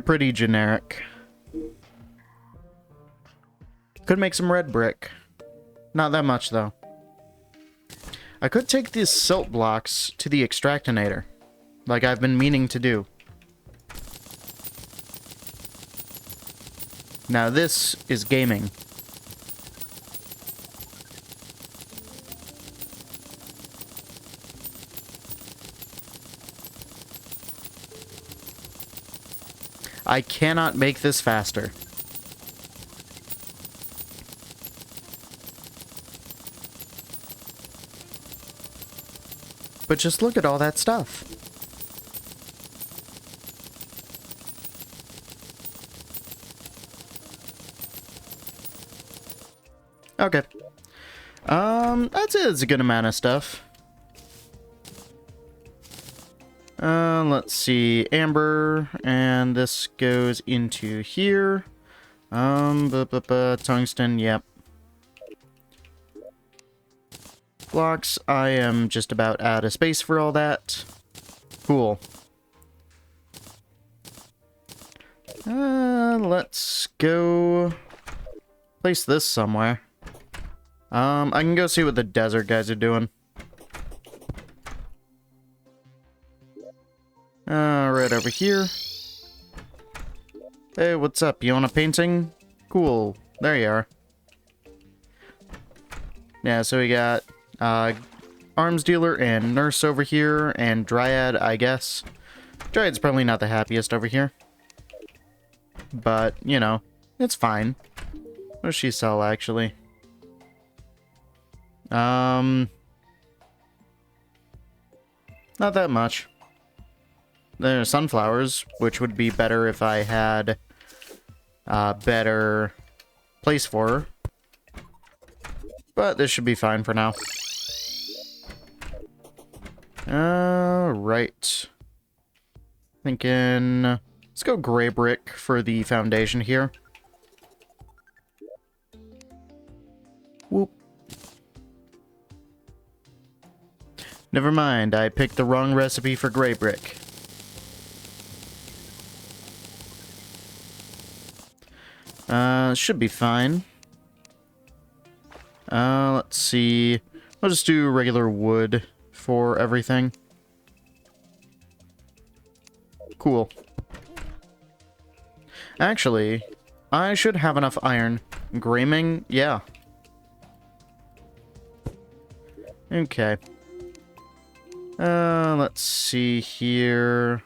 Pretty generic. Could make some red brick. Not that much, though. I could take these silt blocks to the extractinator, like I've been meaning to do. Now this is gaming. I cannot make this faster. But just look at all that stuff. Okay. That's it. It's a good amount of stuff. Let's see. Amber, and this goes into here. Tungsten, yep. Blocks, I am just about out of space for all that. Cool. Let's go place this somewhere. I can go see what the desert guys are doing. Right over here. Hey, what's up? You want a painting? Cool. There you are. Yeah, so we got arms dealer and nurse over here, and dryad, I guess. Dryad's probably not the happiest over here. But, you know, it's fine. What does she sell, actually? Not that much. There are sunflowers, which would be better if I had a better place for her. But this should be fine for now. Right. Thinking... let's go gray brick for the foundation here. Whoop. Never mind, I picked the wrong recipe for gray brick. Should be fine. Let's see. I'll just do regular wood for everything. Cool. Actually, I should have enough iron. Graming? Yeah. Okay. Let's see here.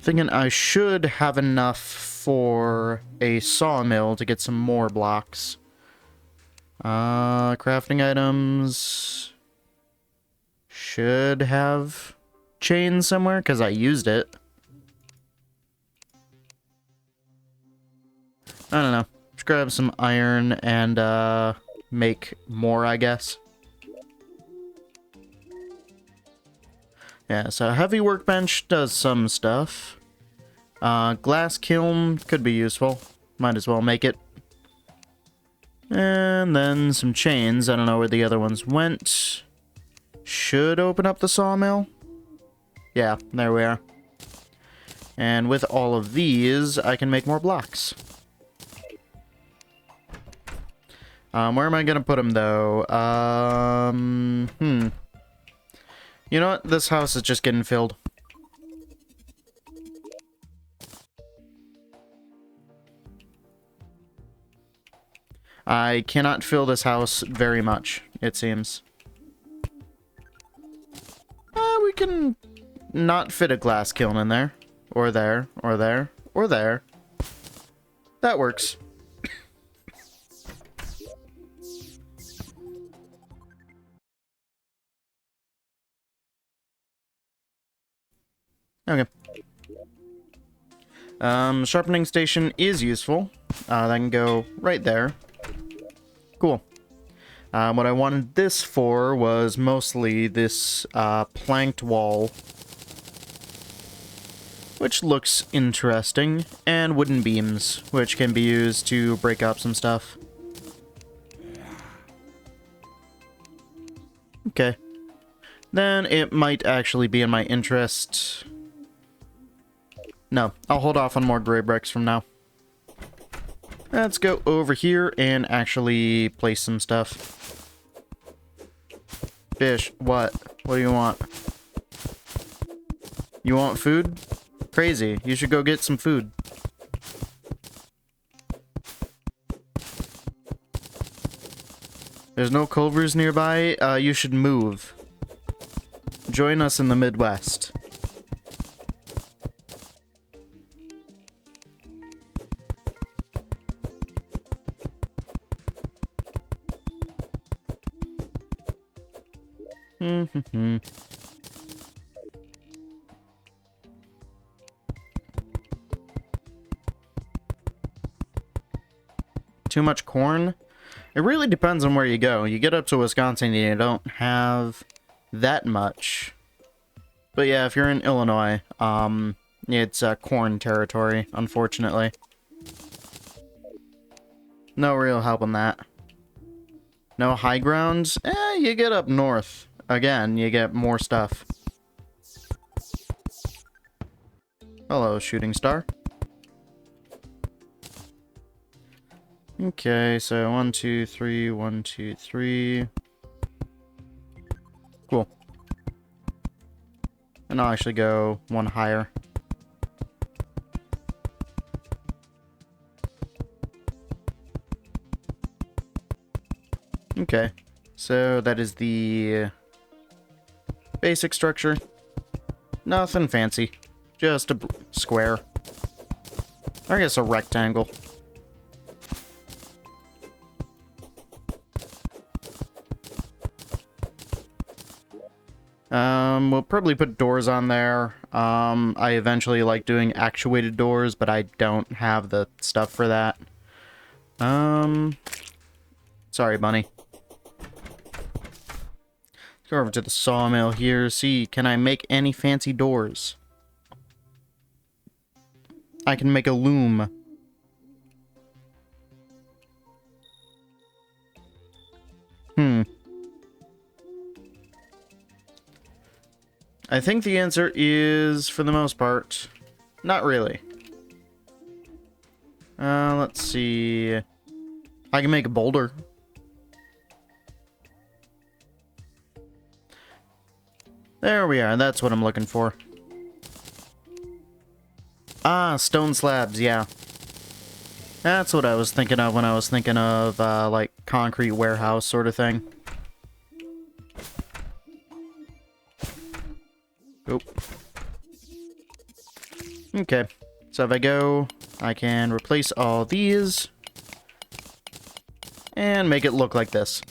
Thinking I should have enough for a sawmill to get some more blocks. Crafting items... should have chain somewhere, because I used it. I don't know. Just grab some iron and, make more, I guess. Yeah, so heavy workbench does some stuff. Glass kiln could be useful. Might as well make it. And then some chains. I don't know where the other ones went. Should open up the sawmill. Yeah, there we are. And with all of these, I can make more blocks. Where am I gonna put them, though? You know what? This house is just getting filled. I cannot fill this house very much, it seems. We can not fit a glass kiln in there. Or there, or there, or there. That works. Okay. Sharpening station is useful. That can go right there. Cool. What I wanted this for was mostly this planked wall, which looks interesting, and wooden beams, which can be used to break up some stuff. Okay. then it might actually be in my interest. No, I'll hold off on more gray bricks from now. Let's go over here and actually place some stuff. Fish, what? What do you want? You want food? Crazy. You should go get some food. There's no culvers nearby. You should move. Join us in the Midwest. Too much corn? It really depends on where you go. You get up to Wisconsin and you don't have that much. But yeah, if you're in Illinois, it's corn territory, unfortunately. No real help on that. No high grounds? You get up north. Again, you get more stuff. Hello, shooting star. Okay, so 1, 2, 3, 1, 2, 3. Cool. And I'll actually go one higher. Okay, so that is the basic structure. Nothing fancy. Just a square. I guess a rectangle. We'll probably put doors on there. I eventually like doing actuated doors, but I don't have the stuff for that. Sorry, bunny. Go over to the sawmill here. See, can I make any fancy doors? I can make a loom. I think the answer is, for the most part, not really. Let's see. I can make a boulder. There we are. That's what I'm looking for. Ah, stone slabs, yeah. That's what I was thinking of when I was thinking of, like, concrete warehouse sort of thing. Oh. Okay, so if I go, I can replace all these and make it look like this.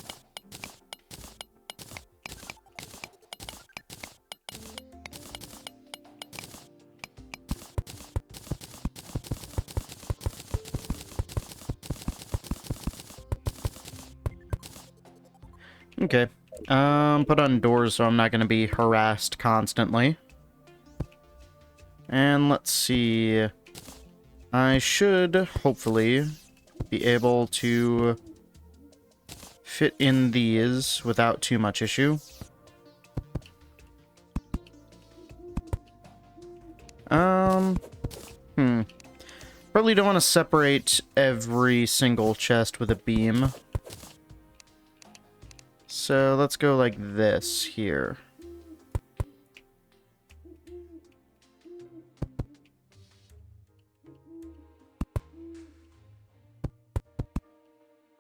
Okay. Put on doors so I'm not going to be harassed constantly. And let's see. I should, hopefully, be able to fit in these without too much issue. Probably don't want to separate every single chest with a beam. So let's go like this here.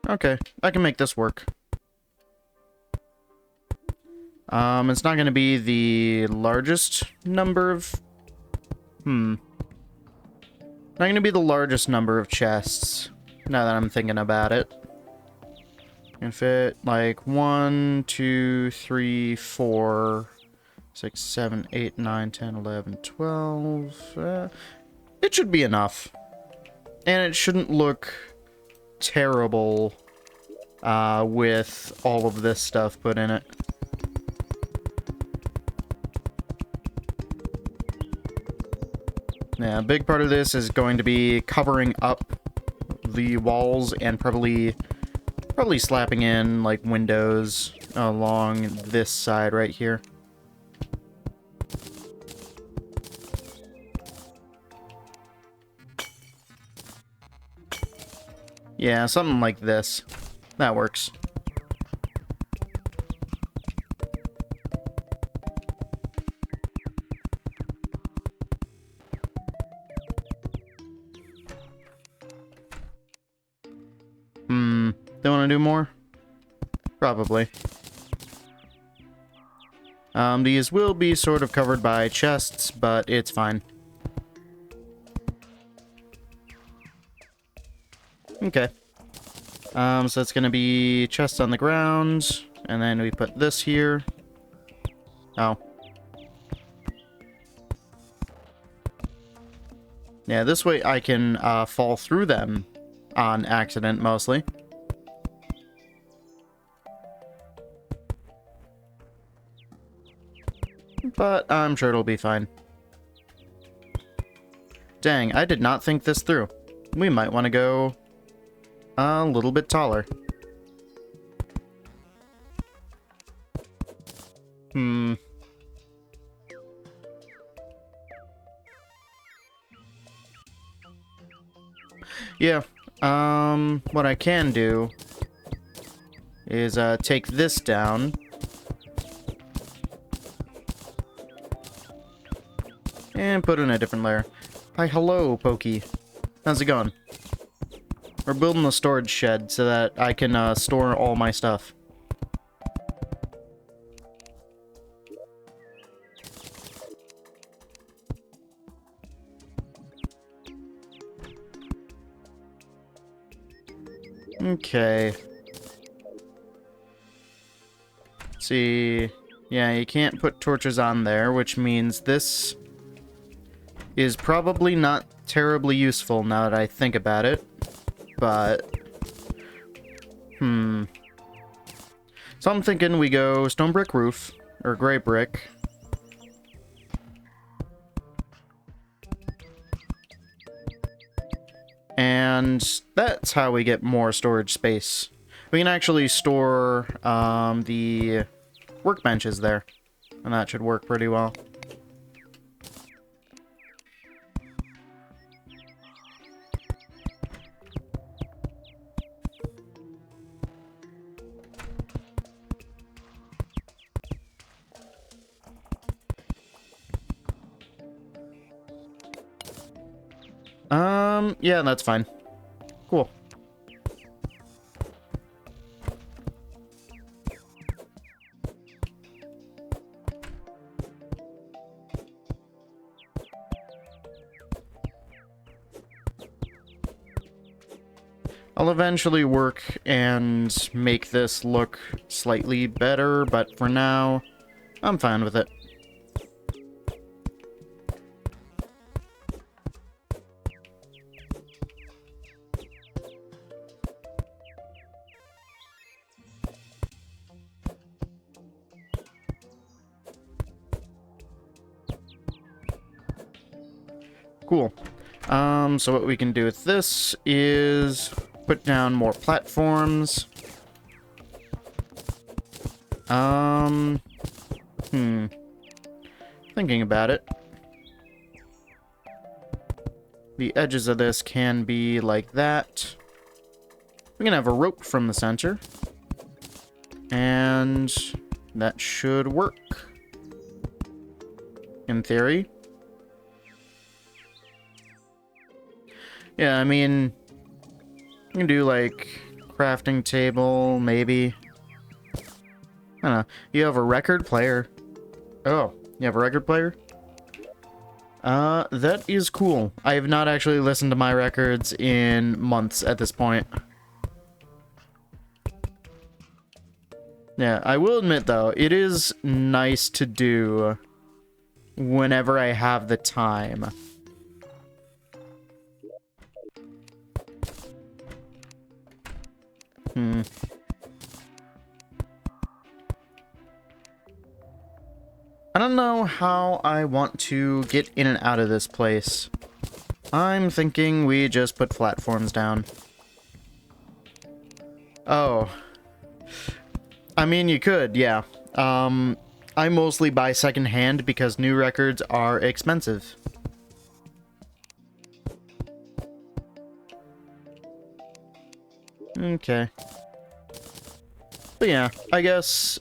Okay, I can make this work. It's not going to be the largest number of... Not going to be the largest number of chests, now that I'm thinking about it. Can fit like 1, 2, 3, 4, 6, 7, 8, 9, 10, 11, 12. It should be enough. And it shouldn't look terrible with all of this stuff put in it. Yeah, a big part of this is going to be covering up the walls and probably slapping in like windows along this side right here. Yeah, something like this. That works. They want to do more? Probably. These will be sort of covered by chests, but it's fine. Okay. So it's gonna be chests on the ground, and then we put this here. Oh. Yeah, this way I can fall through them on accident, mostly. But I'm sure it'll be fine. Dang, I did not think this through. We might want to go a little bit taller. Yeah, what I can do is take this down. And put in a different layer. Hi, hello, Pokey. How's it going? We're building a storage shed so that I can store all my stuff. Okay. Let's see. Yeah, you can't put torches on there, which means this is probably not terribly useful now that I think about it. But, so I'm thinking we go stone brick roof, or gray brick. And that's how we get more storage space. We can actually store the workbenches there, and that should work pretty well. Yeah, that's fine. Cool. I'll eventually work and make this look slightly better, but for now, I'm fine with it. Cool. So what we can do with this is put down more platforms. Thinking about it. The edges of this can be like that. We can have a rope from the center. And that should work. In theory. Yeah, I mean, you can do, like, crafting table, maybe. I don't know. You have a record player. Oh, you have a record player? That is cool. I have not actually listened to my records in months at this point. Yeah, I will admit, though, it is nice to do whenever I have the time. I don't know how I want to get in and out of this place. I'm thinking we just put platforms down. Oh. I mean, you could, yeah. I mostly buy secondhand because new records are expensive. Okay. But yeah, I guess...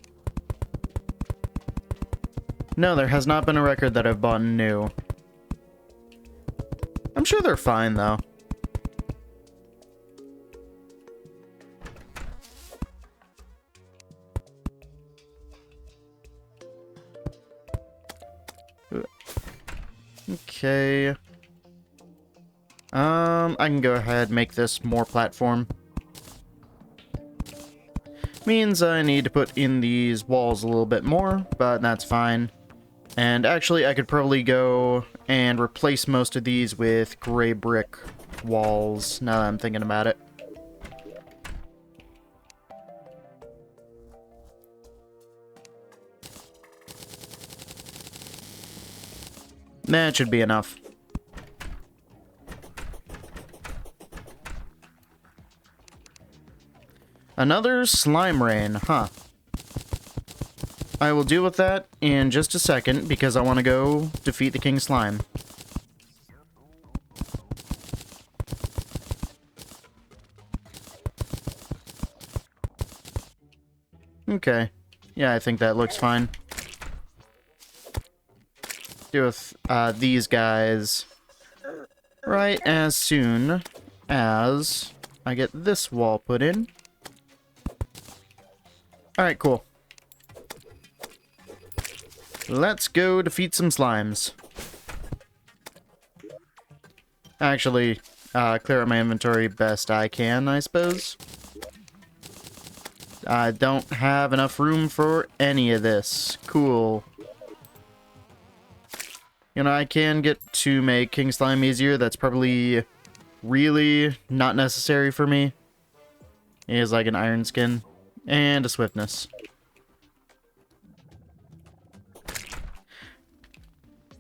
No, there has not been a record that I've bought new. I'm sure they're fine, though. Okay. I can go ahead and make this more platform. Means I need to put in these walls a little bit more, but that's fine. And actually, I could probably go and replace most of these with gray brick walls, now that I'm thinking about it. That should be enough. Another slime rain, huh? I will deal with that in just a second, because I want to go defeat the King Slime. Okay. Yeah, I think that looks fine. Deal with these guys right as soon as I get this wall put in. Alright, cool. Let's go defeat some slimes. Actually, clear out my inventory best I can, I suppose. I don't have enough room for any of this. Cool. You know, I can get to make King Slime easier. That's probably really not necessary for me. He has like an iron skin and a swiftness.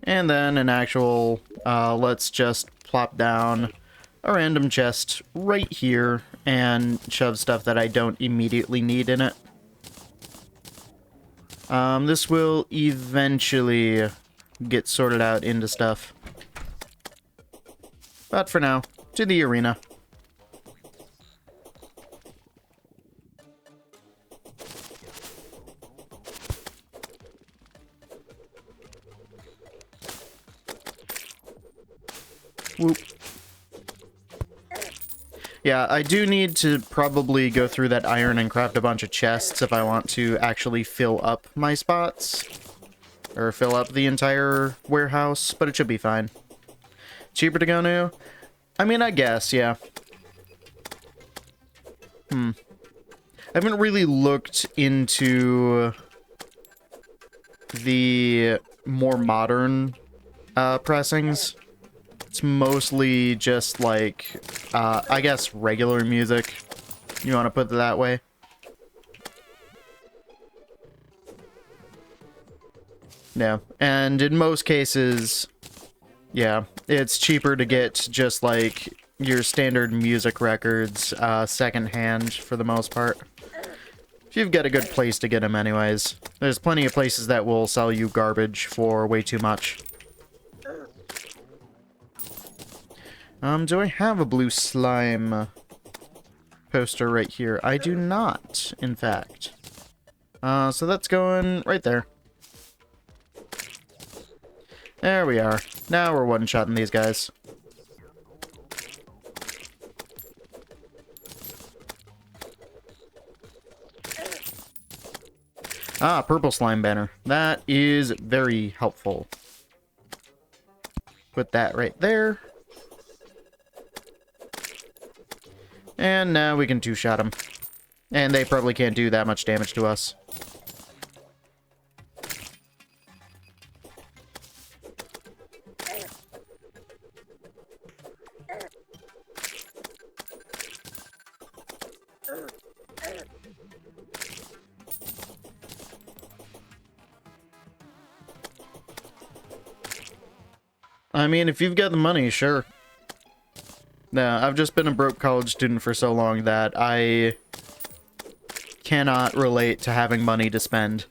And then an actual, let's just plop down a random chest right here and shove stuff that I don't immediately need in it. This will eventually get sorted out into stuff. But for now, to the arena. Whoop. Yeah, I do need to probably go through that iron and craft a bunch of chests if I want to actually fill up my spots. Or fill up the entire warehouse, but it should be fine. Cheaper to go new? I mean, I guess, yeah. I haven't really looked into the more modern pressings. It's mostly just like, I guess, regular music. You want to put it that way? Yeah, and in most cases, yeah, it's cheaper to get just like your standard music records secondhand for the most part. If you've got a good place to get them anyways. There's plenty of places that will sell you garbage for way too much. Do I have a blue slime poster right here? I do not, in fact. So that's going right there. There we are. Now we're one-shotting these guys. Ah, purple slime banner. That is very helpful. Put that right there. And now we can two-shot them. And they probably can't do that much damage to us. I mean, if you've got the money, sure. No, I've just been a broke college student for so long that I cannot relate to having money to spend.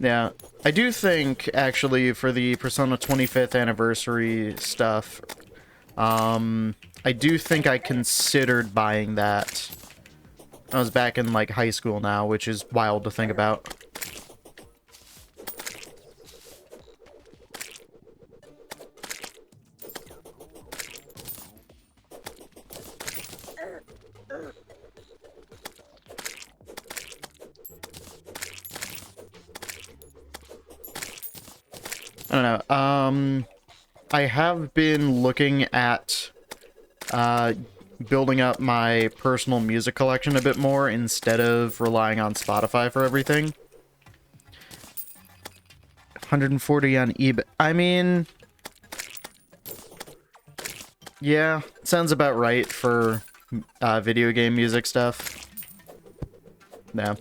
Yeah, I do think, actually, for the Persona 25th anniversary stuff, I do think I considered buying that. I was back in, like, high school now, which is wild to think about. I don't know. I have been looking at building up my personal music collection a bit more instead of relying on Spotify for everything. 140 on eBay. I mean, yeah, sounds about right for video game music stuff. Yeah.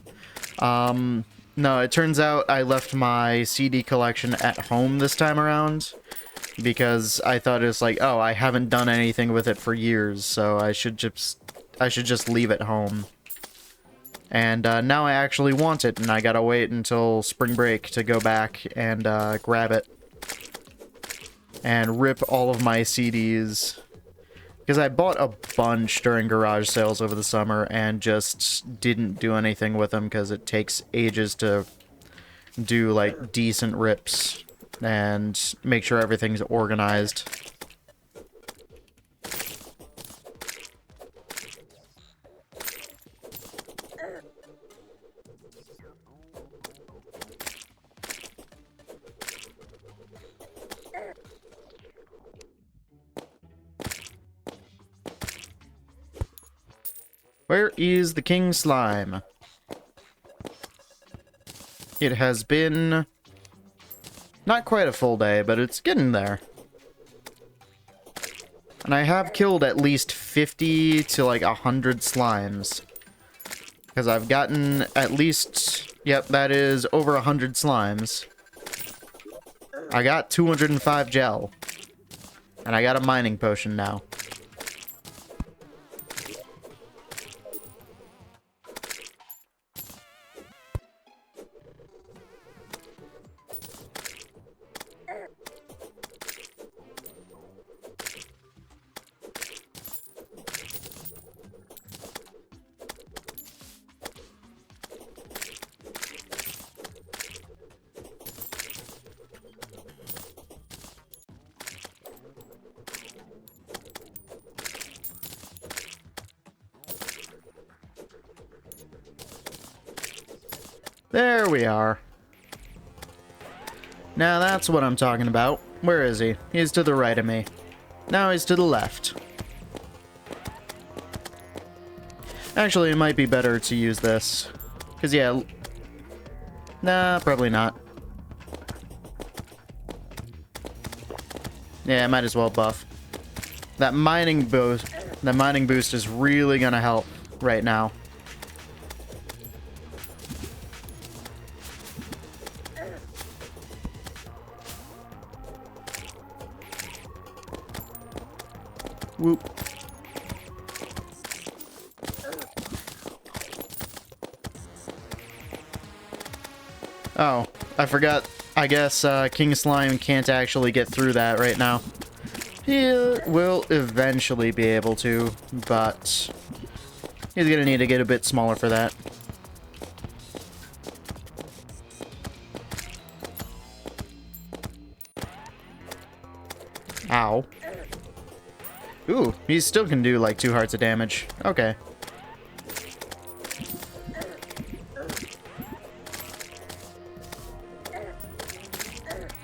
No, it turns out I left my CD collection at home this time around because I thought it was like, oh, I haven't done anything with it for years, so I should just leave it home. And now I actually want it, and I gotta wait until spring break to go back and grab it and rip all of my CDs. Because I bought a bunch during garage sales over the summer and just didn't do anything with them because it takes ages to do, like, decent rips and make sure everything's organized. Where is the King Slime? It has been not quite a full day, but it's getting there. And I have killed at least 50 to like 100 slimes. Because I've gotten at least, yep, that is over 100 slimes. I got 205 gel. And I got a mining potion now. There we are. Now that's what I'm talking about. Where is he? He's to the right of me. Now he's to the left. Actually, it might be better to use this. Because, yeah... Nah, probably not. Yeah, I might as well buff. That mining boost is really gonna help right now. Whoop. Oh, I forgot. I guess King Slime can't actually get through that right now. He will eventually be able to, but he's gonna need to get a bit smaller for that. Ow. Ooh, he still can do like 2 hearts of damage. Okay.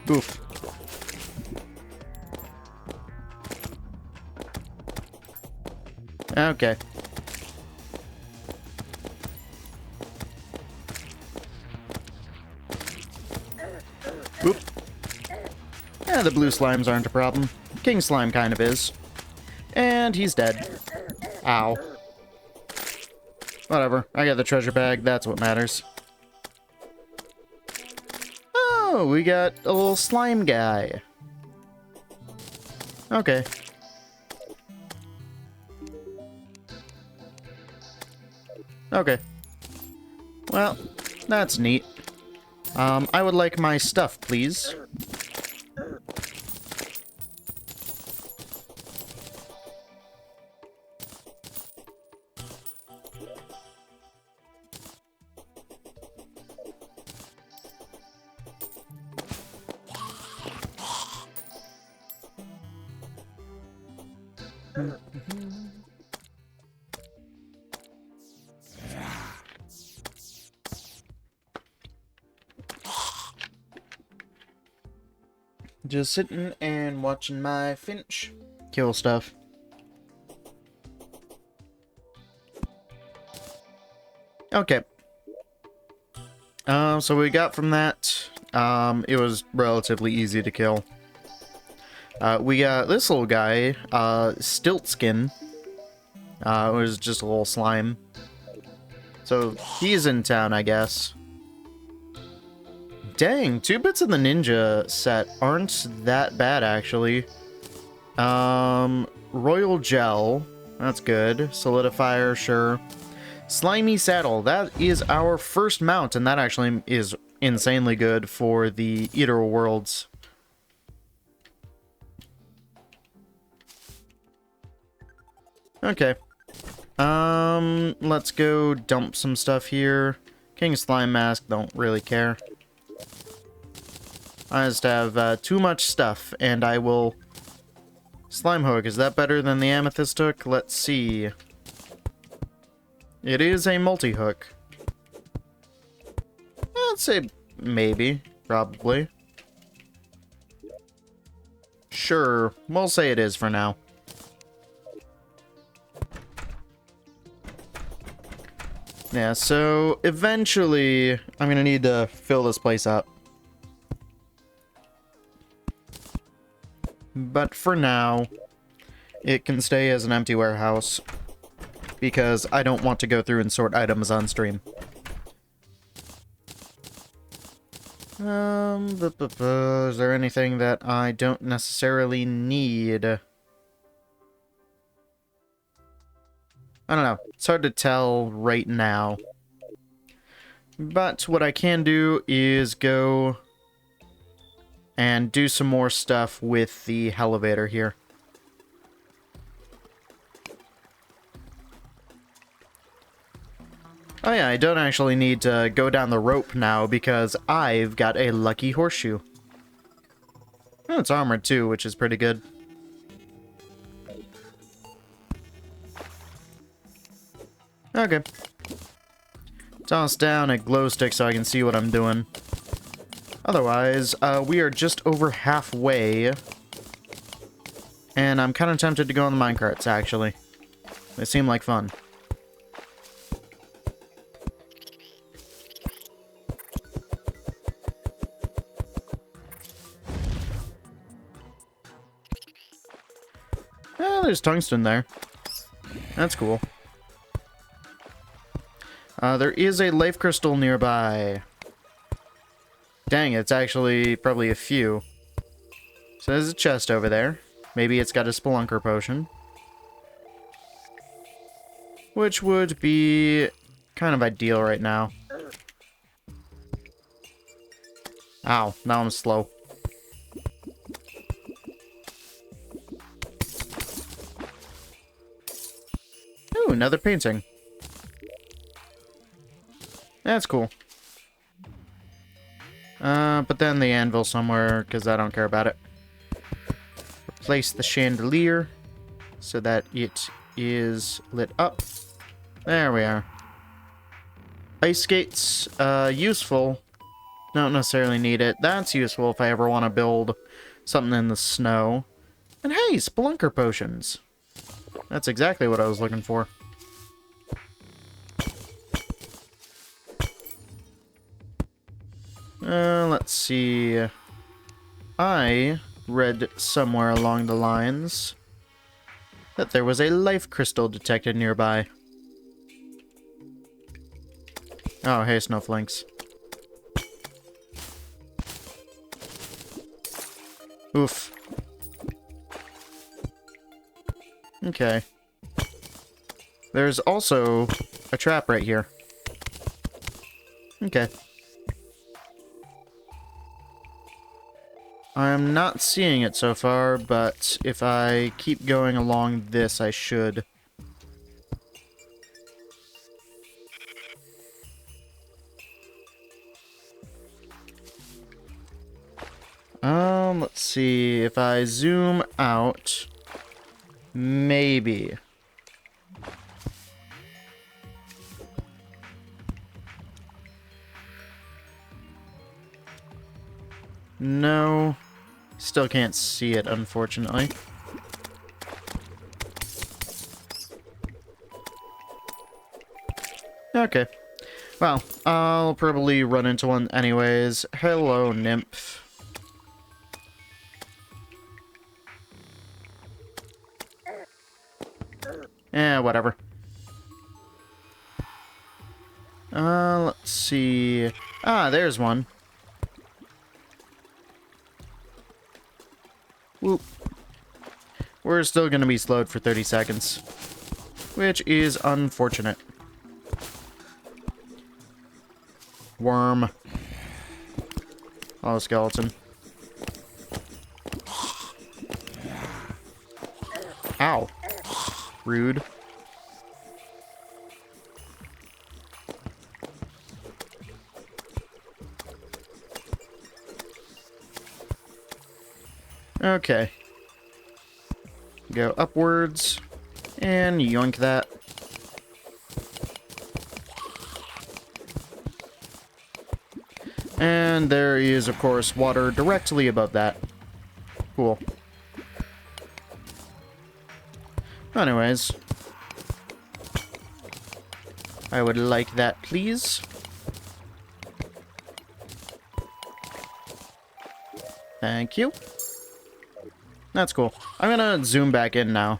Oof. Okay. Oop. Yeah, the blue slimes aren't a problem. King Slime kind of is. And he's dead. Ow. Whatever. I got the treasure bag. That's what matters. Oh, we got a little slime guy. Okay. Okay. Well, that's neat. I would like my stuff, please. Just sitting and watching my Finch kill stuff. Okay. So we got from that, it was relatively easy to kill. We got this little guy, Stiltskin. It was just a little slime. So he's in town, I guess. Dang, 2 bits of the ninja set aren't that bad, actually. Royal Gel, that's good. Solidifier, sure. Slimy Saddle, that is our first mount, and that actually is insanely good for the Eater of Worlds. Okay. Let's go dump some stuff here. King Slime Mask, don't really care. I just have too much stuff, and I will... Slime Hook, is that better than the Amethyst Hook? Let's see. It is a multi-hook. I'd say maybe, probably. Sure, we'll say it is for now. Yeah, so eventually I'm gonna need to fill this place up. But for now, it can stay as an empty warehouse because I don't want to go through and sort items on stream. Is there anything that I don't necessarily need? I don't know. It's hard to tell right now. But what I can do is go and do some more stuff with the elevator here. Oh yeah, I don't actually need to go down the rope now because I've got a lucky horseshoe. Oh, it's armored too, which is pretty good. Okay. Toss down a glow stick so I can see what I'm doing. Otherwise, we are just over halfway. And I'm kind of tempted to go on the minecarts, actually. They seem like fun. Oh, there's tungsten there. That's cool. There is a life crystal nearby. Dang, it's actually probably a few. So there's a chest over there. Maybe it's got a Spelunker potion. Which would be kind of ideal right now. Ow, now I'm slow. Ooh, another painting. That's cool. But then the anvil somewhere, because I don't care about it. Replace the chandelier so that it is lit up. There we are. Ice skates, useful. Don't necessarily need it. That's useful if I ever want to build something in the snow. And hey, Spelunker potions. That's exactly what I was looking for. Let's see. I read somewhere along the lines that there was a life crystal detected nearby. Oh, hey, snowflakes. Oof. Okay. There's also a trap right here. Okay. I'm not seeing it so far, but if I keep going along this, I should. Let's see. If I zoom out, maybe. No. Still can't see it, unfortunately. Okay. Well, I'll probably run into one anyways. Hello, nymph. Whatever. Let's see. Ah, there's one. Whoop. We're still gonna be slowed for 30 seconds. Which is unfortunate. Worm. Oh, skeleton. Ow. Rude. Okay. Go upwards. And yoink that. And there is, of course, water directly above that. Cool. Anyways. I would like that, please. Thank you. That's cool. I'm gonna zoom back in now.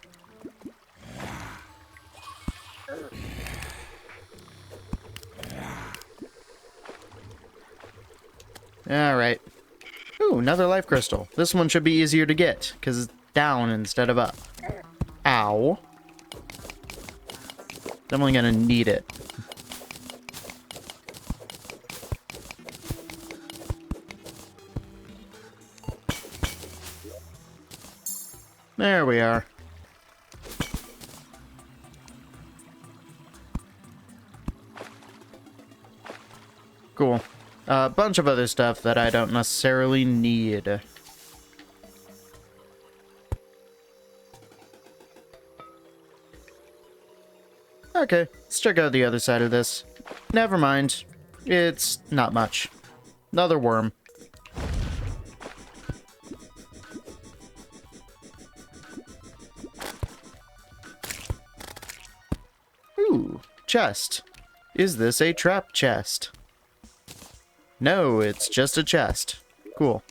Alright. Ooh, another life crystal. This one should be easier to get, because it's down instead of up. Ow. Definitely gonna need it. There we are. Cool. A bunch of other stuff that I don't necessarily need. Okay, let's check out the other side of this. Never mind. It's not much. Another worm. Ooh, chest. Is this a trap chest? No, it's just a chest. Cool.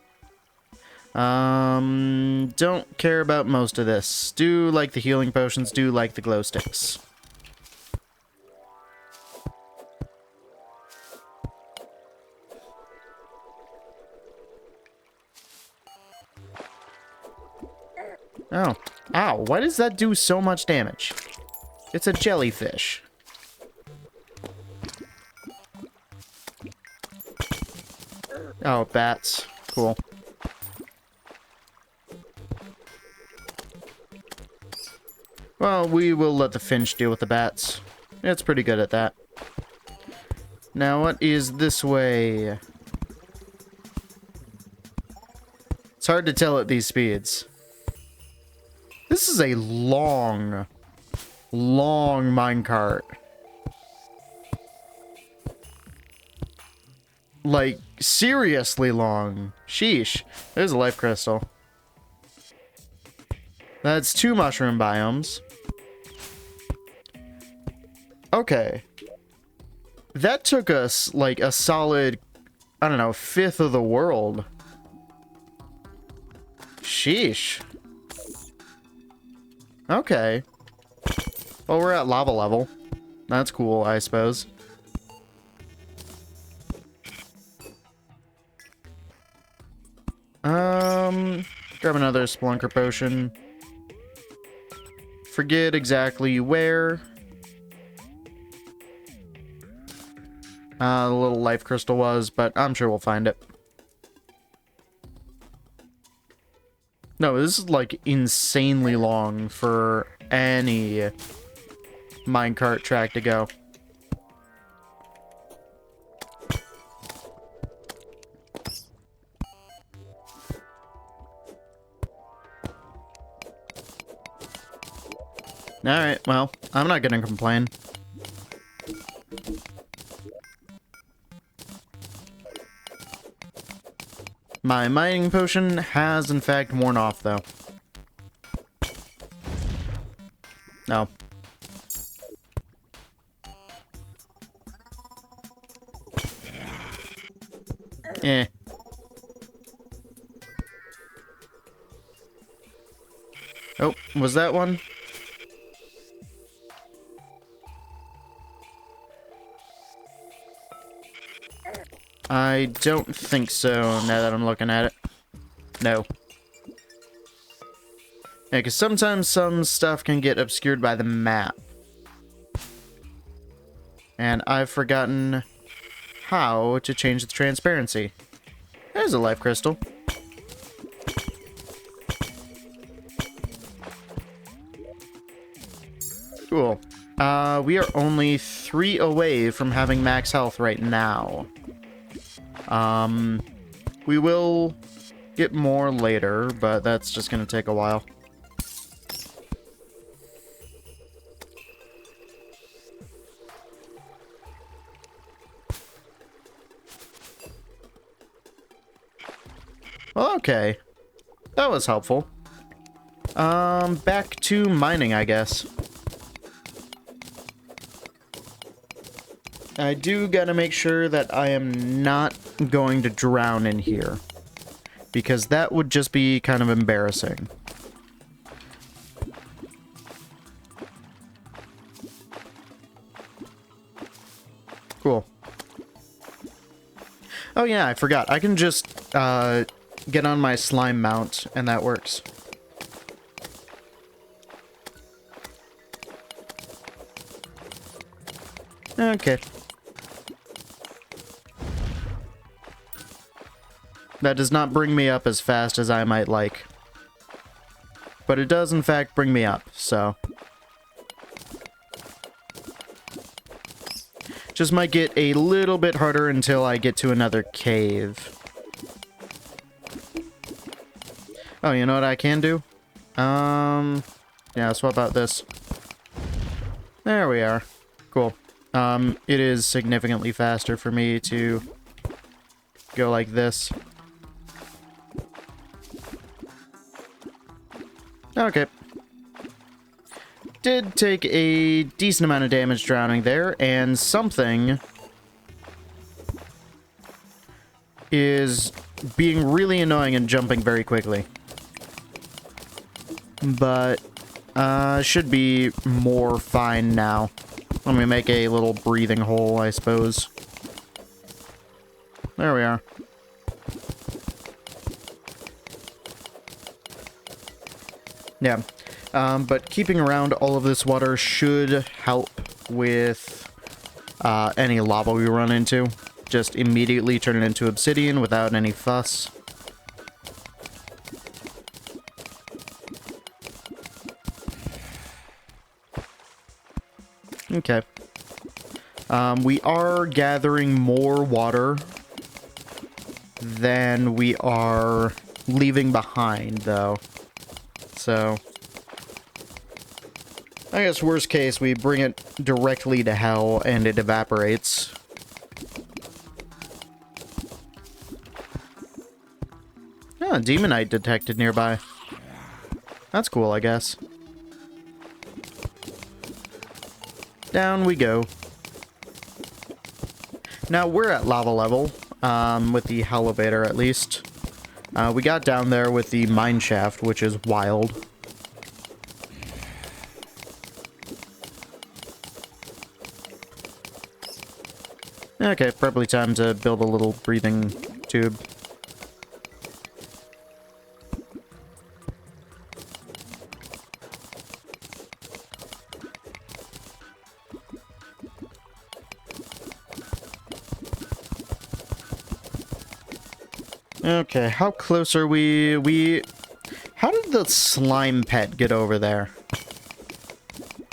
Don't care about most of this. Do like the healing potions, do like the glow sticks. Oh. Ow, why does that do so much damage? It's a jellyfish. Oh, bats. Cool. Well, we will let the finch deal with the bats. It's pretty good at that. Now, what is this way? It's hard to tell at these speeds. This is a long minecart. Like, seriously long. Sheesh. There's a life crystal. That's 2 mushroom biomes. Okay. That took us, like, a solid, I don't know, 1/5 of the world. Sheesh. Okay. Well, we're at lava level. That's cool, I suppose. Grab another Splunker potion. Forget exactly where. The little life crystal was, but I'm sure we'll find it. No, this is like insanely long for any minecart track to go. Alright, well, I'm not gonna complain. My mining potion has, in fact, worn off, though. No. Eh. Oh, was that one? I don't think so, now that I'm looking at it. No. Yeah, because sometimes some stuff can get obscured by the map. And I've forgotten how to change the transparency. There's a life crystal. Cool. We are only 3 away from having max health right now. We will get more later, but that's just gonna take a while. Well, okay. That was helpful. Back to mining, I guess. I do gotta make sure that I am not going to drown in here, because that would just be kind of embarrassing. Cool. Oh yeah, I forgot. I can just get on my slime mount, and that works. Okay. That does not bring me up as fast as I might like. But it does, in fact, bring me up, so. Just might get a little bit harder until I get to another cave. Oh, you know what I can do? Yeah, swap out this. There we are. Cool. It is significantly faster for me to go like this. Okay. Did take a decent amount of damage drowning there, and something is being really annoying and jumping very quickly. But, should be more fine now. Let me make a little breathing hole, I suppose. There we are. Yeah. But keeping around all of this water should help with any lava we run into. Just immediately turn it into obsidian without any fuss. Okay. We are gathering more water than we are leaving behind, though. So, I guess worst case, we bring it directly to hell and it evaporates. Oh, demonite detected nearby. That's cool, I guess. Down we go. Now, we're at lava level, with the elevator at least. We got down there with the mine shaft, which is wild. Okay, probably time to build a little breathing tube. Okay, how close are we? How did the slime pet get over there?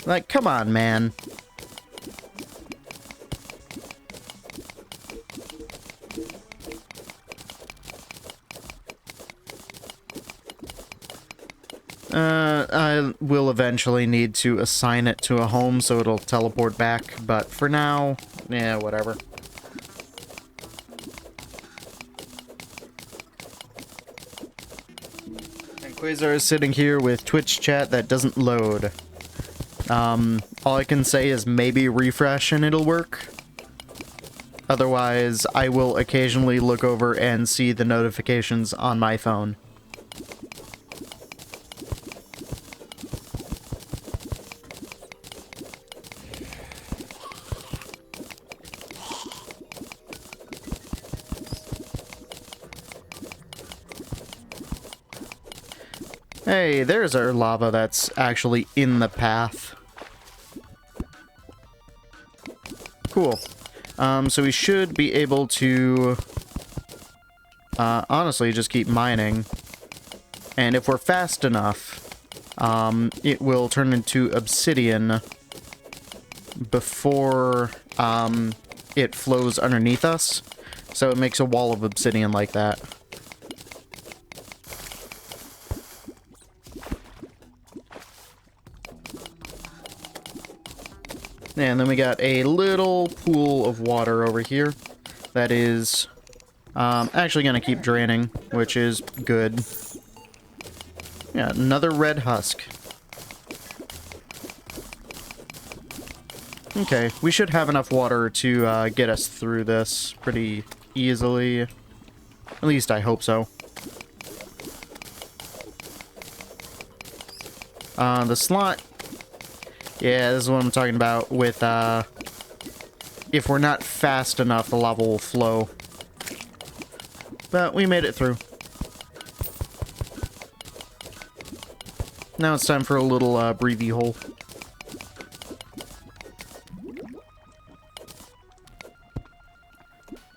Like, come on, man. I will eventually need to assign it to a home so it'll teleport back, but for now, yeah, whatever. And Quasar is sitting here with Twitch chat that doesn't load. All I can say is maybe refresh and it'll work. Otherwise, I will occasionally look over and see the notifications on my phone. Hey, there's our lava that's actually in the path. Cool. So we should be able to, honestly, just keep mining. And if we're fast enough, it will turn into obsidian before, it flows underneath us. So it makes a wall of obsidian like that. And then we got a little pool of water over here that is actually going to keep draining, which is good. Yeah, another red husk. Okay, we should have enough water to get us through this pretty easily. At least I hope so. The slot... Yeah, this is what I'm talking about with, if we're not fast enough, the lava will flow. But we made it through. Now it's time for a little, breathy hole.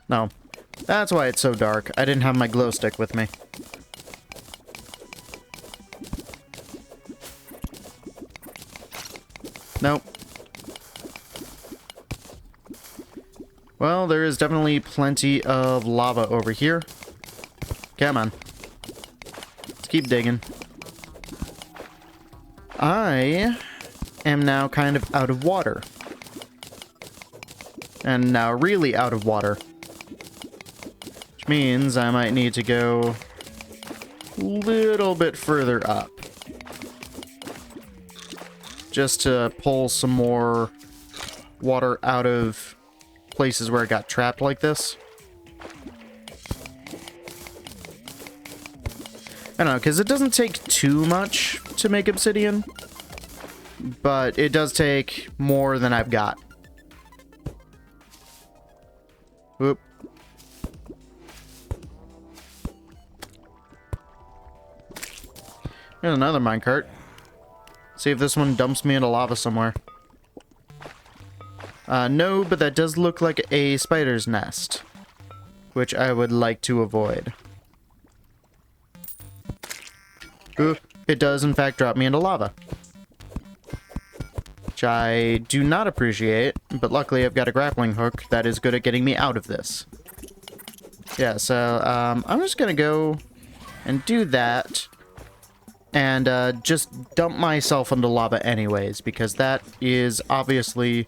No. That's why it's so dark. I didn't have my glow stick with me. Nope. Well, there is definitely plenty of lava over here. Come on. Let's keep digging. I am now kind of out of water. And now really out of water. Which means I might need to go a little bit further up. Just to pull some more water out of places where it got trapped like this. I don't know, because it doesn't take too much to make obsidian, but it does take more than I've got. Whoop. There's another minecart. See if this one dumps me into lava somewhere. No, but that does look like a spider's nest, which I would like to avoid. Ooh, it does in fact drop me into lava, which I do not appreciate, but luckily I've got a grappling hook that is good at getting me out of this. Yeah, so I'm just gonna go and do that. And just dump myself into lava anyways, because that is obviously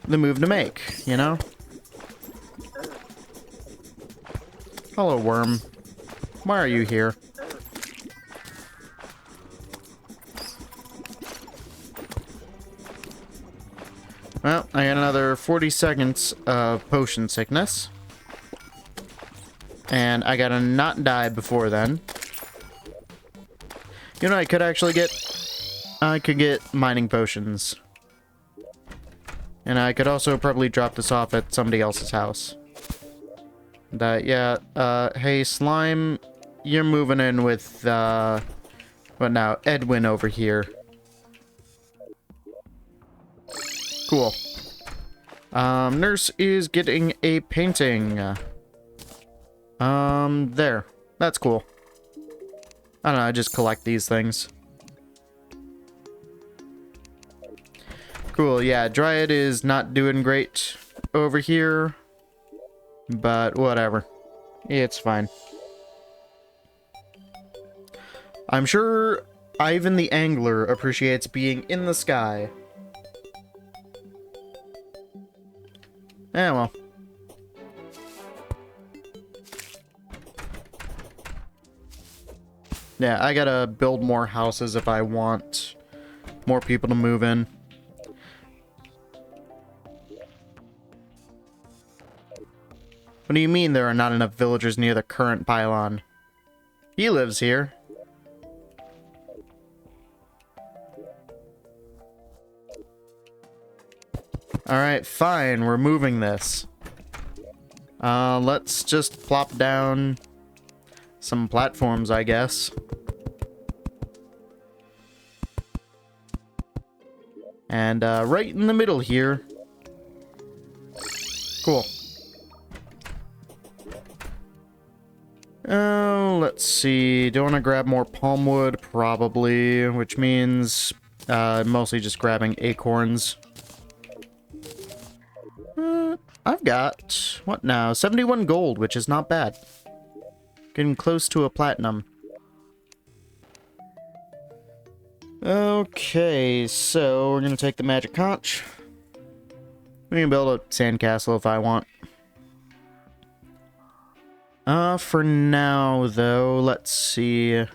the move to make, you know? Hello, worm. Why are you here? Well, I got another 40 seconds of potion sickness. And I gotta not die before then. You know, I could actually get... I could get mining potions. And I could also probably drop this off at somebody else's house. Yeah, hey, Slime, you're moving in with, what now? Edwin over here. Cool. Nurse is getting a painting. There. That's cool. I don't know, I just collect these things. Cool, yeah, Dryad is not doing great over here, but whatever. It's fine. I'm sure Ivan the Angler appreciates being in the sky. Eh, well. Yeah, I gotta build more houses if I want more people to move in. What do you mean there are not enough villagers near the current pylon? He lives here. Alright, fine, we're moving this. Let's just plop down some platforms, I guess. And, right in the middle here. Cool. Oh, let's see. Do I want to grab more palm wood? Probably, which means mostly just grabbing acorns. I've got, what now? 71 gold, which is not bad. Getting close to a platinum. Okay, so we're going to take the magic conch. We can build a sandcastle if I want. For now, though, let's see.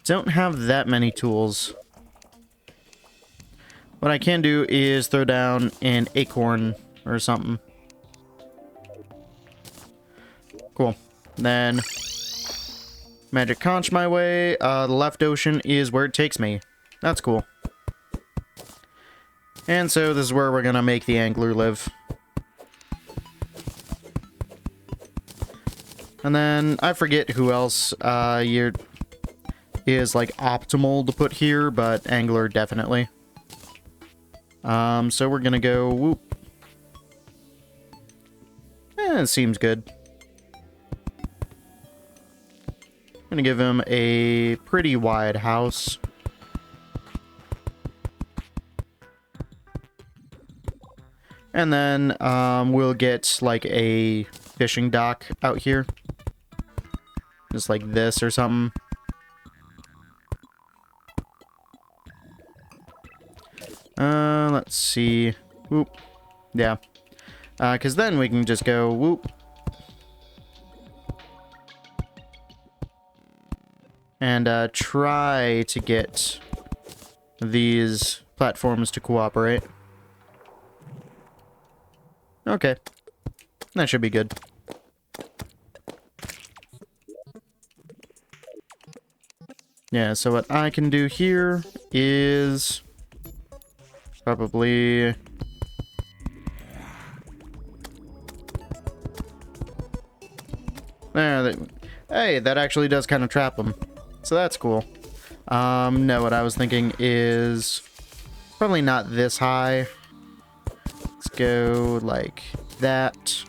Don't have that many tools. What I can do is throw down an acorn or something. Cool. Then, magic conch my way. The left ocean is where it takes me. That's cool. And so this is where we're gonna make the angler live. And then, I forget who else is like optimal to put here, but angler definitely. So we're gonna go whoop. It seems good. I'm gonna give him a pretty wide house. And then, we'll get like a fishing dock out here. Just like this or something. Let's see. Whoop. Yeah. Because then we can just go whoop. And, try to get these platforms to cooperate. Okay. That should be good. Yeah, so what I can do here is probably there. Hey, that actually does kind of trap them, so that's cool. No, what I was thinking is probably not this high. Let's go like that.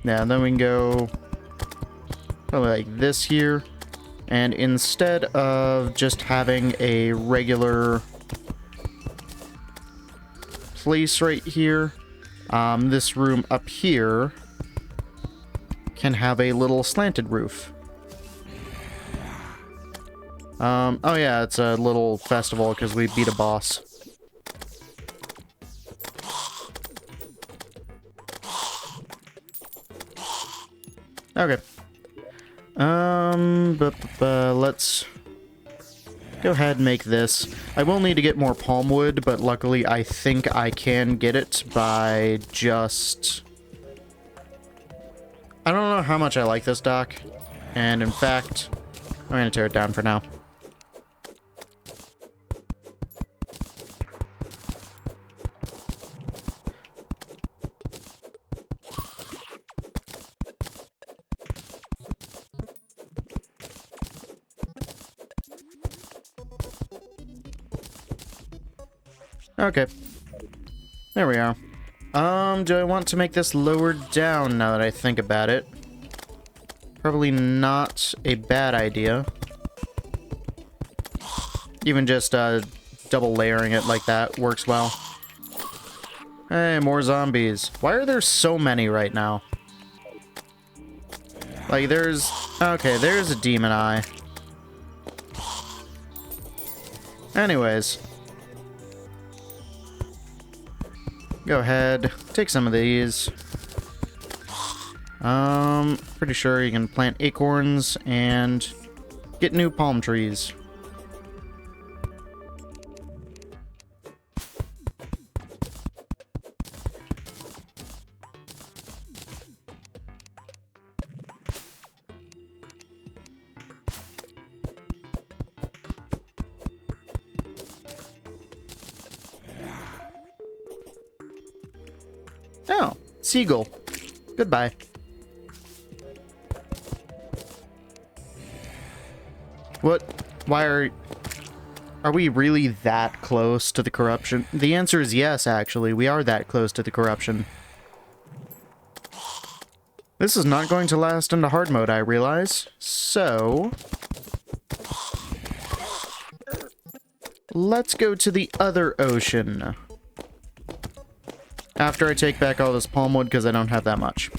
Yeah, then we can go probably like this here. And instead of just having a regular place right here, this room up here can have a little slanted roof. Oh yeah, it's a little festival because we beat a boss. Okay. Let's go ahead and make this. I will need to get more palm wood, but luckily I think I can get it by just... I don't know how much I like this dock, and in fact, I'm going to tear it down for now. Okay. There we are. Do I want to make this lower down now that I think about it? Probably not a bad idea. Even just double layering it like that works well. Hey, more zombies. Why are there so many right now? Like, there's... Okay, there's a demon eye. Anyways. Go ahead, take some of these. Pretty sure you can plant acorns and get new palm trees. Oh, seagull. Goodbye. What? Why are we really that close to the corruption? The answer is yes, actually. We are that close to the corruption. This is not going to last into hard mode, I realize. So... let's go to the other ocean. After I take back all this palm wood, because I don't have that much.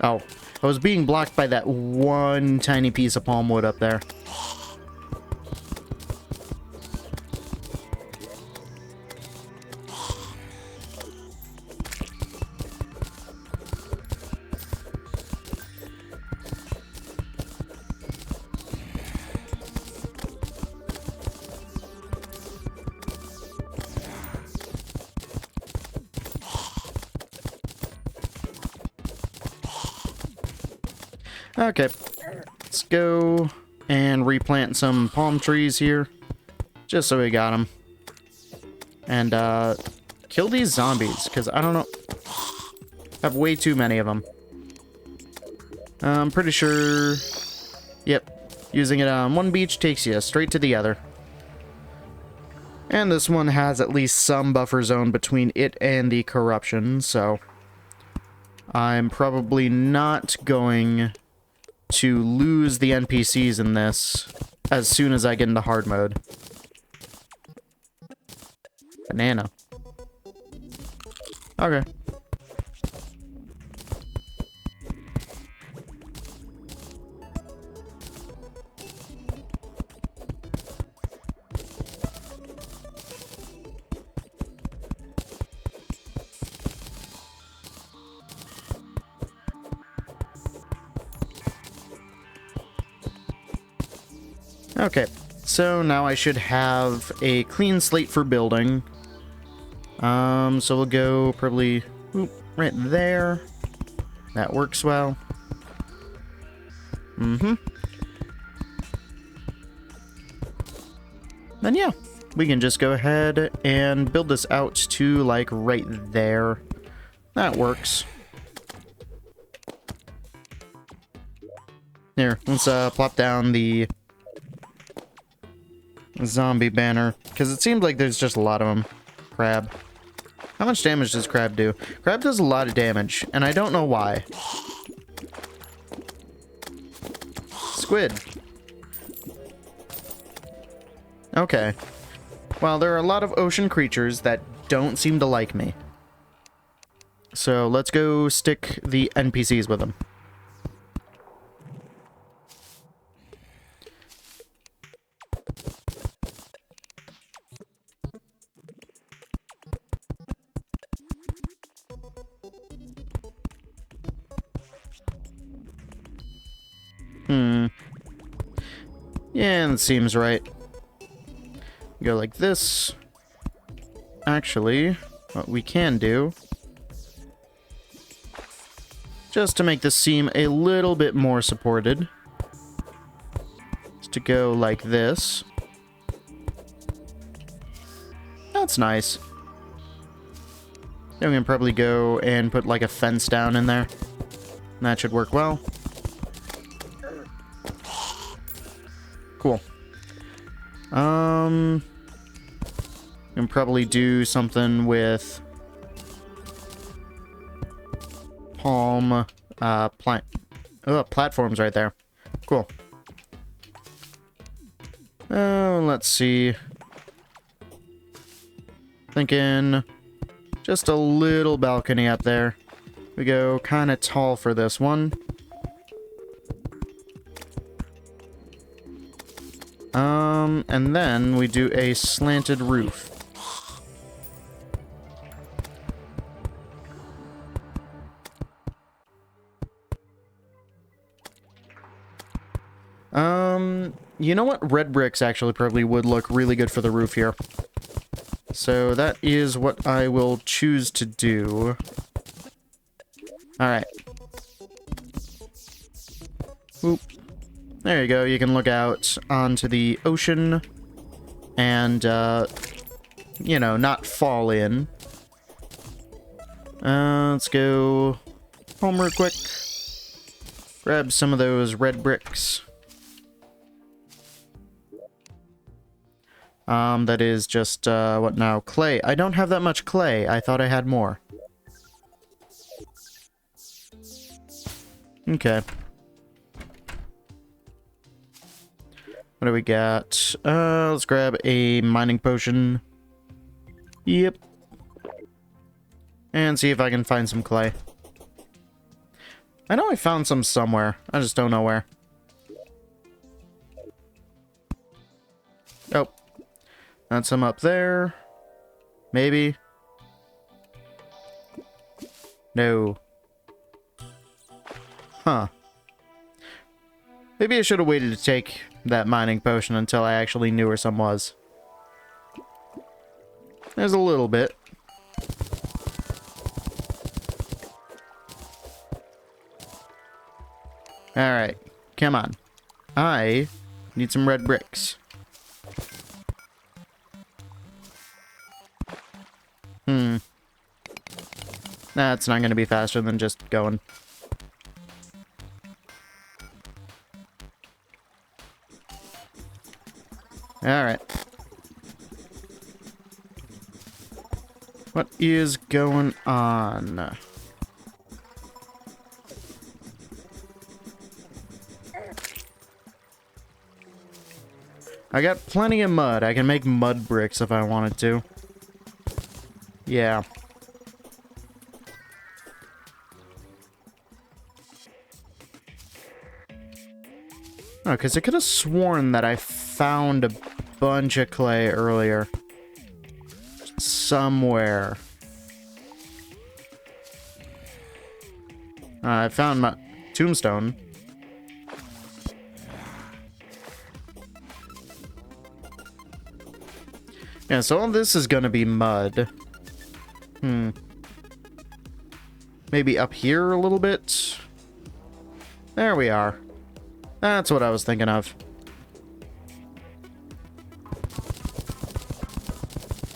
Oh, I was being blocked by that one tiny piece of palm wood up there. Okay, let's go and replant some palm trees here, just so we got them. And, kill these zombies, because I don't know, I have way too many of them. I'm pretty sure, yep, using it on one beach takes you straight to the other. And this one has at least some buffer zone between it and the corruption, so I'm probably not going to lose the NPCs in this as soon as I get into hard mode. Banana. Okay. Okay, so now I should have a clean slate for building. So we'll go probably right there. That works well. Then yeah, we can just go ahead and build this out to like right there. That works. Here, let's plop down the zombie banner, because it seems like there's just a lot of them. Crab. How much damage does crab do? Crab does a lot of damage, and I don't know why. Squid. Okay. Well, there are a lot of ocean creatures that don't seem to like me. So let's go stick the NPCs with them. Yeah, that seems right. Go like this. Actually, what we can do, just to make this seem a little bit more supported, is to go like this. That's nice. Then we can probably go and put like a fence down in there. That should work well. Cool. We can probably do something with palm platforms right there. Cool. Let's see. Thinking just a little balcony up there. We go kind of tall for this one. And then we do a slanted roof. You know what? Red bricks actually probably would look really good for the roof here. So that is what I will choose to do. Alright. Oop. There you go. You can look out onto the ocean and, you know, not fall in. Let's go home real quick. Grab some of those red bricks. That is just, what now? Clay. I don't have that much clay. I thought I had more. Okay. What do we got? Let's grab a mining potion. Yep. And see if I can find some clay. I know I found some somewhere. I just don't know where. Oh. That's some up there. Maybe. No. Huh. Maybe I should have waited to take that mining potion until I actually knew where some was. There's a little bit. Alright. Come on. I need some red bricks. That's not going to be faster than just going. Alright. What is going on? I got plenty of mud. I can make mud bricks if I wanted to. Yeah. Oh, because I could have sworn that I found a bunch of clay earlier. Somewhere. I found my tombstone. Yeah, so all this is gonna be mud. Maybe up here a little bit? There we are. That's what I was thinking of.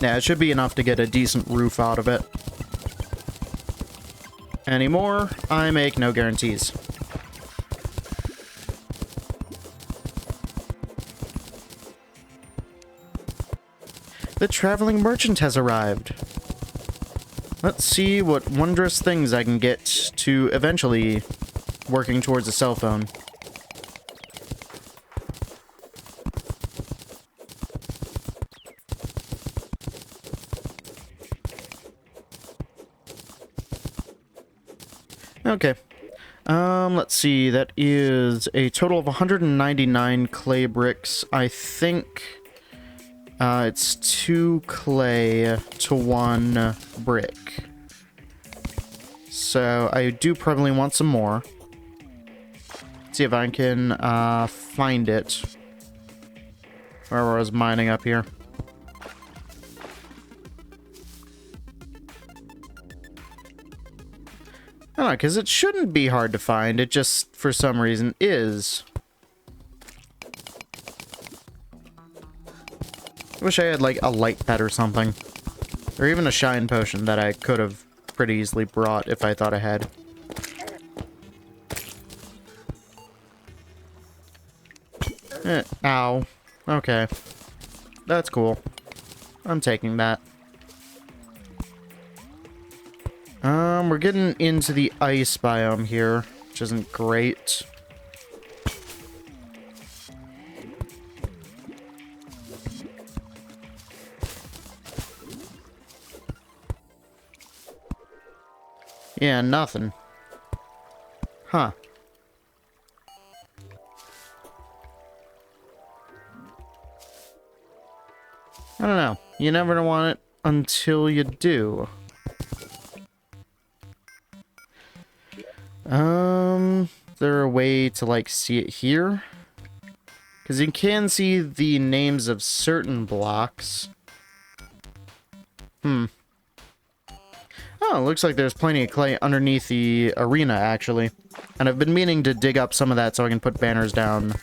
Yeah, it should be enough to get a decent roof out of it. Anymore, I make no guarantees. The traveling merchant has arrived. Let's see what wondrous things I can get to eventually working towards a cell phone. Okay. Let's see. That is a total of 199 clay bricks. I think it's 2 clay to 1 brick. So I do probably want some more. See if I can find it. Where I was mining up here. I don't know, because it shouldn't be hard to find. It just, for some reason, is. I wish I had, like, a light pet or something. Or even a shine potion that I could have pretty easily brought if I thought ahead. Ow. Okay. That's cool. I'm taking that. We're getting into the ice biome here, which isn't great. Yeah, nothing. Huh. I don't know. You never want it until you do. Is there a way to, like, see it here? Because you can see the names of certain blocks. Oh, it looks like there's plenty of clay underneath the arena, actually. And I've been meaning to dig up some of that so I can put banners down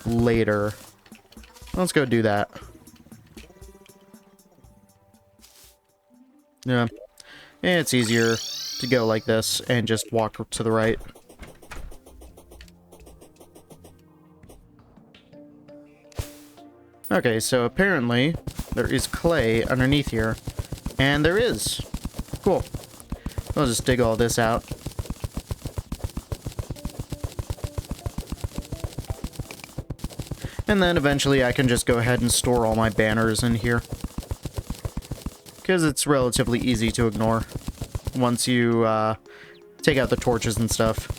later. Let's go do that. Yeah. It's easier to go like this and just walk to the right. Okay, so apparently there is clay underneath here. And there is. Cool. I'll just dig all this out. And then eventually I can just go ahead and store all my banners in here. Because it's relatively easy to ignore once you take out the torches and stuff.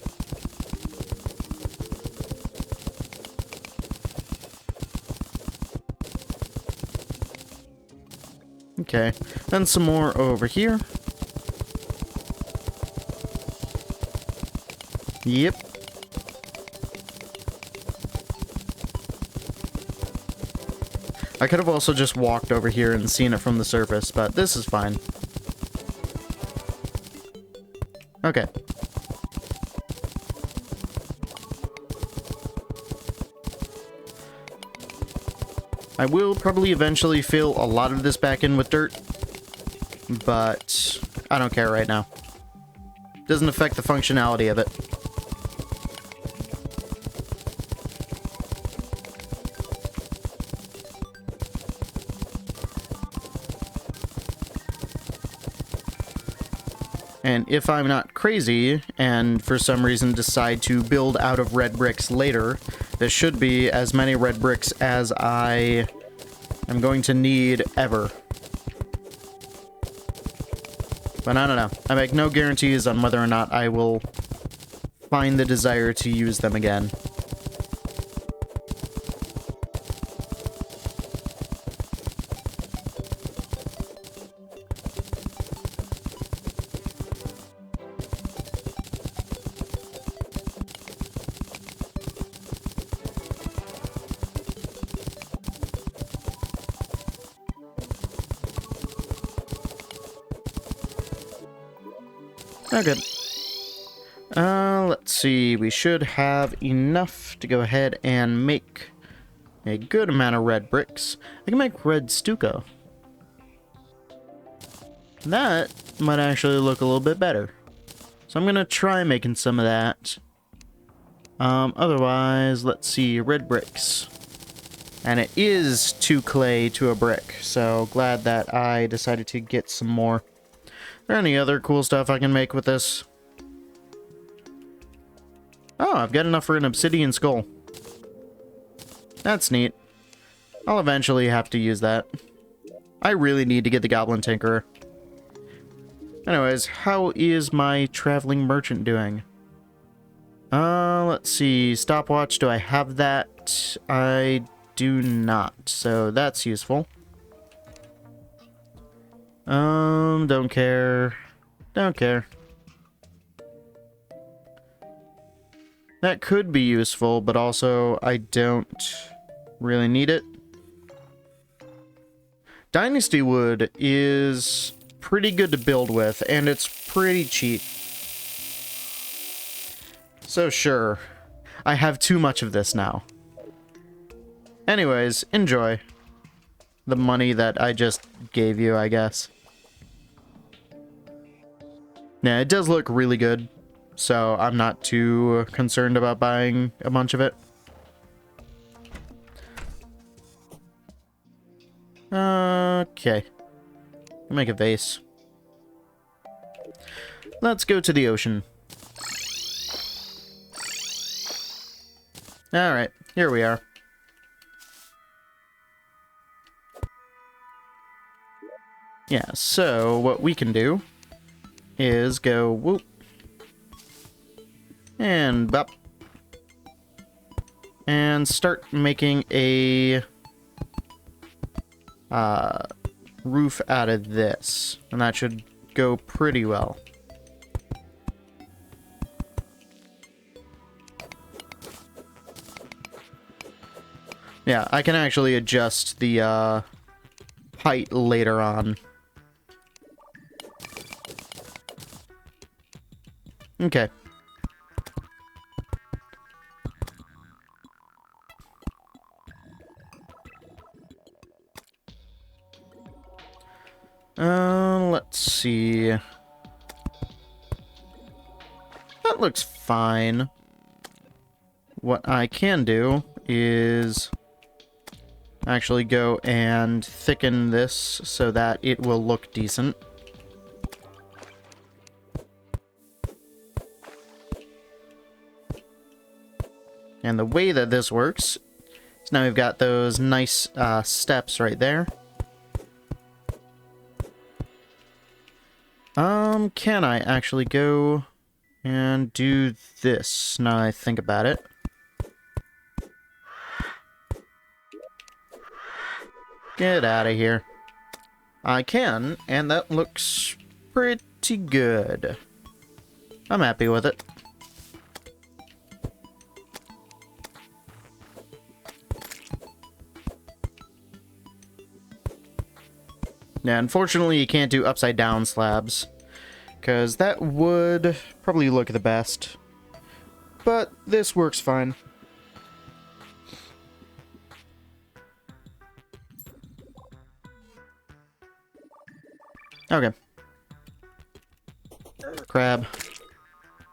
Okay, then some more over here. Yep. I could have also just walked over here and seen it from the surface, but this is fine. Okay. I will probably eventually fill a lot of this back in with dirt, but I don't care right now. Doesn't affect the functionality of it. And if I'm not crazy, and for some reason decide to build out of red bricks later, this should be as many red bricks as I am going to need ever. But I don't know. I make no guarantees on whether or not I will find the desire to use them again. Okay. Let's see. We should have enough to go ahead and make a good amount of red bricks. I can make red stucco. That might actually look a little bit better. So I'm gonna try making some of that. Otherwise, let's see. Red bricks. And it is 2 clay to a brick. So glad that I decided to get some more. Is there any other cool stuff I can make with this? Oh, I've got enough for an obsidian skull. That's neat. I'll eventually have to use that. I really need to get the Goblin Tinkerer. Anyways, how is my traveling merchant doing? Let's see. Stopwatch, do I have that? I do not, so that's useful. Don't care. Don't care. That could be useful, but also I don't really need it. Dynasty wood is pretty good to build with, and it's pretty cheap. So sure, I have too much of this now. Anyways, enjoy the money that I just gave you, I guess. Yeah, it does look really good, so I'm not too concerned about buying a bunch of it. Okay. Make a vase. Let's go to the ocean. Alright, here we are. Yeah, so what we can do is go whoop and bop and start making a roof out of this, and that should go pretty well. Yeah, I can actually adjust the height later on. Okay. Let's see. That looks fine. What I can do is actually go and thicken this so that it will look decent. And the way that this works is now we've got those nice steps right there. Can I actually go and do this now I think about it? Get out of here. I can, and that looks pretty good. I'm happy with it. Yeah, unfortunately you can't do upside down slabs, because that would probably look the best. But this works fine. Okay. Crab.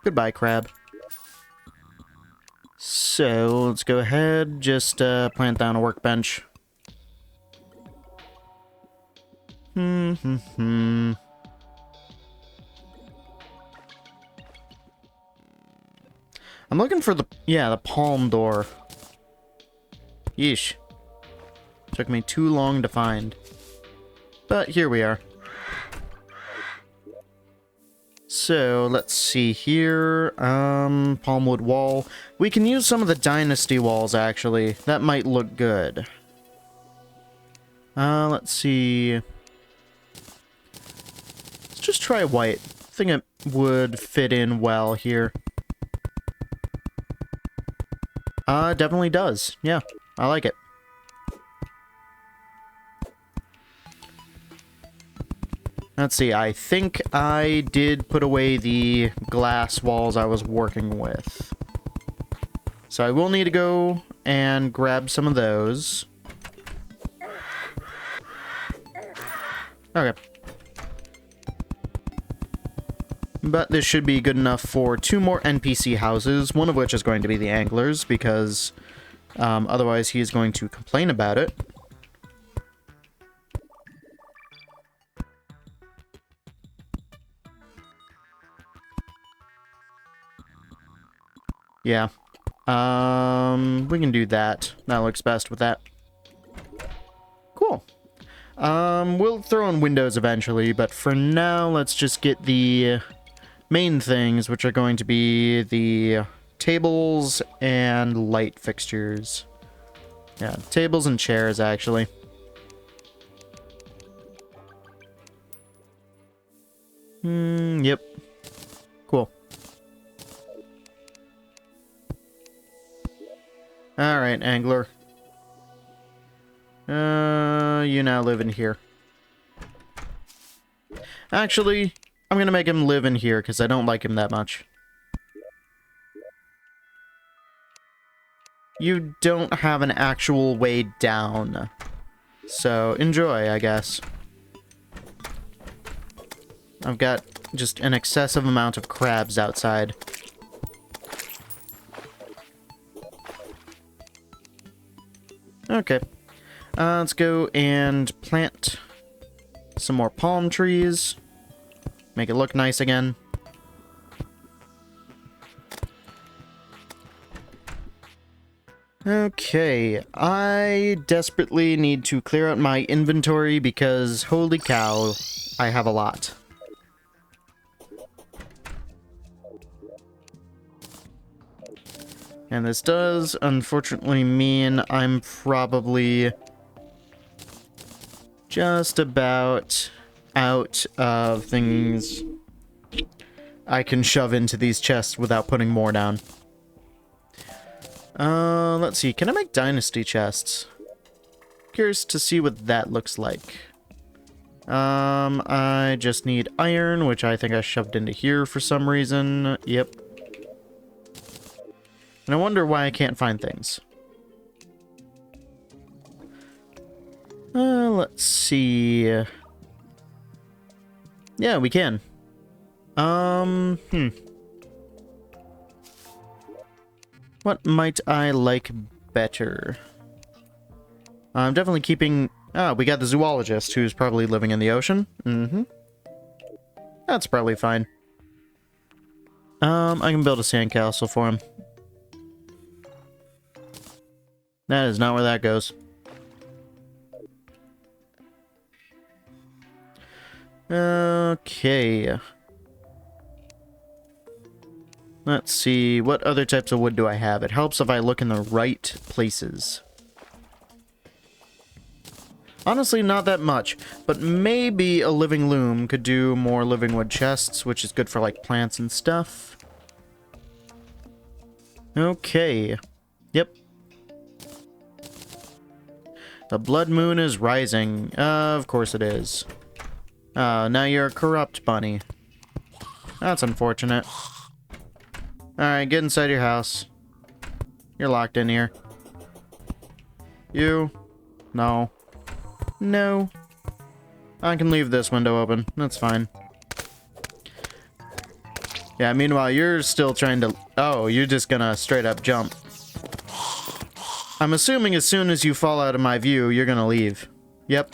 Goodbye, crab. So, let's go ahead, just plant down a workbench. I'm looking for the palm door. Yeesh. Took me too long to find. But here we are. So, let's see here. Palmwood wall. We can use some of the dynasty walls, actually. That might look good. Let's see. Let's just try white. I think it would fit in well here. Definitely does. Yeah, I like it. Let's see, I think I did put away the glass walls I was working with. So I will need to go and grab some of those. Okay. But this should be good enough for 2 more NPC houses, one of which is going to be the Angler's, because otherwise he is going to complain about it. Yeah. We can do that. That looks best with that. Cool. We'll throw in windows eventually, but for now, let's just get the main things, which are going to be the tables and light fixtures. Yeah, tables and chairs, actually. Yep. Cool. Alright, Angler. You now live in here. Actually, I'm gonna make him live in here, because I don't like him that much. You don't have an actual way down. So, enjoy, I guess. I've got just an excessive amount of crabs outside. Okay. Let's go and plant some more palm trees. Make it look nice again. Okay, I desperately need to clear out my inventory because, holy cow, I have a lot. And this does, unfortunately, mean I'm probably just about out of things I can shove into these chests without putting more down. Let's see. Can I make dynasty chests? Curious to see what that looks like. I just need iron, which I think I shoved into here for some reason. Yep. And I wonder why I can't find things. Let's see. Yeah, we can. What might I like better? I'm definitely keeping... Ah, we got the zoologist, who's probably living in the ocean. Mm-hmm. That's probably fine. I can build a sandcastle for him. That is not where that goes. Okay. Let's see, what other types of wood do I have? It helps if I look in the right places. Honestly, not that much, but maybe a living loom could do more living wood chests, which is good for, like, plants and stuff. Okay. Yep. The blood moon is rising. Of course it is. Now you're a corrupt bunny. That's unfortunate. Alright, get inside your house. You're locked in here. You? No. No. I can leave this window open. That's fine. Yeah, meanwhile, you're still trying to... Oh, you're just gonna straight up jump. I'm assuming as soon as you fall out of my view, you're gonna leave. Yep.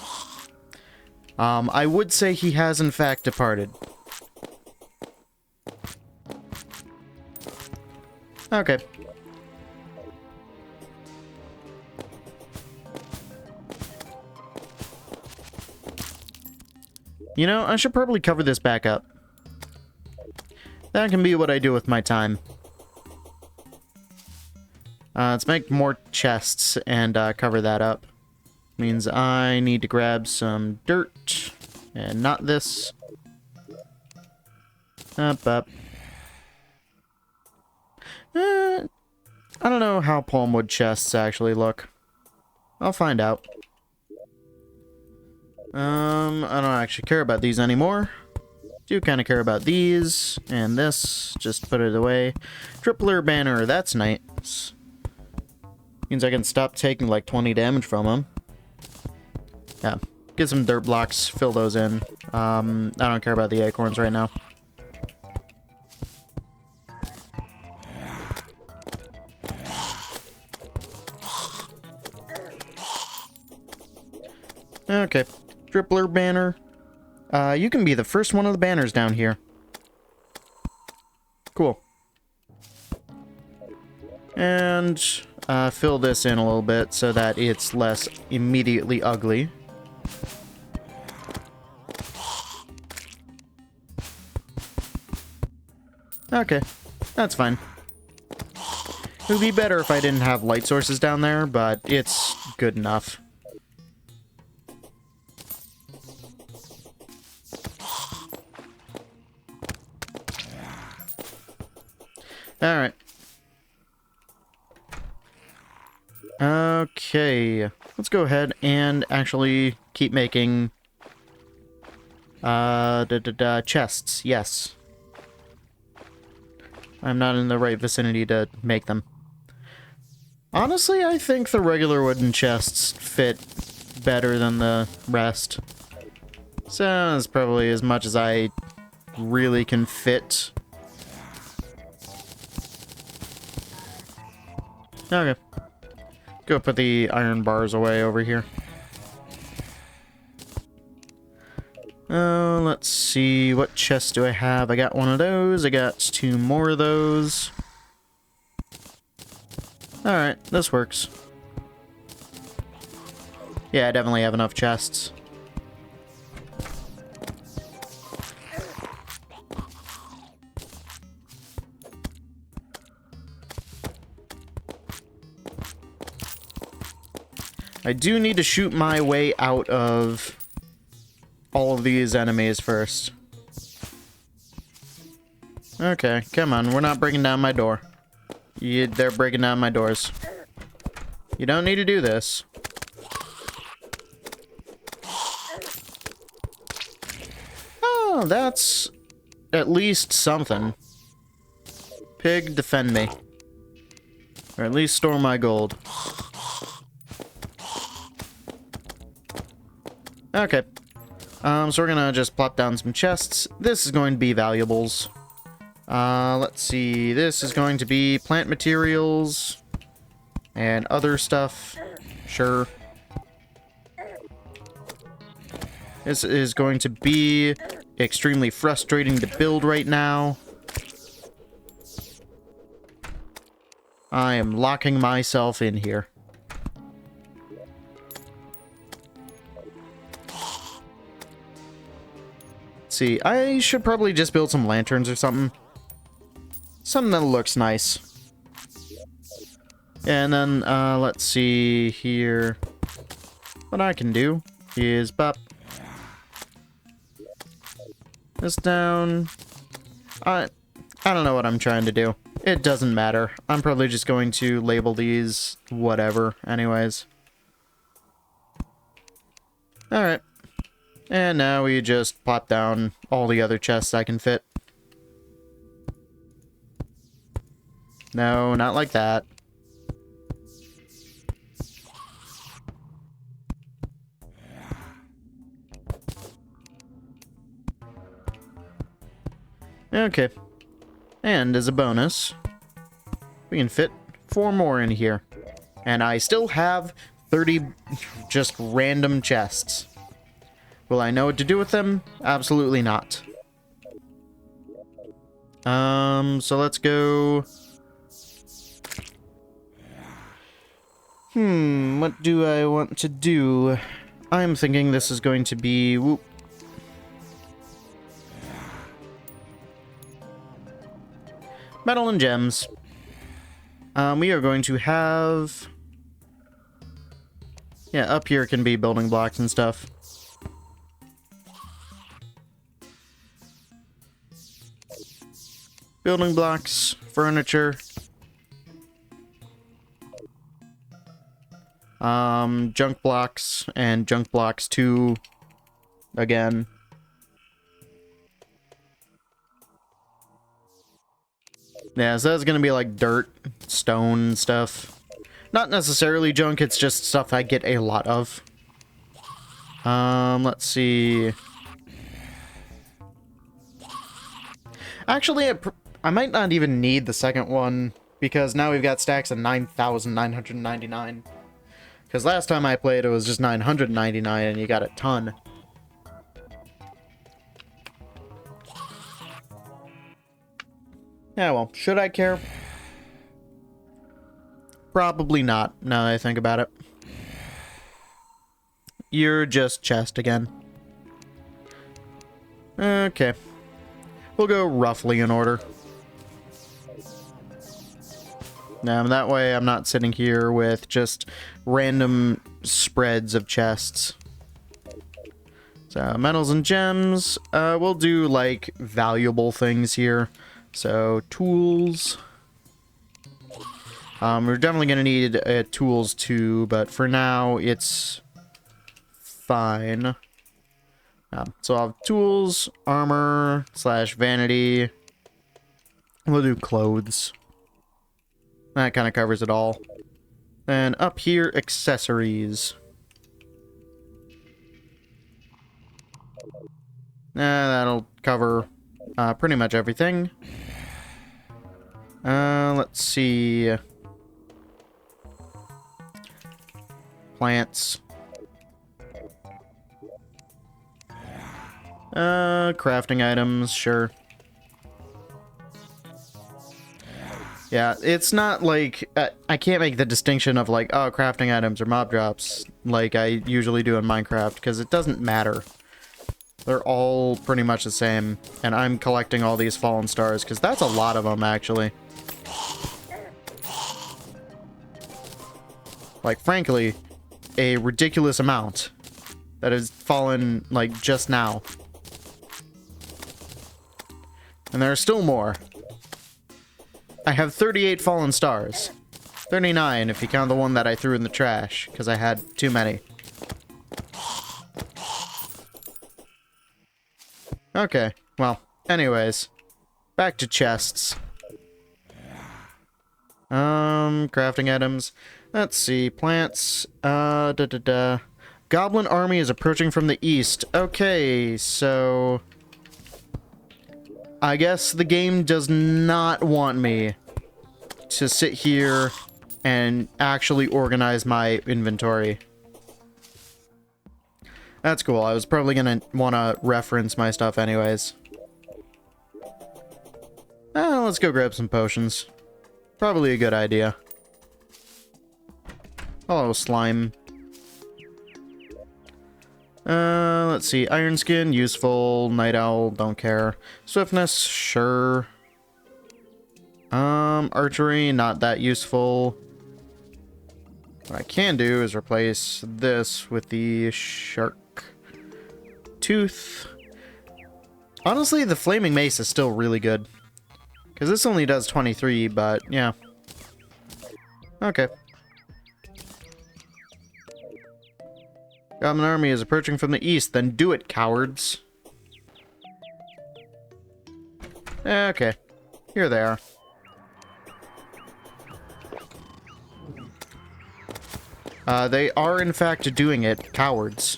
I would say he has in fact departed. Okay. You know, I should probably cover this back up. That can be what I do with my time. Let's make more chests and cover that up. Means I need to grab some dirt. And not this. Up. I don't know how palmwood chests actually look. I'll find out. I don't actually care about these anymore. Do kind of care about these and this. Just put it away. Tripler banner, that's nice. Means I can stop taking like 20 damage from them. Yeah, get some dirt blocks, fill those in. I don't care about the acorns right now. Okay, tripler banner. You can be the first one of the banners down here. Cool. And fill this in a little bit so that it's less immediately ugly. Okay, that's fine. It would be better if I didn't have light sources down there, but it's good enough. Alright. Okay. Let's go ahead and actually keep making chests. Yes. I'm not in the right vicinity to make them. Honestly, I think the regular wooden chests fit better than the rest. So that's probably as much as I really can fit. Okay. Go put the iron bars away over here. Let's see. What chest do I have? I got one of those. I got 2 more of those. Alright, this works. Yeah, I definitely have enough chests. I do need to shoot my way out of all of these enemies first. Okay, come on. We're not breaking down my door. They're breaking down my doors. You don't need to do this. Oh, that's at least something. Pig, defend me. Or at least store my gold. Okay. So we're gonna just plop down some chests. This is going to be valuables. Let's see. This is going to be plant materials and other stuff. Sure. This is going to be extremely frustrating to build right now. I am locking myself in here. Let's see. I should probably just build some lanterns or something. Something that looks nice. And then, let's see here. What I can do is pop this down. I don't know what I'm trying to do. It doesn't matter. I'm probably just going to label these whatever anyways. Alright. And now we just plop down all the other chests I can fit. No, not like that. Okay. And as a bonus, we can fit 4 more in here. And I still have 30 just random chests. Will I know what to do with them? Absolutely not. So let's go... what do I want to do? I'm thinking this is going to be... Whoop. Metal and gems. We are going to have... Yeah, up here can be building blocks and stuff. Building blocks, furniture. Junk blocks, and junk blocks 2 again. Yeah, so that's gonna be like dirt, stone stuff. Not necessarily junk, it's just stuff I get a lot of. Let's see. Actually, I might not even need the second one, because now we've got stacks of 9,999. Because last time I played, it was just 999, and you got a ton. Yeah, well, should I care? Probably not, now that I think about it. You're just chest again. Okay. We'll go roughly in order. Now, that way I'm not sitting here with just random spreads of chests. So, metals and gems. We'll do, like, valuable things here. So, tools. We're definitely going to need tools too, but for now, it's fine. So I'll have tools, armor, / vanity. We'll do clothes. That kind of covers it all. Then up here, accessories. That'll cover pretty much everything. Let's see. Plants. Crafting items, sure. Yeah, it's not like, I can't make the distinction of like, oh, crafting items or mob drops like I usually do in Minecraft, because it doesn't matter. They're all pretty much the same, and I'm collecting all these fallen stars, because that's a lot of them, actually. Like, frankly, a ridiculous amount that has fallen, like, just now. And there are still more. I have 38 fallen stars. 39 if you count the one that I threw in the trash, because I had too many. Okay, well, anyways. Back to chests. Crafting items. Let's see, plants. Goblin army is approaching from the east. Okay, so I guess the game does not want me to sit here and actually organize my inventory. That's cool. I was probably gonna want to reference my stuff anyways. Let's go grab some potions. Probably a good idea. Hello, slime. Let's see. Iron skin, useful. Night owl, don't care. Swiftness, sure. Archery, not that useful. What I can do is replace this with the shark tooth. Honestly, the flaming mace is still really good. Because this only does 23, but yeah. Okay. Goblin army is approaching from the east, then do it, cowards. Okay. Here they are. They are in fact doing it, cowards.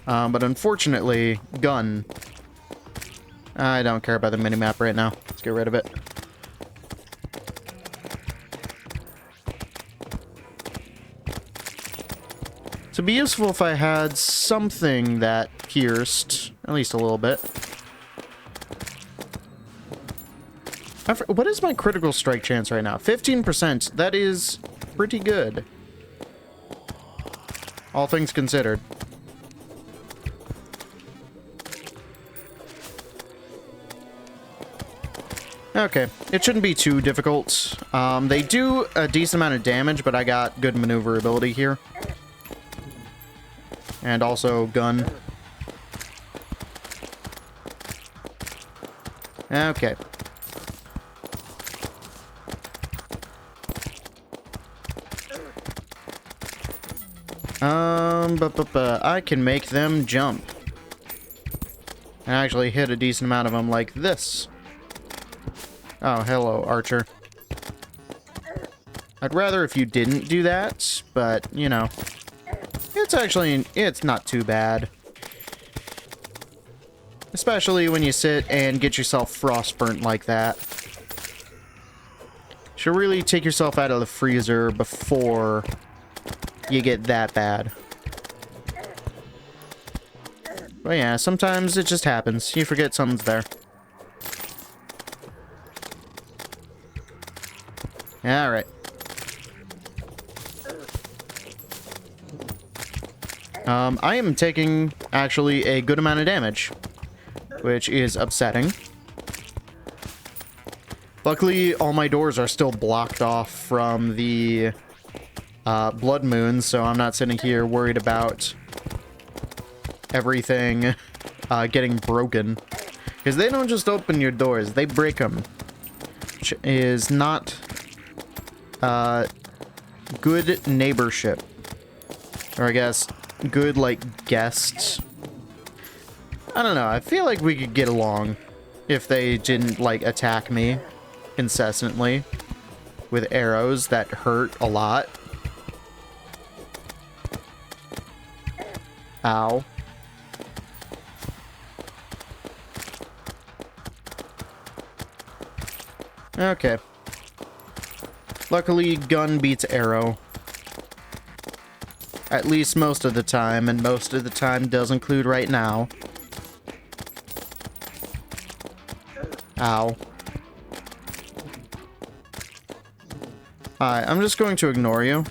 But unfortunately, gun. I don't care about the minimap right now. Let's get rid of it. It'd be useful if I had something that pierced, at least a little bit. What is my critical strike chance right now? 15%. That is pretty good. All things considered. Okay, it shouldn't be too difficult. They do a decent amount of damage, but I got good maneuverability here. And also gun. Okay. I can make them jump. And actually hit a decent amount of them like this. Oh, hello, Archer. I'd rather if you didn't do that, but, you know. It's not too bad. Especially when you sit and get yourself frostburnt like that. Should really take yourself out of the freezer before you get that bad. But yeah, sometimes it just happens. You forget something's there. Alright. I am taking, actually, a good amount of damage, which is upsetting. Luckily, all my doors are still blocked off from the blood moon, so I'm not sitting here worried about everything getting broken. Because they don't just open your doors, they break them. Which is not good neighborship. Or I guess, good, like, guests. I don't know, I feel like we could get along if they didn't, like, attack me incessantly with arrows that hurt a lot. Ow. Okay. Luckily, gun beats arrow. At least most of the time, and most of the time does include right now. Ow. Alright, I'm just going to ignore you,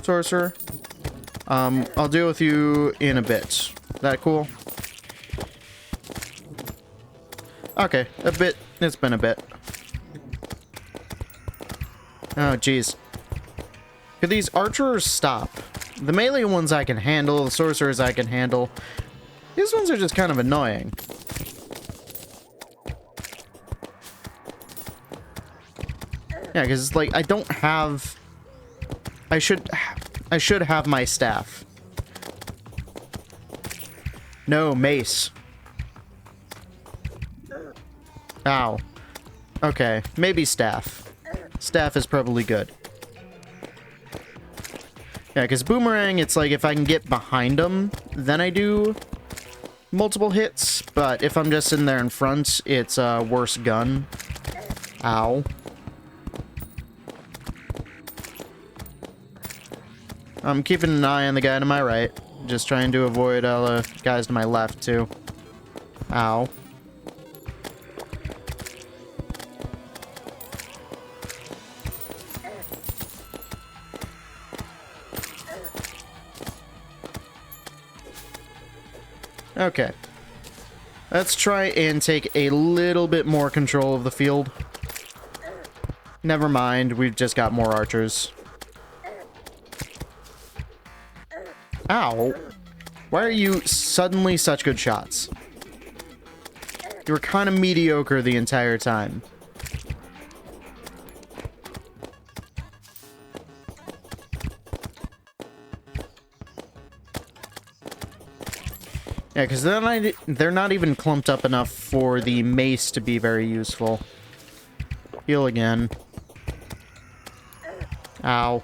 sorcerer. I'll deal with you in a bit. That cool? Okay, a bit. It's been a bit. Oh, jeez. Could these archers stop? The melee ones I can handle, the sorcerers I can handle. These ones are just kind of annoying. Yeah, because, like, I don't have... I should have my staff. No, mace. Ow. Okay, maybe staff. Staff is probably good. Yeah, because boomerang, it's like if I can get behind them, then I do multiple hits. But if I'm just sitting there in front, it's a worse gun. Ow. I'm keeping an eye on the guy to my right. Just trying to avoid all the guys to my left, too. Ow. Okay. Let's try and take a little bit more control of the field. Never mind, we've just got more archers. Ow. Why are you suddenly such good shots? You were kind of mediocre the entire time. Yeah, because they're not even clumped up enough for the mace to be very useful. Heal again. Ow.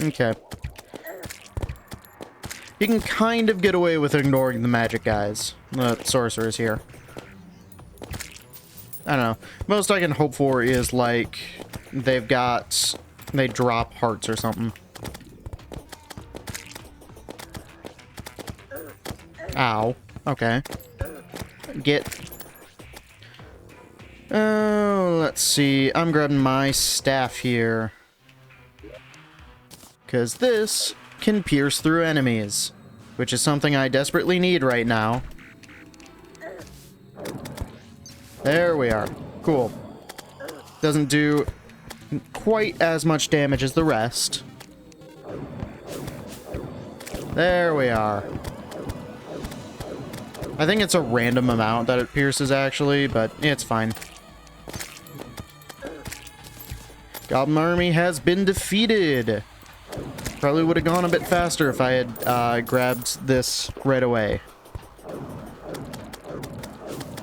Okay. You can kind of get away with ignoring the magic guys. The sorcerers here. I don't know. Most I can hope for is, like, they drop hearts or something. Ow. Okay. Oh, let's see. I'm grabbing my staff here. Because this can pierce through enemies, which is something I desperately need right now. There we are. Cool. Doesn't do quite as much damage as the rest. There we are. I think it's a random amount that it pierces, actually, but it's fine. Goblin army has been defeated. Probably would have gone a bit faster if I had grabbed this right away.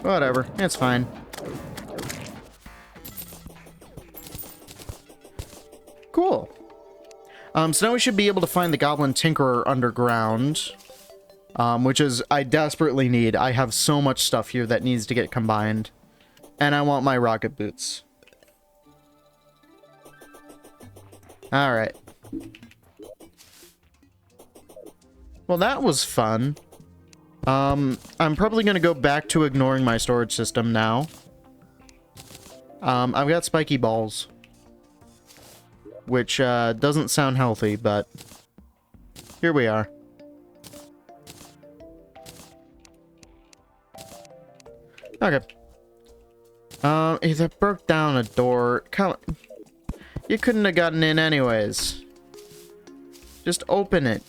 Whatever, it's fine. Cool. So now we should be able to find the Goblin Tinkerer underground. Which is, I desperately need. I have so much stuff here that needs to get combined. And I want my rocket boots. Alright. Well, that was fun. I'm probably going to go back to ignoring my storage system now. I've got spiky balls. Which, doesn't sound healthy, but... here we are. Okay. Either broke down a door. Come... you couldn't have gotten in anyways. Just open it.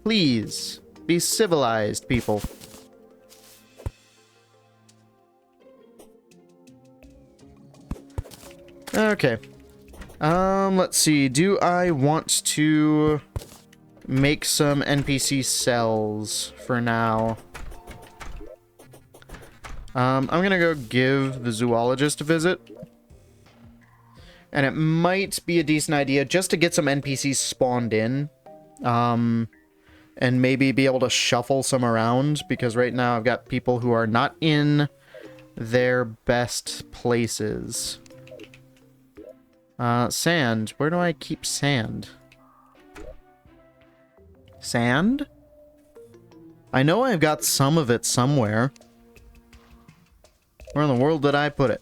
Please. Be civilized, people. Okay. Let's see. Do I want to make some NPC cells for now? I'm gonna go give the zoologist a visit. And it might be a decent idea just to get some NPCs spawned in. and maybe be able to shuffle some around, because right now I've got people who are not in their best places. Sand. Where do I keep sand? Sand? I know I've got some of it somewhere. Where in the world did I put it?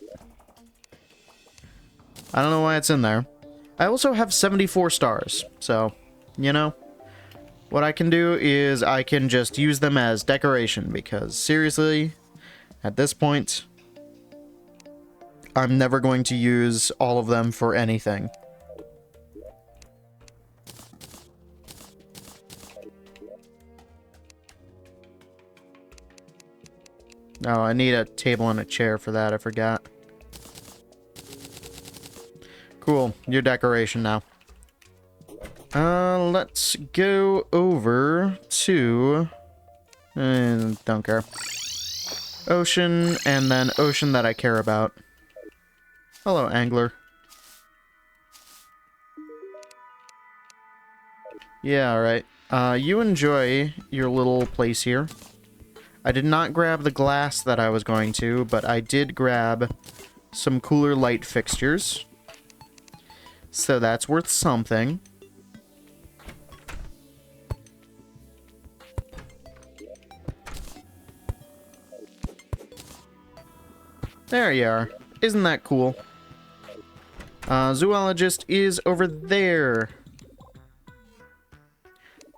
I don't know why it's in there. I also have 74 stars, so, you know, what I can do is I can just use them as decoration, because seriously, at this point, I'm never going to use all of them for anything. Oh, I need a table and a chair for that, I forgot. Cool, your decoration now. Let's go over to... don't care. Ocean, and then ocean that I care about. Hello, angler. Yeah, alright. You enjoy your little place here. I did not grab the glass that I was going to, but I did grab some cooler light fixtures. So that's worth something. There you are. Isn't that cool? Zoologist is over there.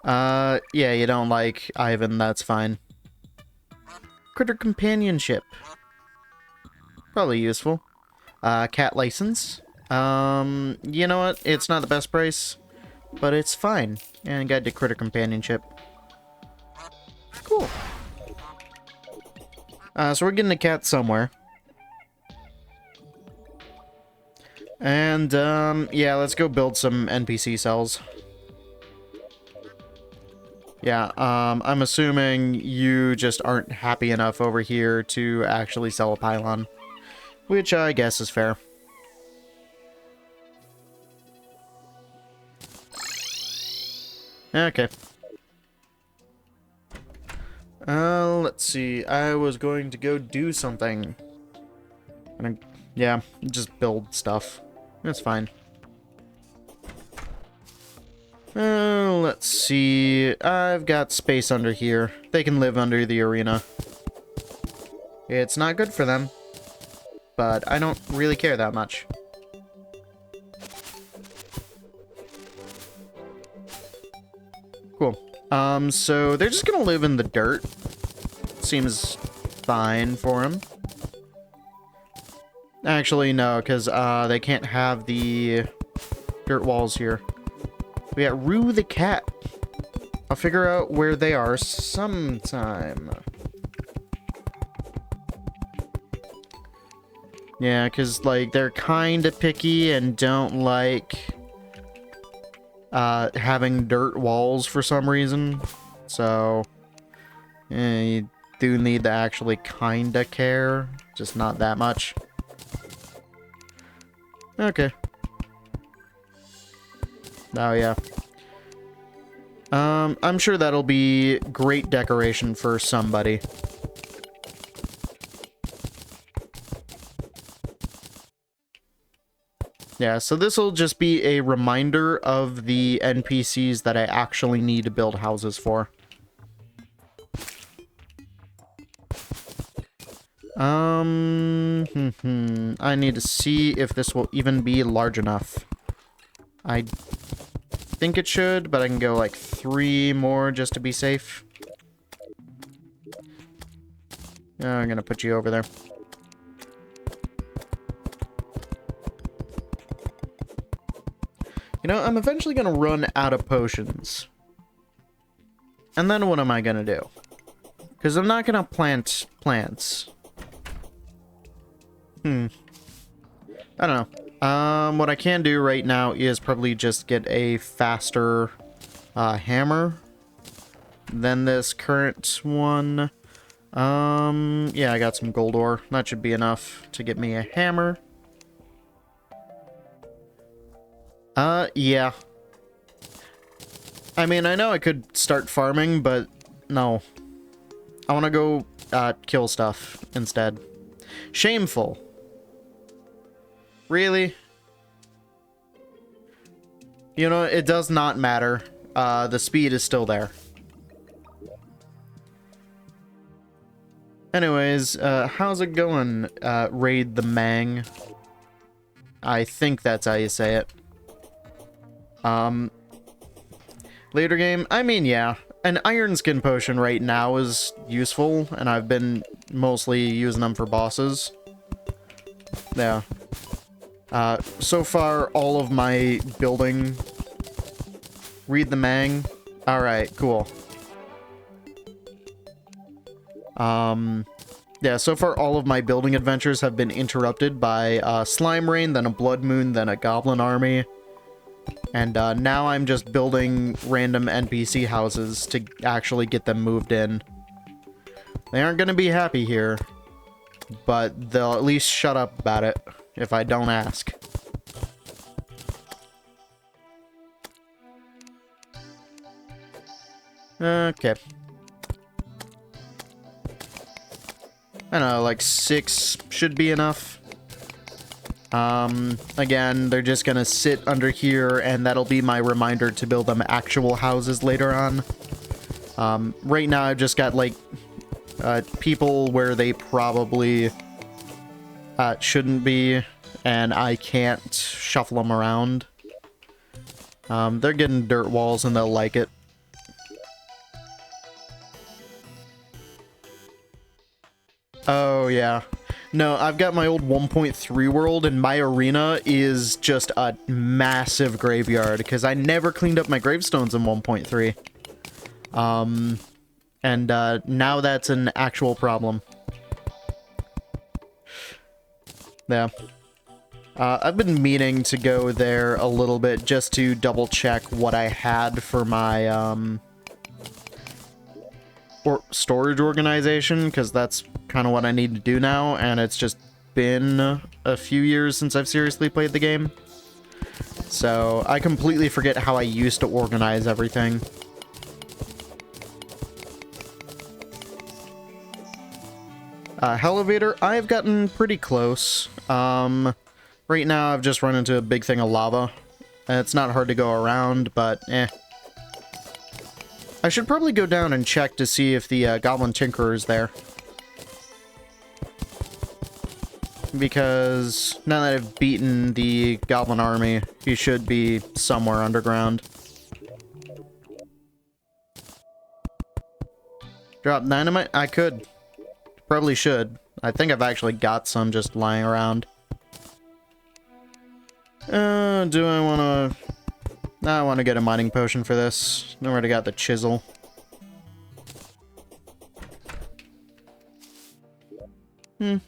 Yeah, you don't like Ivan, that's fine. Critter companionship. Probably useful. Cat license. You know what? It's not the best price, but it's fine. And got the critter companionship. Cool. So we're getting a cat somewhere. And, yeah, let's go build some NPC cells. Yeah, I'm assuming you just aren't happy enough over here to actually sell a pylon. Which I guess is fair. Okay. Let's see. I was going to go do something. Yeah, just build stuff. That's fine. Let's see. I've got space under here. They can live under the arena. It's not good for them, but I don't really care that much. Cool. So they're just gonna live in the dirt. Seems fine for them. Actually, no, because they can't have the dirt walls here. We got Rue the cat. I'll figure out where they are sometime. Yeah, because, like, they're kind of picky and don't like having dirt walls for some reason. So, you do need to actually kind of care. Just not that much. Okay. Oh, yeah. I'm sure that'll be great decoration for somebody. Yeah, so this will just be a reminder of the NPCs that I actually need to build houses for. I need to see if this will even be large enough. I think it should, but I can go like 3 more just to be safe. I'm gonna put you over there. You know, I'm eventually gonna run out of potions. And then what am I gonna do? Because I'm not gonna plant plants. I don't know. What I can do right now is probably just get a faster hammer than this current one. Yeah, I got some gold ore. That should be enough to get me a hammer. Yeah. I mean, I know I could start farming, but no. I want to go kill stuff instead. Shameful. Really? You know, it does not matter. The speed is still there. Anyways, how's it going, Raid the Mang? I think that's how you say it. Later game? I mean, yeah. An Iron Skin Potion right now is useful, and I've been mostly using them for bosses. Yeah. So far, all of my building... Read the Mang? Alright, cool. Yeah, so far all of my building adventures have been interrupted by Slime Rain, then a Blood Moon, then a Goblin Army. And now I'm just building random NPC houses to actually get them moved in. They aren't going to be happy here, but they'll at least shut up about it if I don't ask. Okay. I don't know, like 6 should be enough. Again, they're just gonna sit under here, and that'll be my reminder to build them actual houses later on. Right now I've just got, like, people where they probably shouldn't be, and I can't shuffle them around. They're getting dirt walls, and they'll like it. Oh, yeah. No, I've got my old 1.3 world, and my arena is just a massive graveyard, because I never cleaned up my gravestones in 1.3. And now that's an actual problem. Yeah. I've been meaning to go there a little bit just to double check what I had for my, storage organization, because that's kind of what I need to do now, and it's just been a few years since I've seriously played the game. So I completely forget how I used to organize everything. Elevator, I've gotten pretty close. Right now I've just run into a big thing of lava. It's not hard to go around, but eh. I should probably go down and check to see if the Goblin Tinkerer is there. Because now that I've beaten the Goblin Army, he should be somewhere underground. Drop dynamite? I could. Probably should. I think I've actually got some just lying around. Do I want to... I want to get a mining potion for this. I already got the chisel. There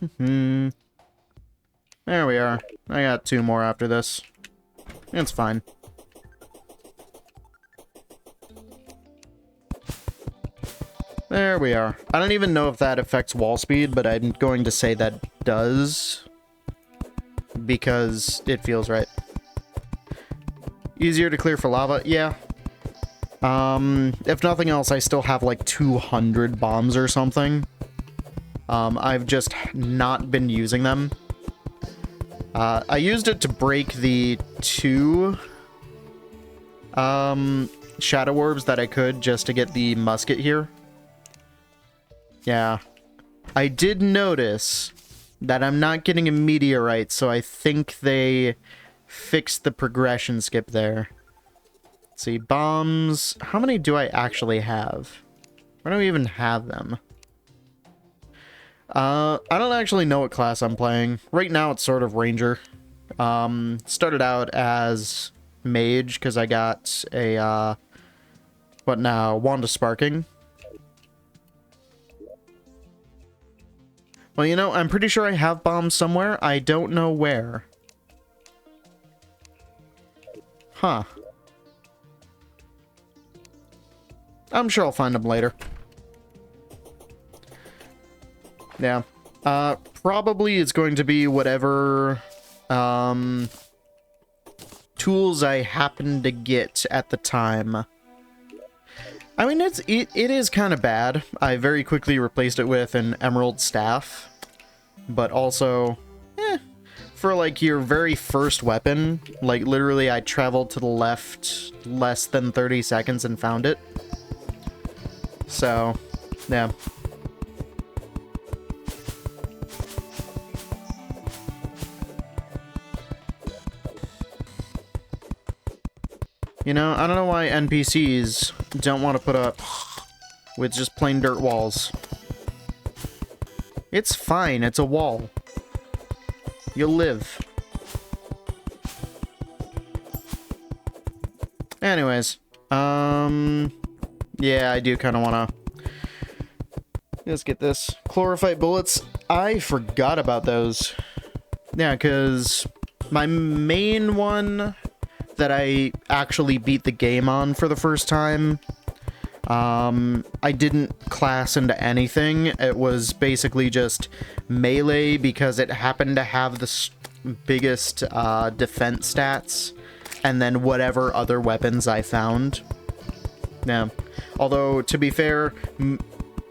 we are. I got 2 more after this. It's fine. There we are. I don't even know if that affects wall speed, but I'm going to say that does. Because it feels right. Easier to clear for lava? Yeah. If nothing else, I still have like 200 bombs or something. I've just not been using them. I used it to break the 2 shadow orbs that I could just to get the musket here. Yeah. I did notice that I'm not getting a meteorite, so I think they fixed the progression skip there. Let's see, bombs. How many do I actually have? Where do I even have them? I don't actually know what class I'm playing. Right now it's sort of Ranger. Started out as Mage because I got a, what now? Wand of Sparking. Well, you know, I'm pretty sure I have bombs somewhere. I don't know where. Huh. I'm sure I'll find them later. Yeah. Probably it's going to be whatever tools I happen to get at the time. I mean, it is kind of bad. I very quickly replaced it with an emerald staff, but also, for like your very first weapon, like literally I traveled to the left less than 30 seconds and found it. So, yeah. You know, I don't know why NPCs don't want to put up with just plain dirt walls. It's fine, it's a wall. You'll live. Anyways, yeah, I do kind of want to... Let's get this. Chlorophyte bullets. I forgot about those. Yeah, because my main one that I actually beat the game on for the first time, I didn't class into anything. It was basically just melee because it happened to have the biggest defense stats, and then whatever other weapons I found. Yeah. Although, to be fair,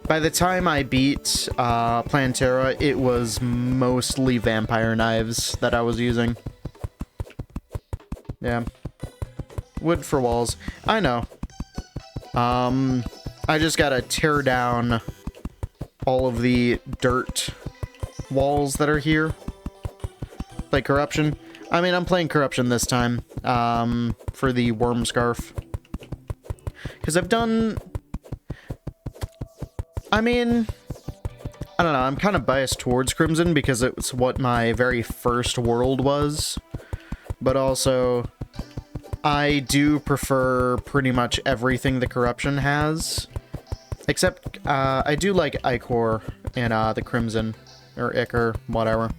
by the time I beat Plantera, it was mostly vampire knives that I was using. Yeah. Wood for walls. I know. I just gotta tear down all of the dirt walls that are here. Play Corruption. I mean, I'm playing Corruption this time, for the Worm Scarf. Because I've done... I mean... I don't know, I'm kind of biased towards Crimson because it's what my very first world was. But also, I do prefer pretty much everything the Corruption has. Except, I do like Ichor and the Crimson, or Ichor, whatever.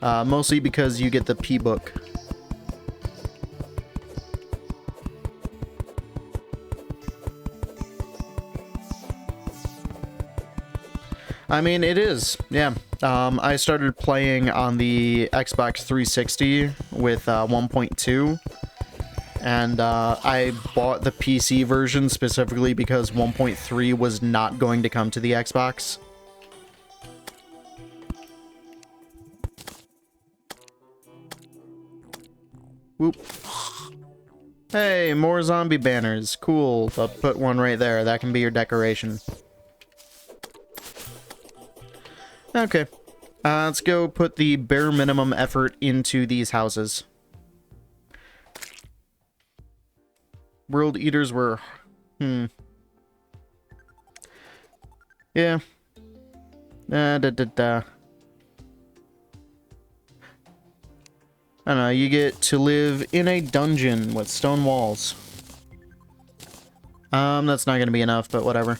Mostly because you get the P-Book. I mean, it is, yeah. I started playing on the Xbox 360 with 1.2, and I bought the PC version specifically because 1.3 was not going to come to the Xbox. Whoop. Hey, more zombie banners. Cool. I'll put one right there. That can be your decoration. Okay. Let's go put the bare minimum effort into these houses. World Eaters were... Yeah. I don't know, you get to live in a dungeon with stone walls. That's not gonna be enough, but whatever.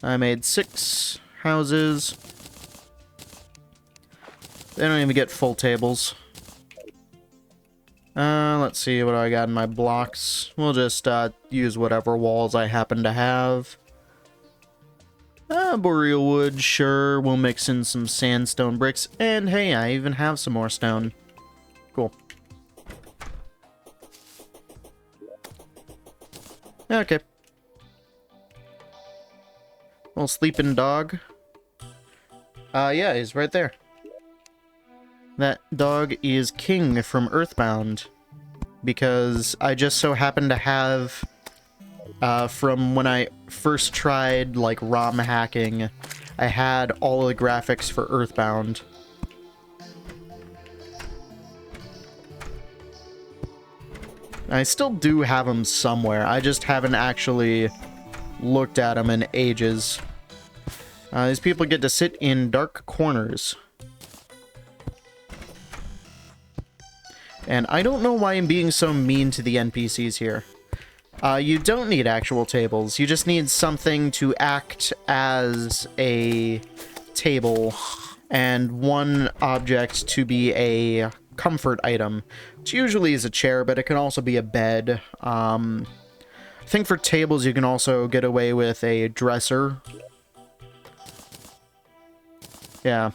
I made 6 houses. They don't even get full tables. Let's see what I got in my blocks. We'll just, use whatever walls I happen to have. Boreal wood, sure. We'll mix in some sandstone bricks. And hey, I even have some more stone. Cool. Okay. Little sleeping dog. Yeah, he's right there. That dog is King from Earthbound. Because I just so happen to have, from when I first tried, like, ROM hacking, I had all the graphics for Earthbound. I still do have them somewhere. I just haven't actually looked at them in ages. These people get to sit in dark corners. And I don't know why I'm being so mean to the NPCs here. You don't need actual tables. You just need something to act as a table and one object to be a comfort item, which usually is a chair, but it can also be a bed. I think for tables you can also get away with a dresser. Yeah.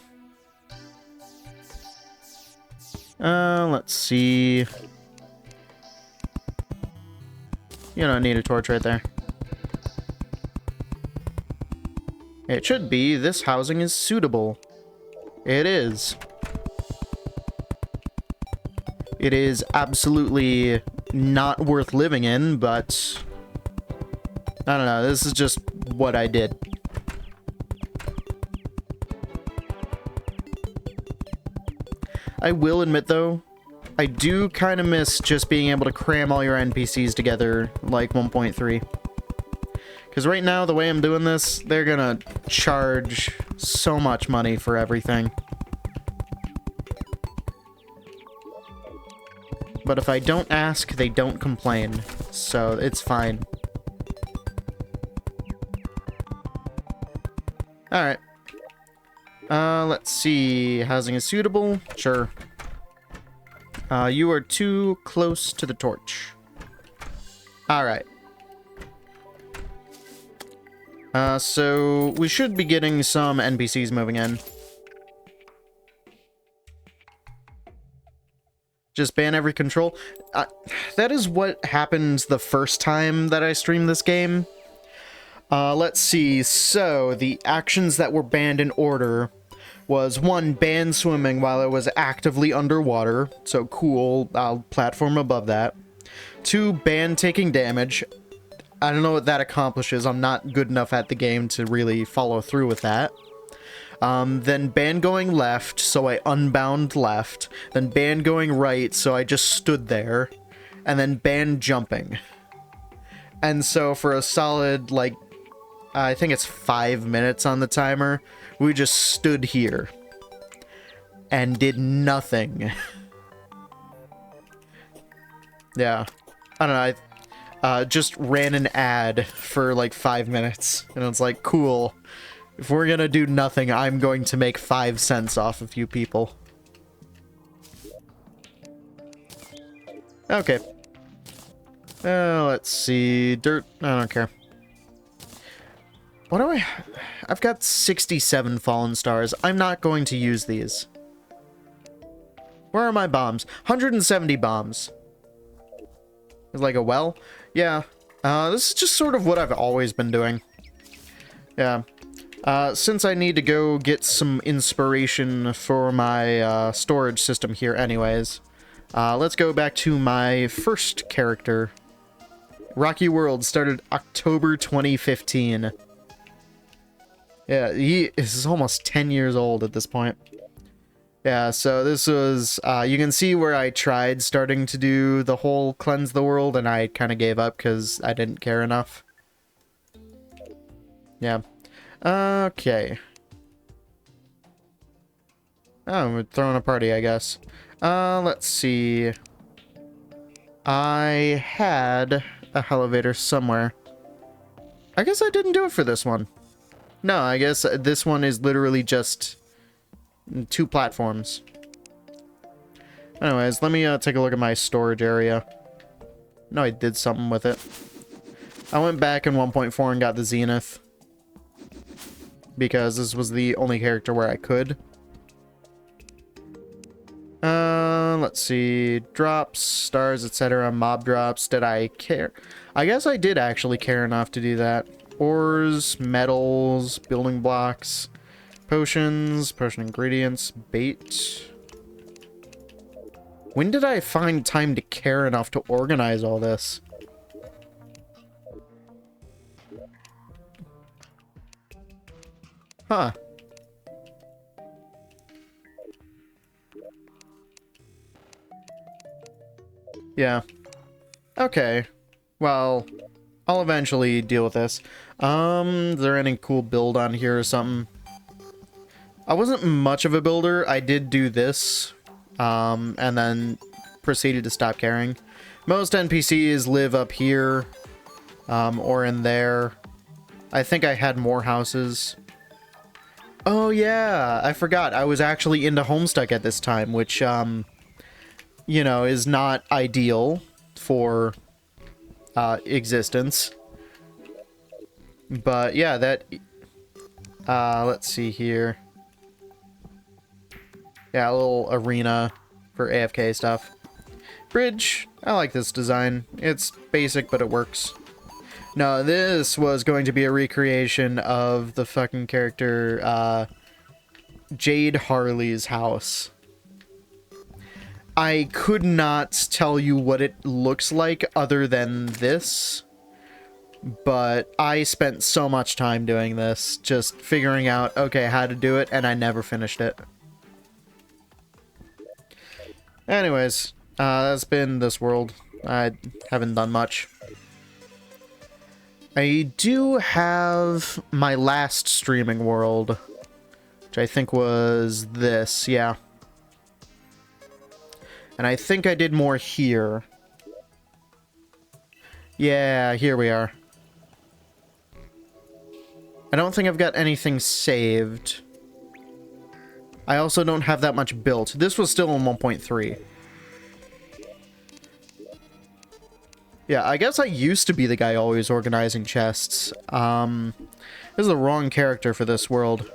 Let's see. You don't need a torch right there. It should be, this housing is suitable. It is. It is absolutely not worth living in, but I don't know, this is just what I did. I will admit, though, I do kind of miss just being able to cram all your NPCs together like 1.3. Because right now, the way I'm doing this, they're gonna charge so much money for everything. But if I don't ask, they don't complain. So it's fine. Alright. Let's see. Housing is suitable? Sure. You are too close to the torch. Alright. So we should be getting some NPCs moving in. Just ban every control. That is what happened the first time that I streamed this game. Let's see. So, the actions that were banned in order was 1, ban swimming while it was actively underwater. So, cool. I'll platform above that. 2, ban taking damage. I don't know what that accomplishes. I'm not good enough at the game to really follow through with that. Then ban going left, so I unbound left. Then ban going right, so I just stood there. And then ban jumping. And so for a solid, like, I think it's 5 minutes on the timer, we just stood here. And did nothing. Yeah. I don't know, I just ran an ad for like 5 minutes. And it's like, cool. If we're gonna do nothing, I'm going to make 5 cents off of you people. Okay. Let's see. Dirt. I don't care. What do I... I've got 67 fallen stars. I'm not going to use these. Where are my bombs? 170 bombs. It's like a well? Yeah. This is just sort of what I've always been doing. Yeah. Since I need to go get some inspiration for my storage system here anyways, let's go back to my first character. Rocky World started October 2015. Yeah, he is almost 10 years old at this point. Yeah, so this was, you can see where I tried starting to do the whole cleanse the world, and I kind of gave up because I didn't care enough. Yeah. Okay. Oh, we're throwing a party, I guess. Let's see. I had a elevator somewhere. I guess I didn't do it for this one. No, I guess this one is literally just 2 platforms. Anyways, let me take a look at my storage area. No, I did something with it. I went back in 1.4 and got the Zenith. Because this was the only character where I could. Let's see. Drops, stars, etc. Mob drops. Did I care? I guess I did actually care enough to do that. Ores, metals, building blocks, potions, potion ingredients, bait. When did I find time to care enough to organize all this? Huh. Yeah. Okay. Well, I'll eventually deal with this. Is there any cool build on here or something? I wasn't much of a builder. I did do this, and then proceeded to stop caring. Most NPCs live up here, or in there. I think I had more houses. Oh yeah, I forgot. I was actually into Homestuck at this time, which, you know, is not ideal for existence. But yeah, that... let's see here. Yeah, a little arena for AFK stuff. Bridge. I like this design. It's basic, but it works. No, this was going to be a recreation of the fucking character, Jade Harley's house. I could not tell you what it looks like other than this, but I spent so much time doing this, just figuring out, okay, how to do it, and I never finished it. Anyways, that's been this world. I haven't done much. I do have my last streaming world, which I think was this, yeah. And I think I did more here. Yeah, here we are. I don't think I've got anything saved. I also don't have that much built. This was still in 1.3. Yeah, I guess I used to be the guy always organizing chests. This is the wrong character for this world.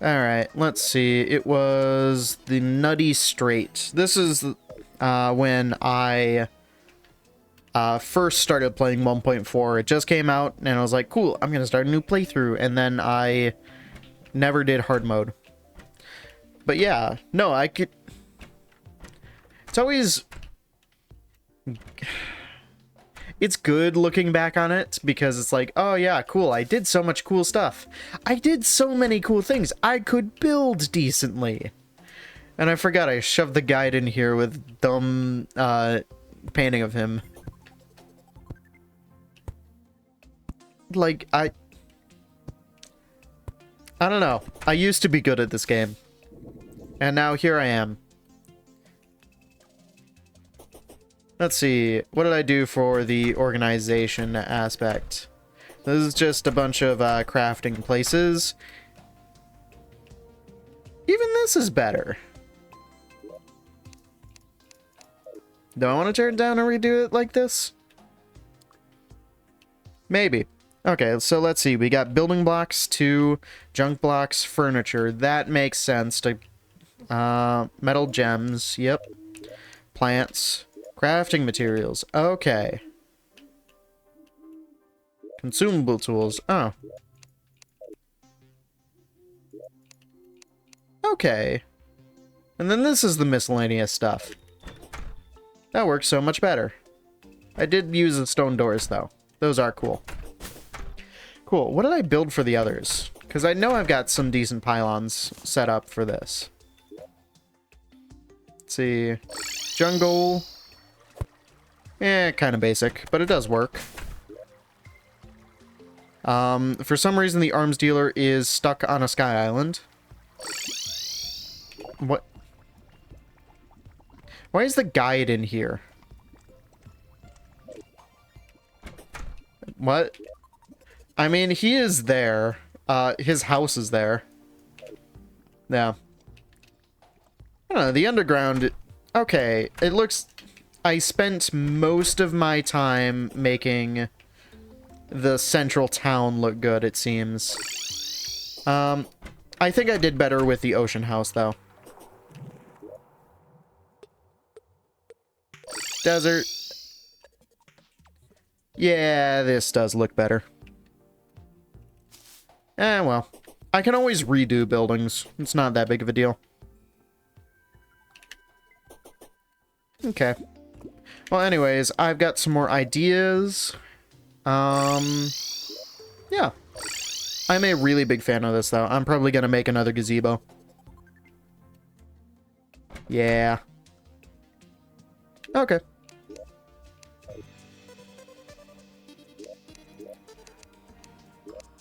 Alright, let's see. It was the Nutty Straight. This is when I first started playing 1.4. It just came out, and I was like, cool, I'm going to start a new playthrough. And then I never did hard mode. But yeah, no, I could... It's always... It's good looking back on it, because it's like, oh yeah, cool, I did so much cool stuff. I did so many cool things. I could build decently. And I forgot I shoved the guide in here with dumb painting of him. Like, I don't know. I used to be good at this game. And now here I am. Let's see, what did I do for the organization aspect? This is just a bunch of crafting places. Even this is better. Do I want to tear it down and redo it like this? Maybe. Okay, so let's see. We got building blocks, 2 junk blocks, furniture. That makes sense. To metal gems, yep. Plants. Crafting materials. Okay. Consumable tools. Oh. Okay. And then this is the miscellaneous stuff. That works so much better. I did use the stone doors, though. Those are cool. Cool. What did I build for the others? Because I know I've got some decent pylons set up for this. Let's see. Jungle. Eh, kind of basic, but it does work. For some reason, the arms dealer is stuck on a sky island. What? Why is the guide in here? What? I mean, he is there. His house is there. Yeah. I don't know, the underground... Okay, it looks... I spent most of my time making the central town look good, it seems. I think I did better with the ocean house, though. Desert. Yeah, this does look better. Eh, well. I can always redo buildings. It's not that big of a deal. Okay. Well, anyways, I've got some more ideas. Yeah. I'm a really big fan of this, though. I'm probably gonna make another gazebo. Yeah. Okay.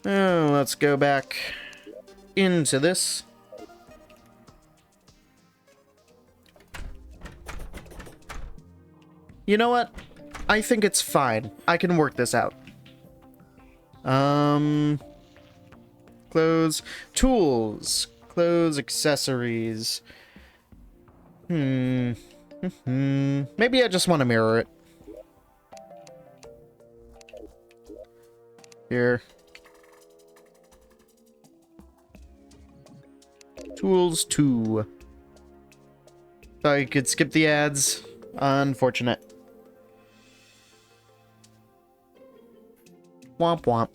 Oh, let's go back into this. You know what? I think it's fine. I can work this out. Clothes. Tools. Clothes, accessories. Maybe I just want to mirror it. Here. Tools 2. Thought you could skip the ads. Unfortunate. Womp womp.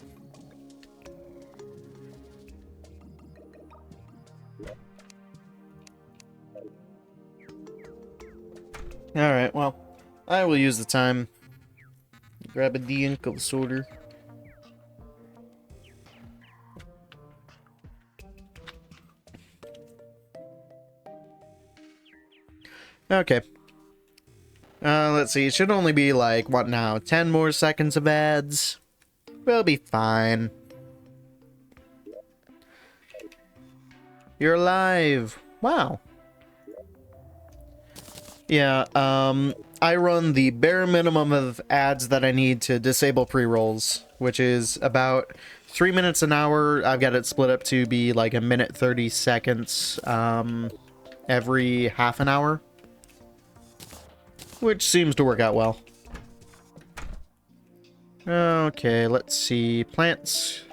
Alright, well, I will use the time. Grab a de-inkle sorter. Okay. Let's see, it should only be like, what now, 10 more seconds of ads? We'll be fine. You're alive! Wow. Yeah, I run the bare minimum of ads that I need to disable pre-rolls, which is about 3 minutes an hour. I've got it split up to be like a minute 30 seconds, every half an hour. Which seems to work out well. Okay, let's see. Plants.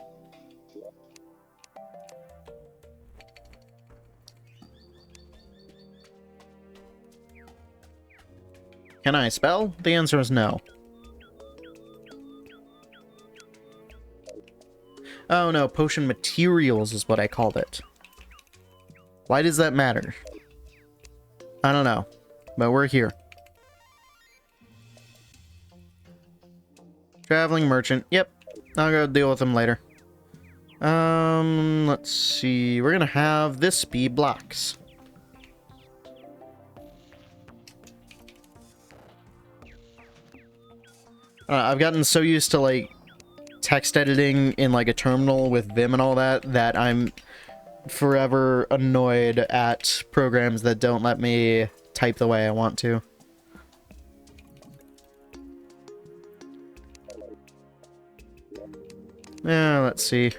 Can I spell? The answer is no. Oh no, potion materials is what I called it. Why does that matter? I don't know, but we're here. Traveling merchant. Yep, I'll go deal with him later. Let's see. We're gonna have this be blocks. I've gotten so used to, like, text editing in, like, a terminal with Vim and all that, that I'm forever annoyed at programs that don't let me type the way I want to. Yeah, let's see.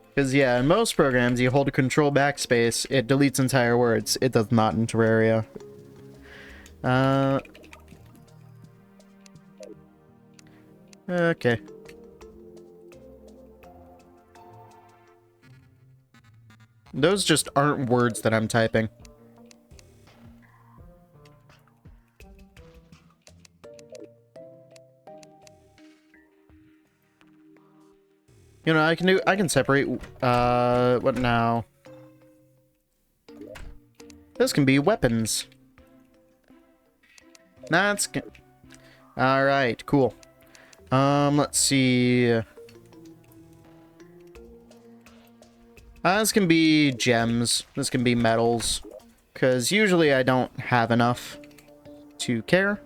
Because, yeah, in most programs, you hold a control backspace, it deletes entire words. It does not in Terraria. Okay. Those just aren't words that I'm typing. You know, I can separate, what now? This can be weapons. That's good. Alright, cool. Let's see. This can be gems. This can be metals. Because usually I don't have enough to care.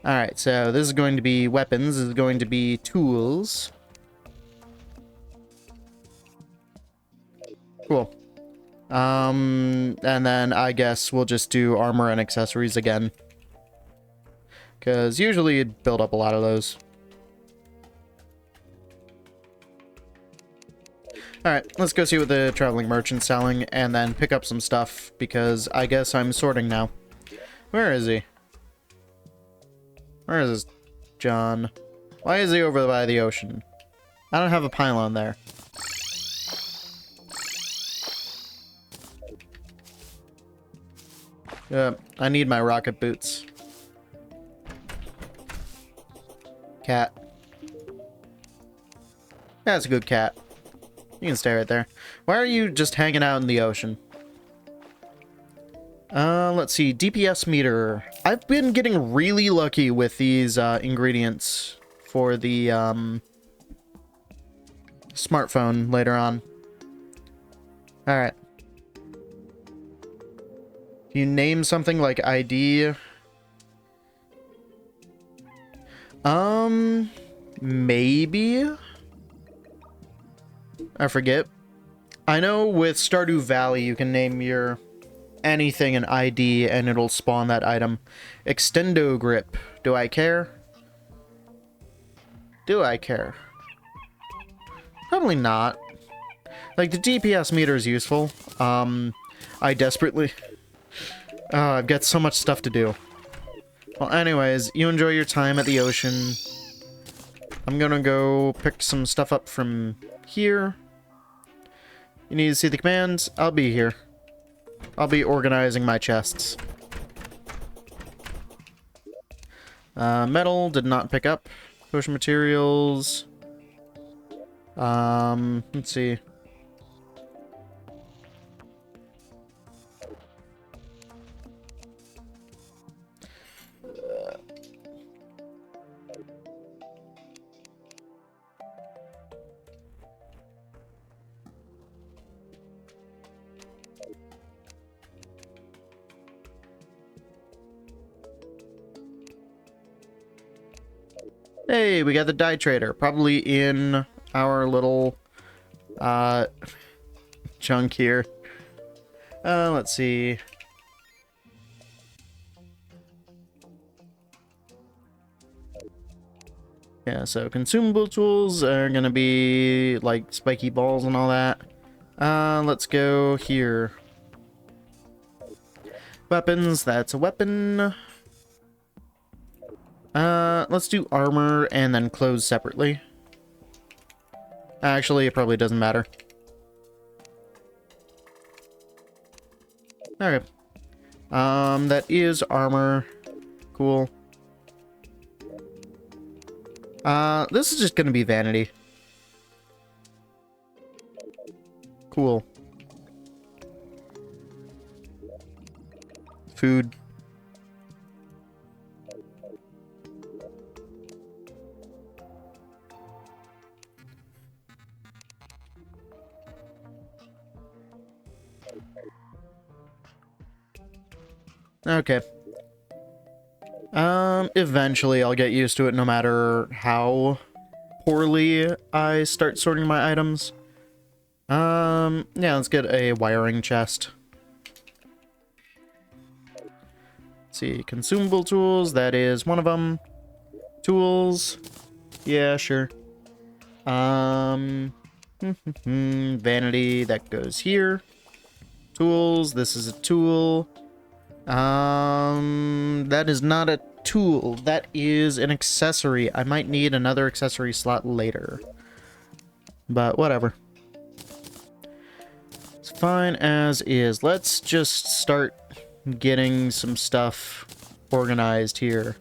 Alright, so this is going to be weapons. This is going to be tools. Cool. And then I guess we'll just do armor and accessories again. Because usually you'd build up a lot of those. Alright, let's go see what the traveling merchant's selling, and then pick up some stuff, because I guess I'm sorting now. Where is he? Where is this John? Why is he over by the ocean? I don't have a pylon there. I need my rocket boots. Cat. That's a good cat. You can stay right there. Why are you just hanging out in the ocean? Let's see. DPS meter. I've been getting really lucky with these ingredients for the smartphone later on. Alright. You name something like ID. Maybe? I forget. I know with Stardew Valley you can name your anything an ID and it'll spawn that item. Extendo grip. Do I care? Do I care? Probably not. Like, the DPS meter is useful. I desperately... Oh, I've got so much stuff to do. Well, anyways, you enjoy your time at the ocean. I'm gonna go pick some stuff up from here. You need to see the commands? I'll be here. I'll be organizing my chests. Metal did not pick up. Potion materials. Let's see. Hey, we got the dye trader, probably in our little chunk here. Let's see. Yeah, so consumable tools are gonna be like spiky balls and all that. Let's go here. Weapons, that's a weapon. Let's do armor and then clothes separately. Actually, it probably doesn't matter. Okay. That is armor. Cool. This is just gonna be vanity. Cool. Food. Okay. Eventually I'll get used to it no matter how poorly I start sorting my items. Yeah, let's get a wiring chest. Let's see, consumable tools, that is one of them. Tools, yeah, sure. Vanity, that goes here. Tools, this is a tool. That is not a tool. That is an accessory. I might need another accessory slot later. But whatever. It's fine as is. Let's just start getting some stuff organized here.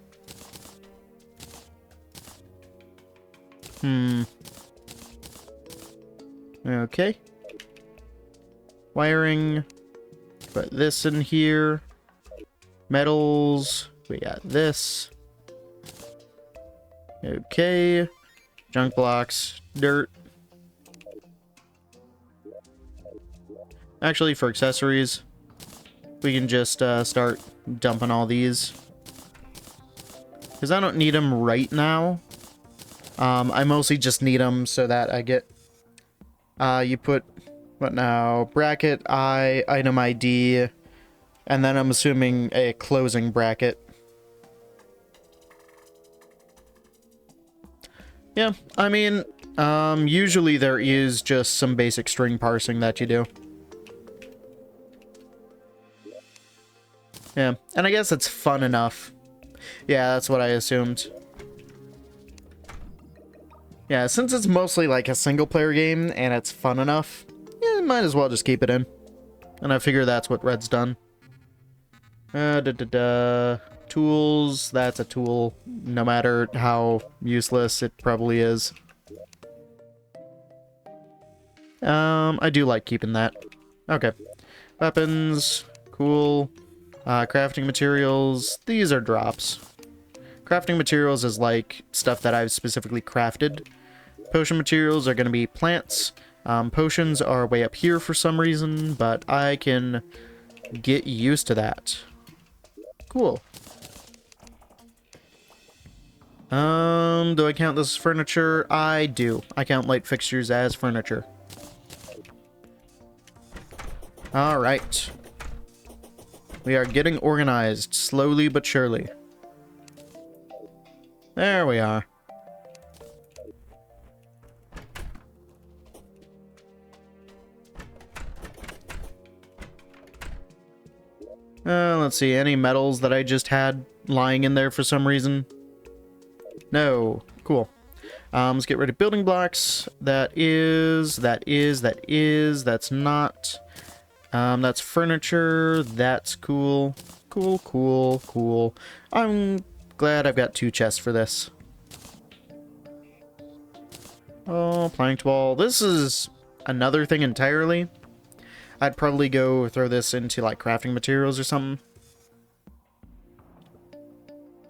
Okay. Wiring. Put this in here. Metals, we got this. Okay. Junk blocks, dirt. Actually, for accessories, we can just start dumping all these. Because I don't need them right now. I mostly just need them so that I get... you put, what now? Bracket, item ID... And then I'm assuming a closing bracket. Yeah, I mean, usually there is just some basic string parsing that you do. Yeah, and I guess it's fun enough. Yeah, that's what I assumed. Yeah, since it's mostly like a single player game and it's fun enough, yeah, might as well just keep it in. And I figure that's what Red's done. Tools, that's a tool. No matter how useless it probably is. I do like keeping that. Okay. Weapons, cool. Crafting materials, these are drops. Crafting materials is like stuff that I've specifically crafted. Potion materials are going to be plants. Potions are way up here for some reason, but I can get used to that. Cool. Do I count this as furniture? I do. I count light fixtures as furniture. Alright. We are getting organized, slowly but surely. There we are. Let's see, any metals that I just had lying in there for some reason? No. Cool. Let's get rid of building blocks. That's not. That's furniture. That's cool. Cool, cool, cool. I'm glad I've got 2 chests for this. Oh, planked wall. This is another thing entirely. I'd probably go throw this into, like, crafting materials or something.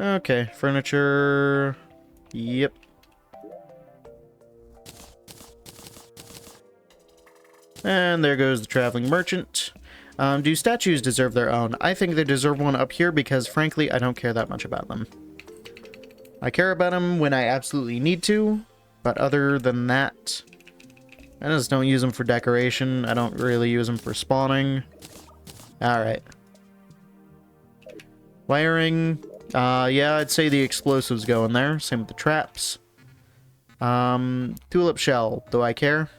Okay, furniture. Yep. And there goes the traveling merchant. Do statues deserve their own? I think they deserve one up here because, frankly, I don't care that much about them. I care about them when I absolutely need to, but other than that, I just don't use them for decoration. I don't really use them for spawning. Alright. Wiring. Yeah, I'd say the explosives go in there. Same with the traps. Tulip shell. Do I care?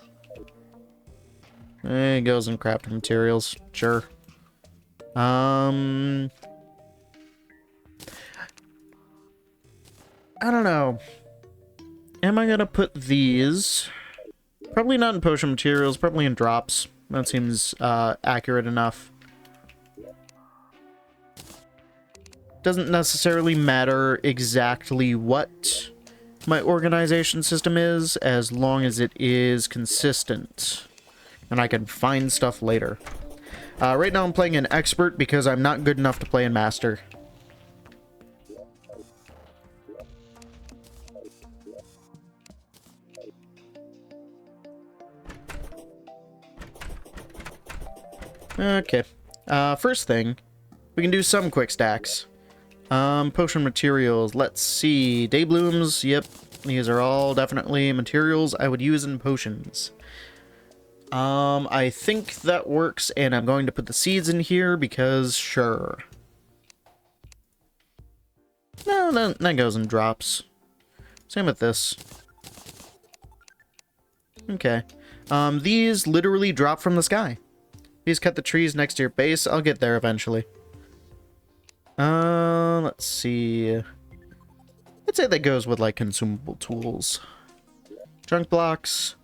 It goes in crafting materials. Sure. I don't know. Am I gonna put these? Probably not in potion materials, probably in drops. That seems accurate enough. Doesn't necessarily matter exactly what my organization system is, as long as it is consistent. And I can find stuff later. Right now I'm playing an expert because I'm not good enough to play in master. Okay. First thing, we can do some quick stacks. Potion materials. Let's see. Day blooms. Yep. These are all definitely materials I would use in potions. I think that works, and I'm going to put the seeds in here because sure. No, that goes in drops. Same with this. Okay. These literally drop from the sky. These cut the trees next to your base. I'll get there eventually. Let's see. I'd say that goes with, like, consumable tools. Junk blocks.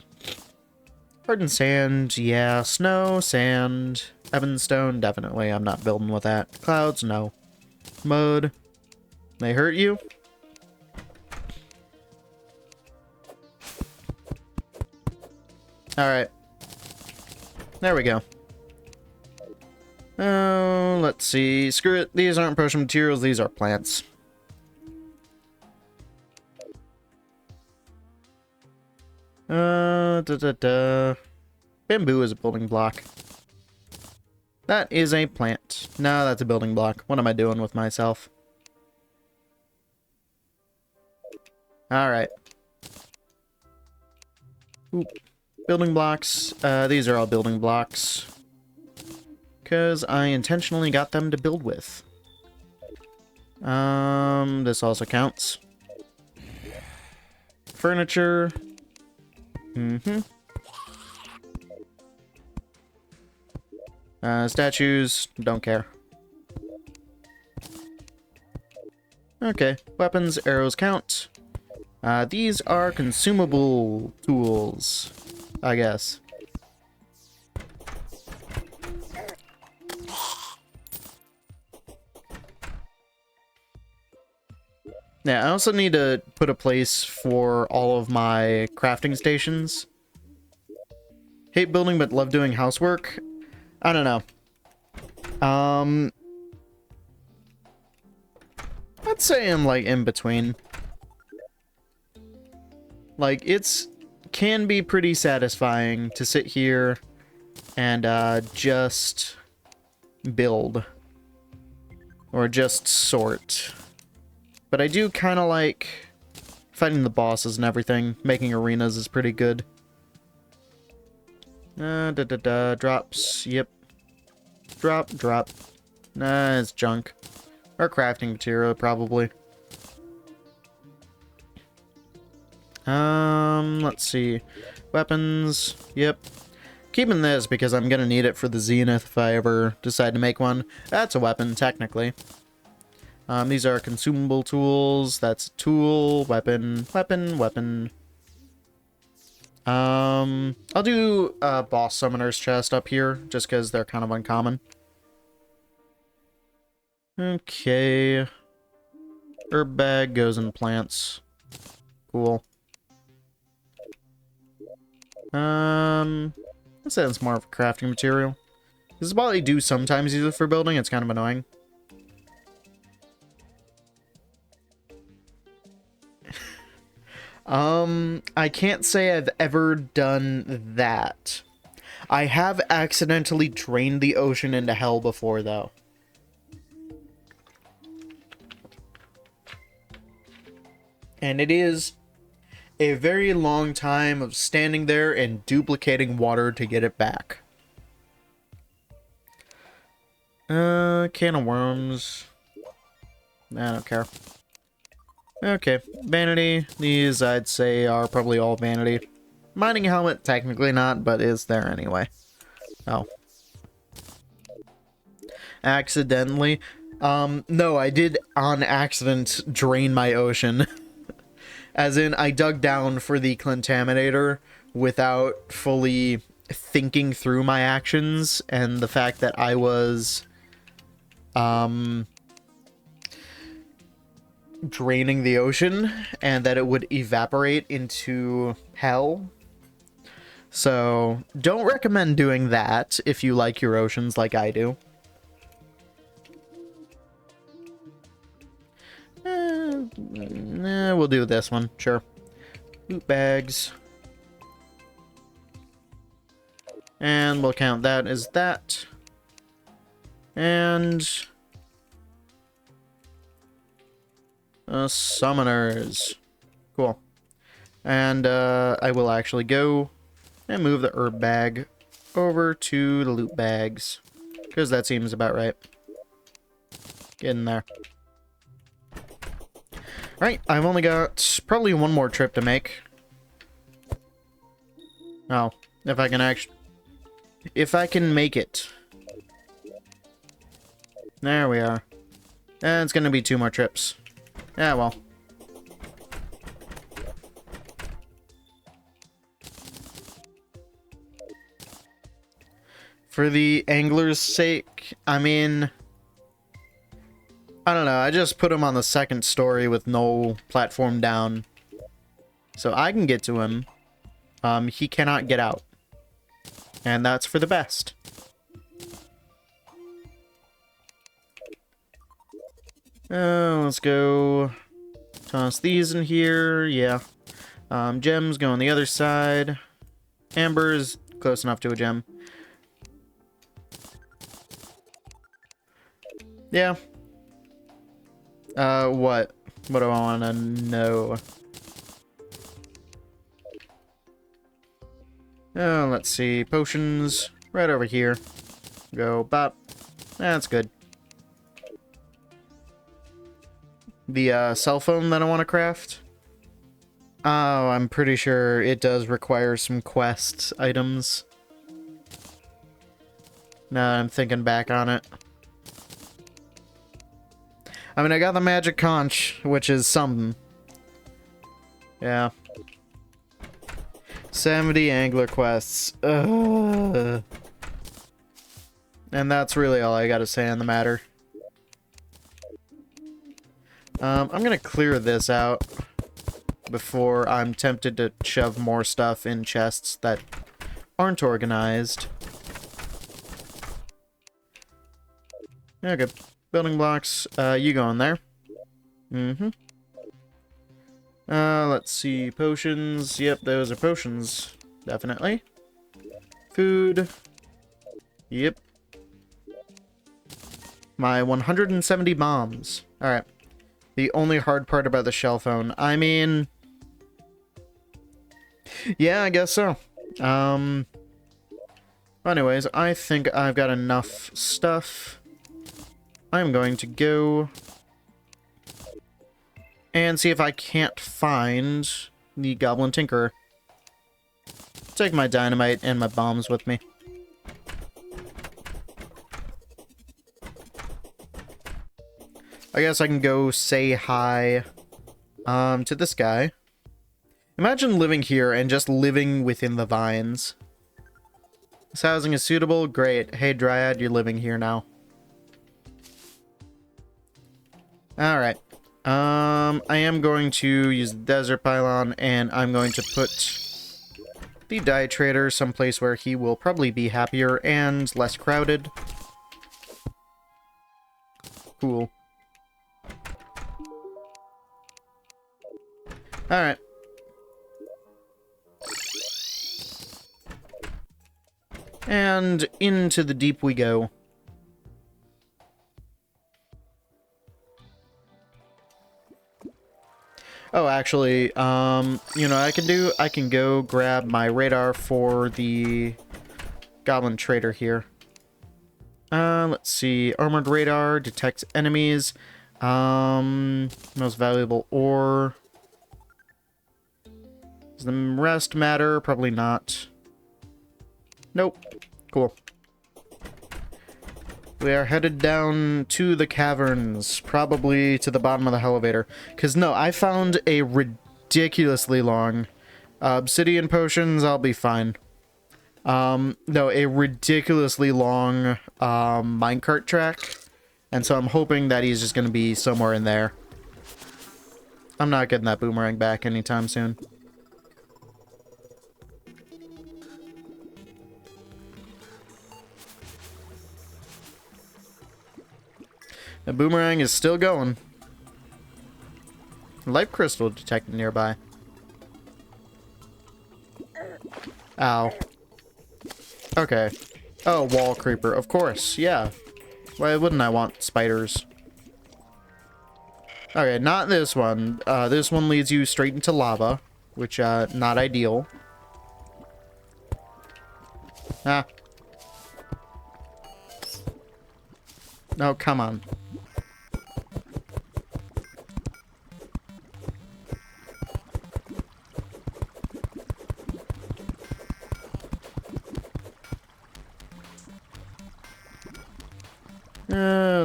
Hardened sand, yeah. Snow, sand. Evanstone, definitely. I'm not building with that. Clouds, no. Mud. They hurt you? Alright. There we go. Oh, let's see. Screw it. These aren't potion materials. These are plants. Bamboo is a building block. That is a plant. No, that's a building block. What am I doing with myself? Alright. Oop. Building blocks. These are all building blocks. Because I intentionally got them to build with. This also counts. Furniture. Statues, don't care. Okay, weapons, arrows count. These are consumable tools, I guess. Yeah, I also need to put a place for all of my crafting stations. Hate building but love doing housework. I don't know. I'd say I'm like in between. Like can be pretty satisfying to sit here and just build or just sort. But I do kind of like fighting the bosses and everything. Making arenas is pretty good. Drops. Yep. Drop. Nah, it's junk. Or crafting material, probably. Let's see. Weapons. Yep. Keeping this because I'm gonna need it for the Zenith if I ever decide to make one. That's a weapon, technically. These are consumable tools. That's a tool, weapon. I'll do boss summoner's chest up here, just because they're kind of uncommon. Okay. Herb bag goes in plants. Cool. Let's say it's more of a crafting material. This is what I do sometimes use it for building. It's kind of annoying. I can't say I've ever done that. I have accidentally drained the ocean into hell before, though. And it is a very long time of standing there and duplicating water to get it back. Can of worms. I don't care. Okay, vanity. These, I'd say, are probably all vanity. Mining helmet, technically not, but is there anyway. Oh. Accidentally. No, I did on accident drain my ocean. As in, I dug down for the contaminator without fully thinking through my actions and the fact that I was, draining the ocean and that it would evaporate into hell. So, don't recommend doing that if you like your oceans like I do. We'll do this one, sure. Loot bags. And we'll count that as that. And summoners. Cool. And I will actually go and move the herb bag over to the loot bags, because that seems about right. Get in there. Alright, I've only got probably one more trip to make. Oh, if I can actually... If I can make it. There we are. And it's gonna be 2 more trips. Yeah, well. For the angler's sake, I mean... I don't know, I just put him on the 2nd story with no platform down. So I can get to him. He cannot get out. And that's for the best. Let's go toss these in here. Yeah. Gems go on the other side. Amber is close enough to a gem. Yeah. What? What do I want to know? Oh, let's see. Potions. Right over here. Go bop. That's good. The cell phone that I want to craft. Oh, I'm pretty sure it does require some quest items. Now I'm thinking back on it. I mean, I got the magic conch, which is something. Yeah. 70 angler quests. Ugh. And that's really all I gotta say on the matter. I'm gonna clear this out before I'm tempted to shove more stuff in chests that aren't organized. Okay, building blocks. You go in there. Mm-hmm. Let's see. Potions. Yep, those are potions. Definitely. Food. Yep. My 170 bombs. Alright. The only hard part about the shell phone. I mean... Yeah, I guess so. Anyways, I think I've got enough stuff. I'm going to go... and see if I can't find the Goblin Tinkerer. Take my dynamite and my bombs with me. I guess I can go say hi to this guy. Imagine living here and just living within the vines. This housing is suitable. Great. Hey, Dryad, you're living here now. Alright. I am going to use the desert pylon, and I'm going to put the dye trader someplace where he will probably be happier and less crowded. Cool. Alright. And into the deep we go. Oh, actually, you know, I can go grab my radar for the goblin trader here. Let's see, armored radar, detects enemies, most valuable ore. Does the rest matter? Probably not. Nope. Cool. We are headed down to the caverns, probably to the bottom of the elevator. Because, no, I found a ridiculously long obsidian potions, I'll be fine. No, a ridiculously long minecart track. And so I'm hoping that he's just going to be somewhere in there. I'm not getting that boomerang back anytime soon. The boomerang is still going. Life crystal detected nearby. Ow. Okay. Oh, wall creeper. Of course, yeah. Why wouldn't I want spiders? Okay, not this one. This one leads you straight into lava, which, not ideal. Ah. No, come on.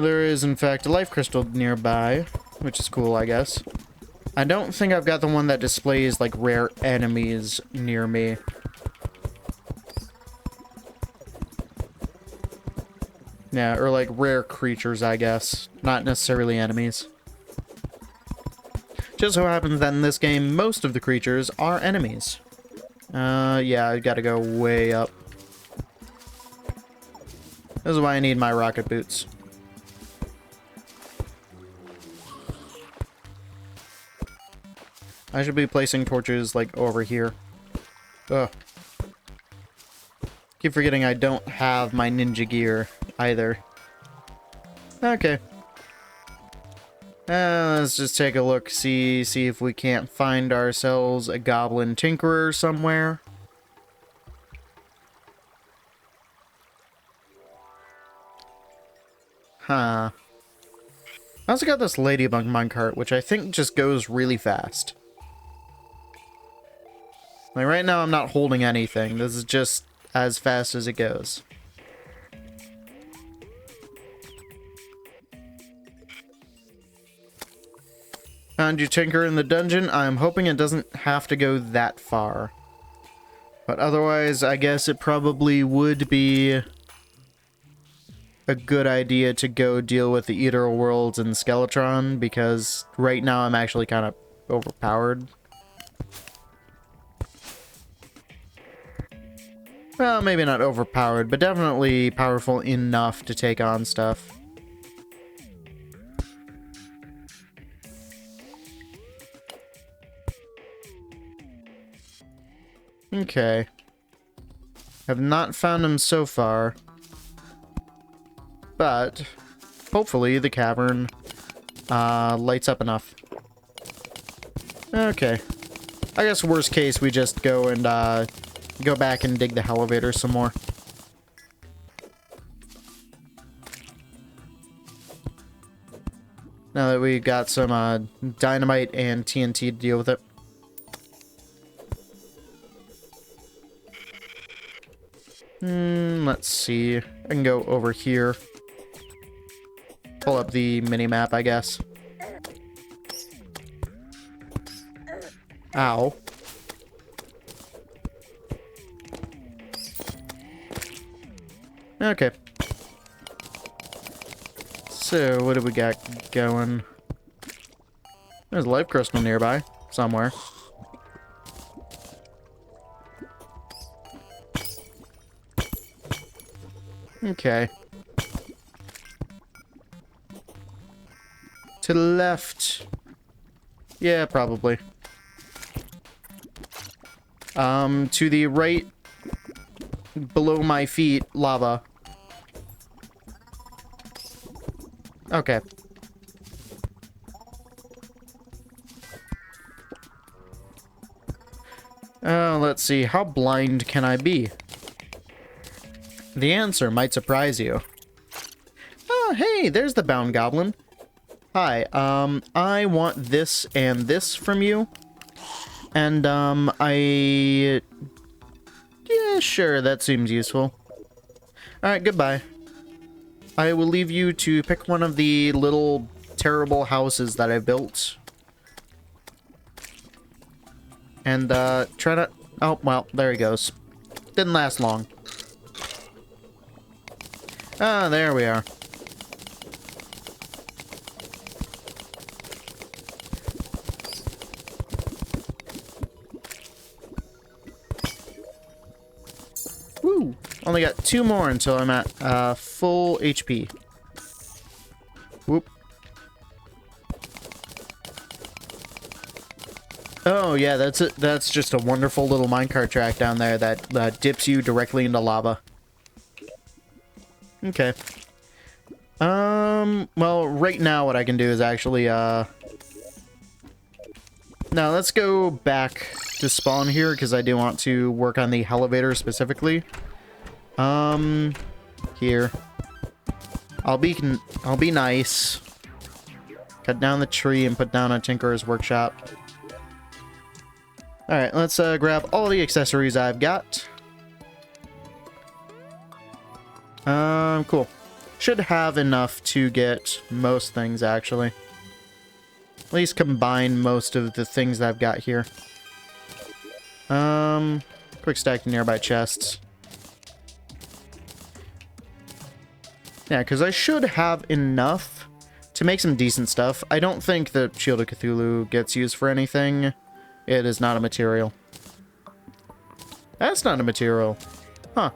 There is, in fact, a life crystal nearby, which is cool, I guess. I don't think I've got the one that displays, like, rare enemies near me. Yeah, or, like, rare creatures, I guess. Not necessarily enemies. Just so happens that in this game, most of the creatures are enemies. Yeah, I gotta go way up. This is why I need my rocket boots. I should be placing torches, like, over here. Ugh. Keep forgetting I don't have my ninja gear, either. Okay. Let's just take a look, see if we can't find ourselves a goblin tinkerer somewhere. Huh. I also got this ladybug minecart, which I think just goes really fast. Like, right now I'm not holding anything. This is just as fast as it goes. Found you, Tinker, in the dungeon. I'm hoping it doesn't have to go that far. But otherwise, I guess it probably would be a good idea to go deal with the Eater of Worlds and Skeletron, because right now I'm actually kind of overpowered. Well, maybe not overpowered, but definitely powerful enough to take on stuff. Okay. Have not found him so far. But hopefully the cavern lights up enough. Okay. I guess worst case we just go and go back and dig the elevator some more. Now that we've got some dynamite and TNT to deal with it. Let's see. I can go over here. Pull up the mini-map, I guess. Ow. Okay. So, what do we got going? There's a life crystal nearby, somewhere. Okay. To the left. Yeah, probably. To the right, below my feet, lava. Okay. Let's see. How blind can I be? The answer might surprise you. Oh, hey, there's the bound goblin. Hi, I want this and this from you. And, yeah, sure, that seems useful. Alright, goodbye. I will leave you to pick one of the little terrible houses that I built. And, try to... Oh, well, there he goes. Didn't last long. Ah, there we are. Woo! Only got 2 more until I'm at full HP. Whoop. Oh yeah, that's it. That's just a wonderful little minecart track down there that dips you directly into lava. Okay. Well, right now what I can do is actually, now let's go back to spawn here, because I do want to work on the elevator specifically. Here. I'll be nice. Cut down the tree and put down a tinkerer's workshop. Alright, let's, grab all the accessories I've got. Cool. Should have enough to get most things, actually. At least combine most of the things that I've got here. Quick stack of nearby chests. Yeah, because I should have enough to make some decent stuff. I don't think the Shield of Cthulhu gets used for anything. It is not a material. That's not a material. Huh.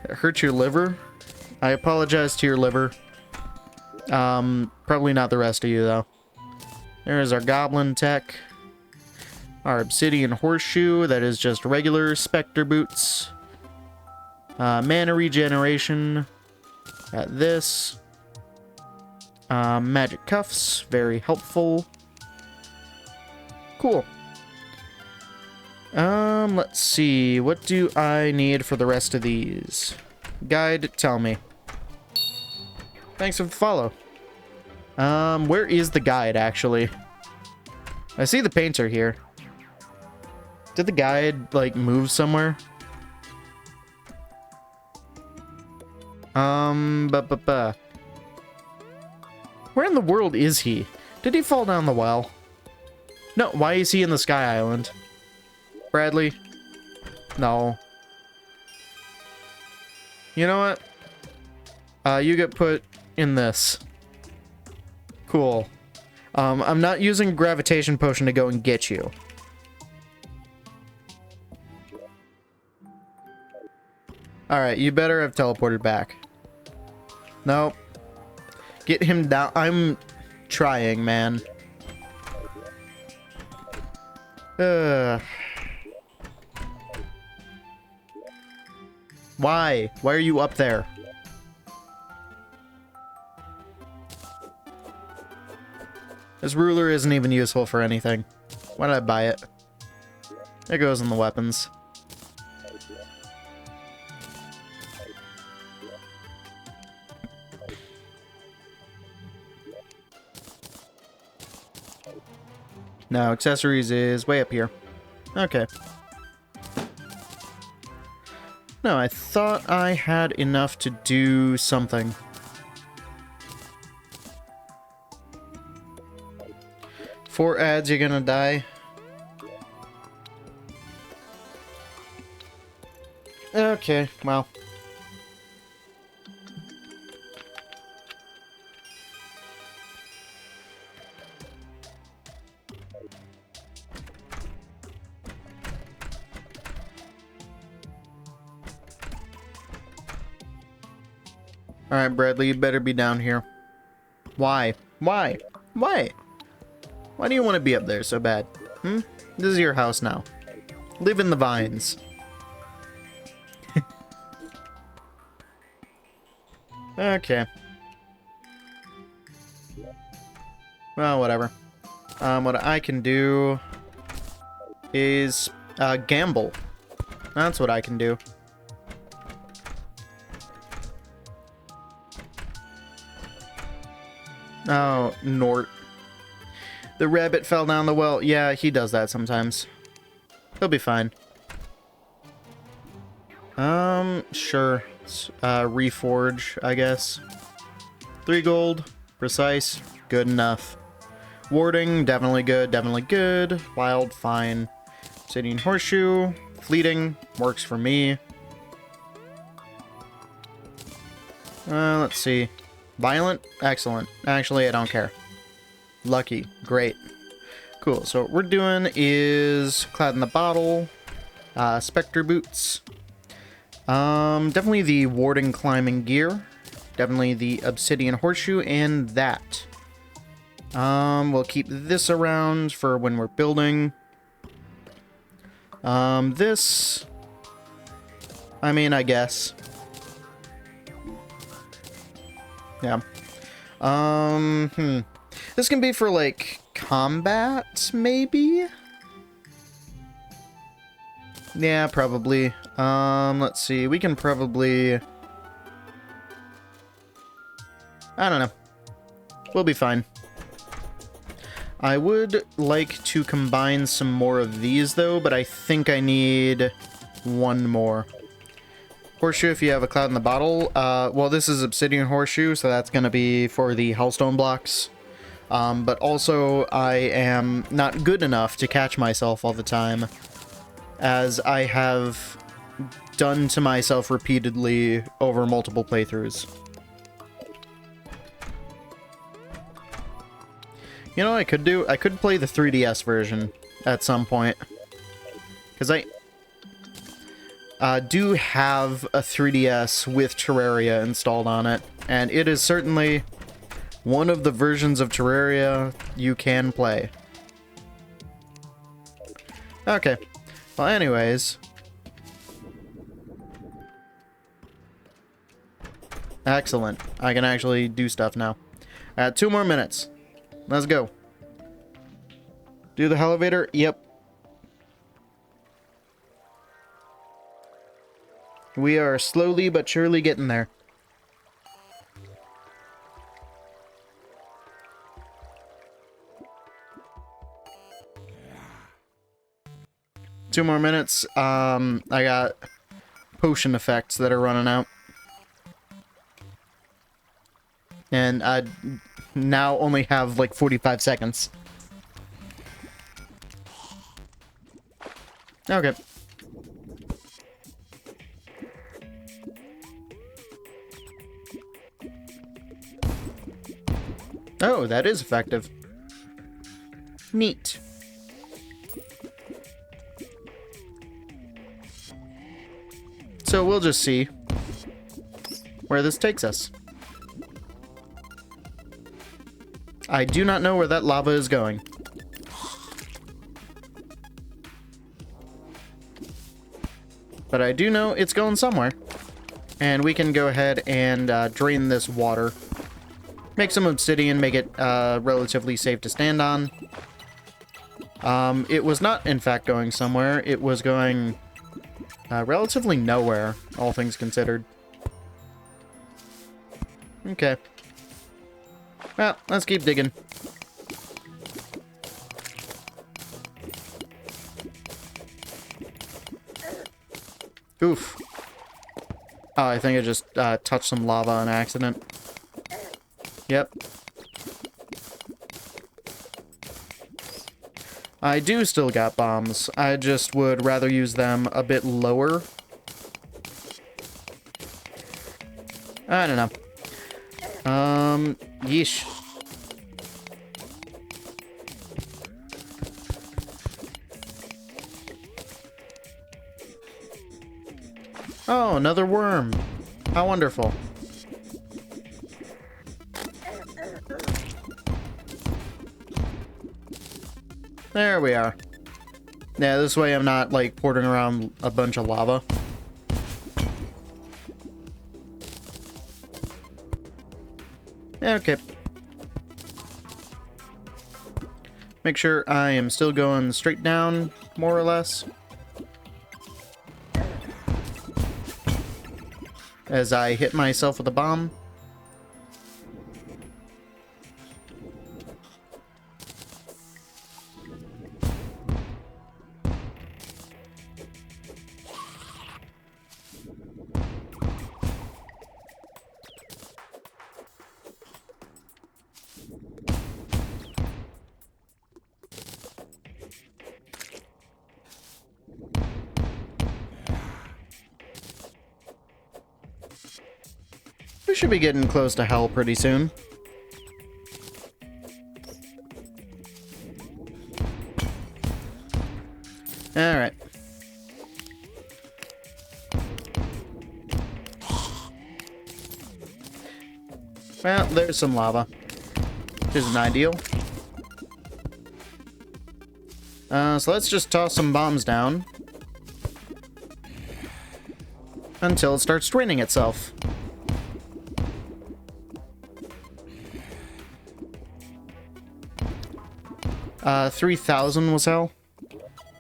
It hurt your liver? I apologize to your liver. Probably not the rest of you, though. There's our goblin tech. Our obsidian horseshoe, that is just regular specter boots. Mana regeneration. Got this. Magic cuffs, very helpful. Cool. Let's see. What do I need for the rest of these? Guide, tell me. Thanks for the follow. Where is the guide, actually? I see the painter here. Did the guide, like, move somewhere? Where in the world is he? Did he fall down the well? No, why is he in the Sky Island? Bradley? No. You know what? You get put in this. Cool. I'm not using a gravitation potion to go and get you. Alright, you better have teleported back. Nope. Get him down. I'm trying, man. Why? Why are you up there? This ruler isn't even useful for anything. Why did I buy it? It goes in the weapons. No, accessories is way up here. Okay. No, I thought I had enough to do something. Four ads, you're gonna die. Okay, well, Alright, Bradley, you better be down here. Why? Why? Why? Why do you want to be up there so bad? Hmm? This is your house now. Live in the vines. Okay. Well, whatever. What I can do is gamble. That's what I can do. Oh, Nort. The rabbit fell down the well. Yeah, he does that sometimes. He'll be fine. Sure. Reforge, I guess. 3 gold. Precise. Good enough. Warding, definitely good, definitely good. Wild, fine. Obsidian Horseshoe. Fleeting, works for me. Let's see. Violent, excellent. Actually, I don't care. Lucky, great. Cool, so what we're doing is Cloud in the Bottle, Spectre Boots. Definitely the Warding Climbing Gear. Definitely the Obsidian Horseshoe, and that. We'll keep this around for when we're building. This... I mean, I guess. Yeah. This can be for, like, combat, maybe? Yeah, probably. Let's see. We can probably... I don't know. We'll be fine. I would like to combine some more of these, though, but I think I need one more. Horseshoe, if you have a Cloud in the Bottle. Well, this is Obsidian Horseshoe, so that's going to be for the Hellstone blocks. But also, I am not good enough to catch myself all the time, as I have done to myself repeatedly over multiple playthroughs. You know what I could do? I could play the 3DS version at some point. Because I do have a 3DS with Terraria installed on it. And it is certainly one of the versions of Terraria you can play. Okay. Well, anyways. Excellent. I can actually do stuff now. 2 more minutes. Let's go. Do the elevator? Yep. We are slowly but surely getting there. Two more minutes. I got potion effects that are running out. And I now only have like 45 seconds. Okay. Oh, that is effective. Neat. So we'll just see where this takes us. I do not know where that lava is going. But I do know it's going somewhere. And we can go ahead and drain this water. Make some obsidian, make it relatively safe to stand on. It was not, in fact, going somewhere. It was going relatively nowhere, all things considered. Okay. Well, let's keep digging. Oof. Oh, I think I just touched some lava on accident. Yep. I do still got bombs. I just would rather use them a bit lower. I don't know. Yeesh. Oh, another worm. How wonderful. There we are. Yeah, this way I'm not, like, porting around a bunch of lava. Okay. Make sure I am still going straight down, more or less. As I hit myself with a bomb. We should be getting close to hell pretty soon. Alright. Well, there's some lava. Which isn't ideal. So let's just toss some bombs down. Until it starts draining itself. 3,000 was hell?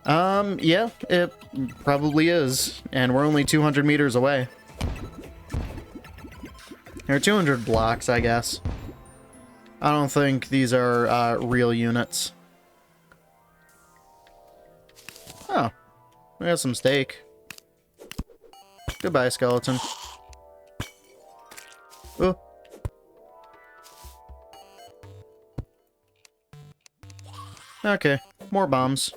Yeah, it probably is. And we're only 200 meters away. Or 200 blocks, I guess. I don't think these are, real units. Oh. We got some steak. Goodbye, skeleton. Ooh. Okay, more bombs.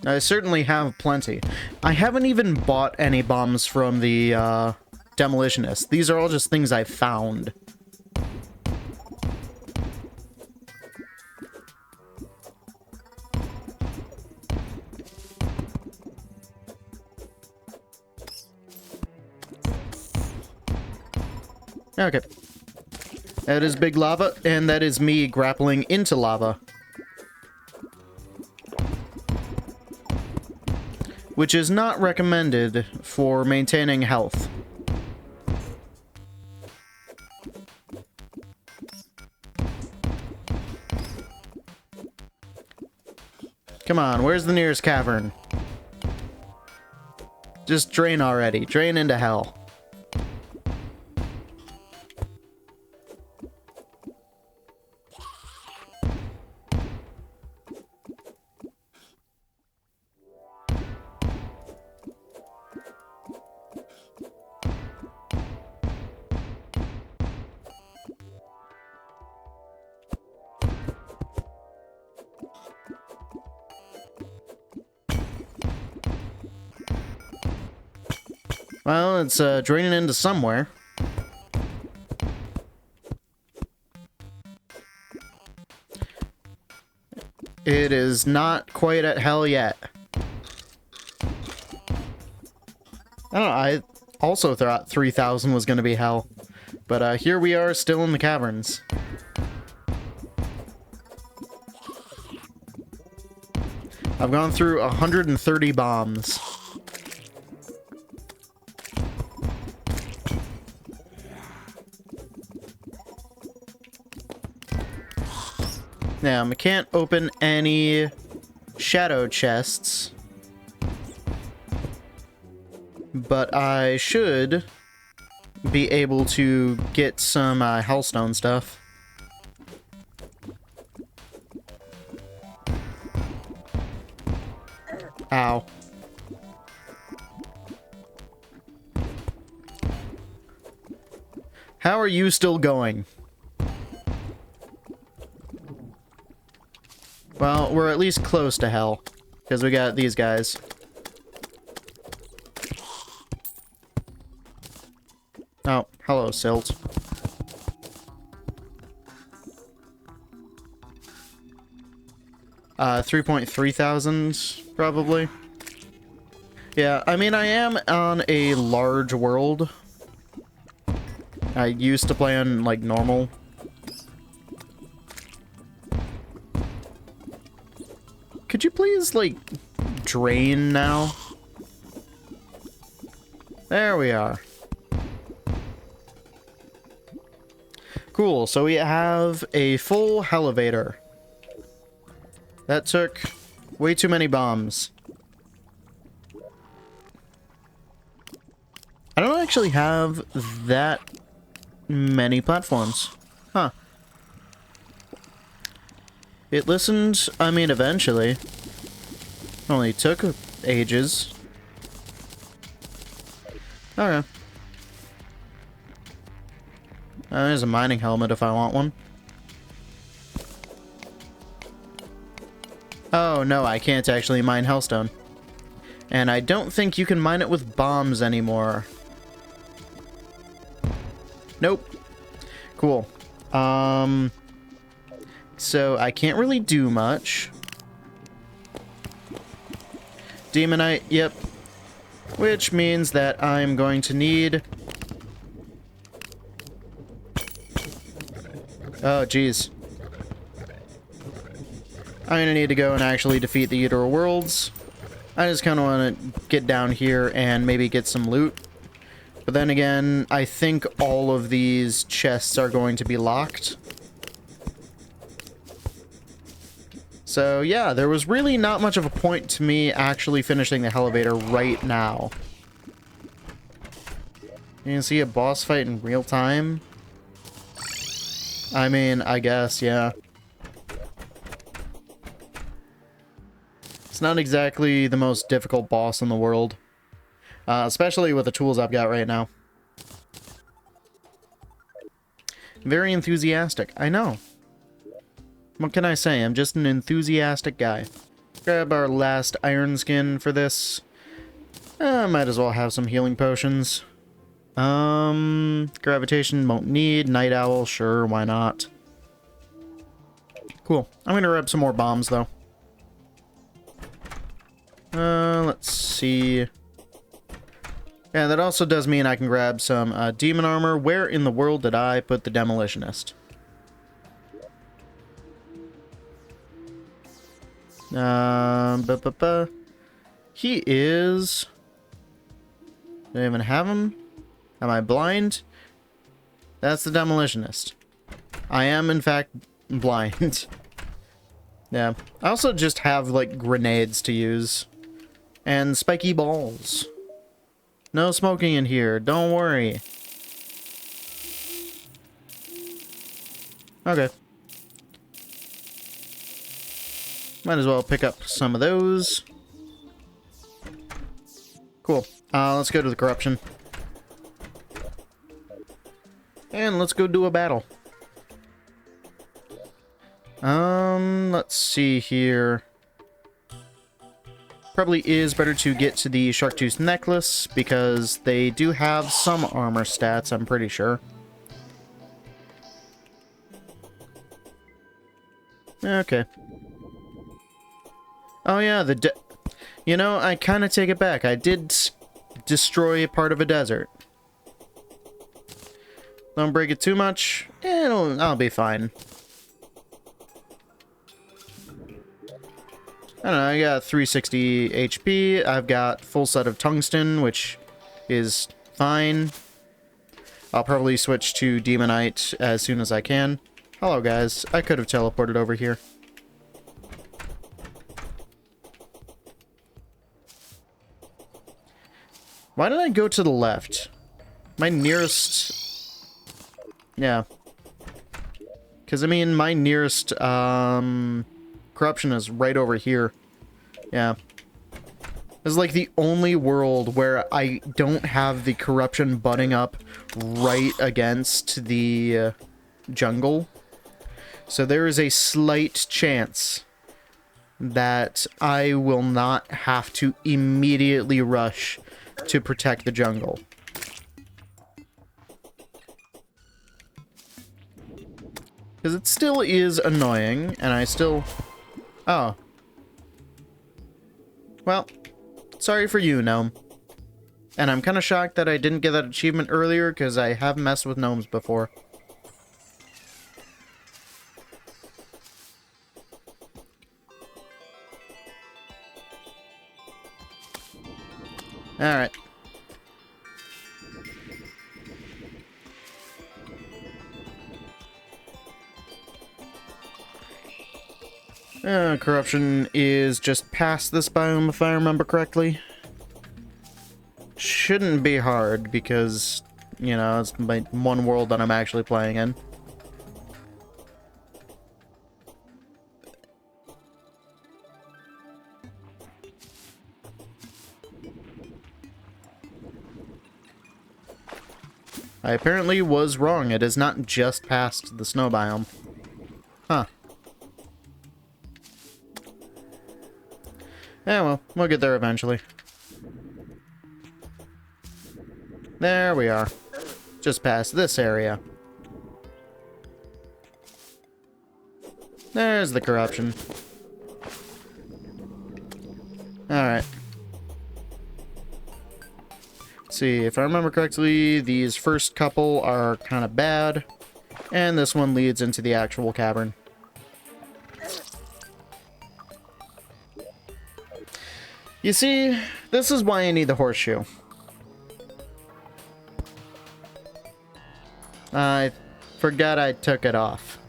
I certainly have plenty. I haven't even bought any bombs from the demolitionist. These are all just things I found. Okay. That is big lava, and that is me grappling into lava. Which is not recommended for maintaining health. Come on, where's the nearest cavern? Just drain already. Drain into hell. Well, it's draining into somewhere. It is not quite at hell yet. I don't know, I also thought 3,000 was going to be hell. But here we are, still in the caverns. I've gone through 130 bombs. Now, I can't open any shadow chests, but I should be able to get some hellstone stuff. Ow. How are you still going? Well, we're at least close to hell, because we got these guys. Oh, hello, Silt. $3,300, probably. Yeah, I mean, I am on a large world. I used to play on, like, normal. Could you please, like, drain now? There we are. Cool, so we have a full elevator. That took way too many bombs. I don't actually have that many platforms. Huh. It listened, I mean, eventually. Only took ages. Okay. There's a mining helmet if I want one. Oh, no, I can't actually mine hellstone. And I don't think you can mine it with bombs anymore. Nope. Cool. So I can't really do much. Demonite, yep. Which means that I'm going to need... Oh, jeez. I'm gonna need to go and actually defeat the Eater of Worlds. I just kind of want to get down here and maybe get some loot. But then again, I think all of these chests are going to be locked. So yeah, there was really not much of a point to me actually finishing the elevator right now. You can see a boss fight in real time. I mean, I guess, yeah. It's not exactly the most difficult boss in the world. Especially with the tools I've got right now. Very enthusiastic, I know. What can I say? I'm just an enthusiastic guy. Grab our last iron skin for this. Might as well have some healing potions. Gravitation won't need. Night owl, sure, why not? Cool. I'm gonna grab some more bombs, though. Let's see. Yeah, that also does mean I can grab some demon armor. Where in the world did I put the demolitionist? He is... Do I even have him? Am I blind? That's the demolitionist. I am, in fact, blind. Yeah. I also just have, like, grenades to use. And spiky balls. No smoking in here. Don't worry. Okay. Might as well pick up some of those. Cool. Let's go to the corruption. And let's go do a battle. Let's see here. Probably is better to get to the Shark-Tooth necklace, because they do have some armor stats, I'm pretty sure. Okay. Oh yeah, you know, I kind of take it back. I did destroy part of a desert. Don't break it too much. I'll be fine. I don't know, I got 360 HP. I've got full set of tungsten, which is fine. I'll probably switch to Demonite as soon as I can. Hello, guys. I could have teleported over here. Why did I go to the left? My nearest... Yeah. Because, I mean, my nearest, corruption is right over here. Yeah. This is like the only world where I don't have the corruption butting up right against the jungle. So there is a slight chance that I will not have to immediately rush to protect the jungle. Because it still is annoying, and I still... Oh. Well, Sorry for you, gnome. And I'm kind of shocked that I didn't get that achievement earlier, because I have messed with gnomes before. Alright. Corruption is just past this biome, if I remember correctly. Shouldn't be hard, because, you know, it's my one world that I'm actually playing in. I apparently was wrong. It is not just past the snow biome. Huh. Yeah, well, we'll get there eventually. There we are. Just past this area. There's the corruption. Alright. See, if I remember correctly, these first couple are kind of bad, and this one leads into the actual cavern. You see, this is why I need the horseshoe. I forgot I took it off.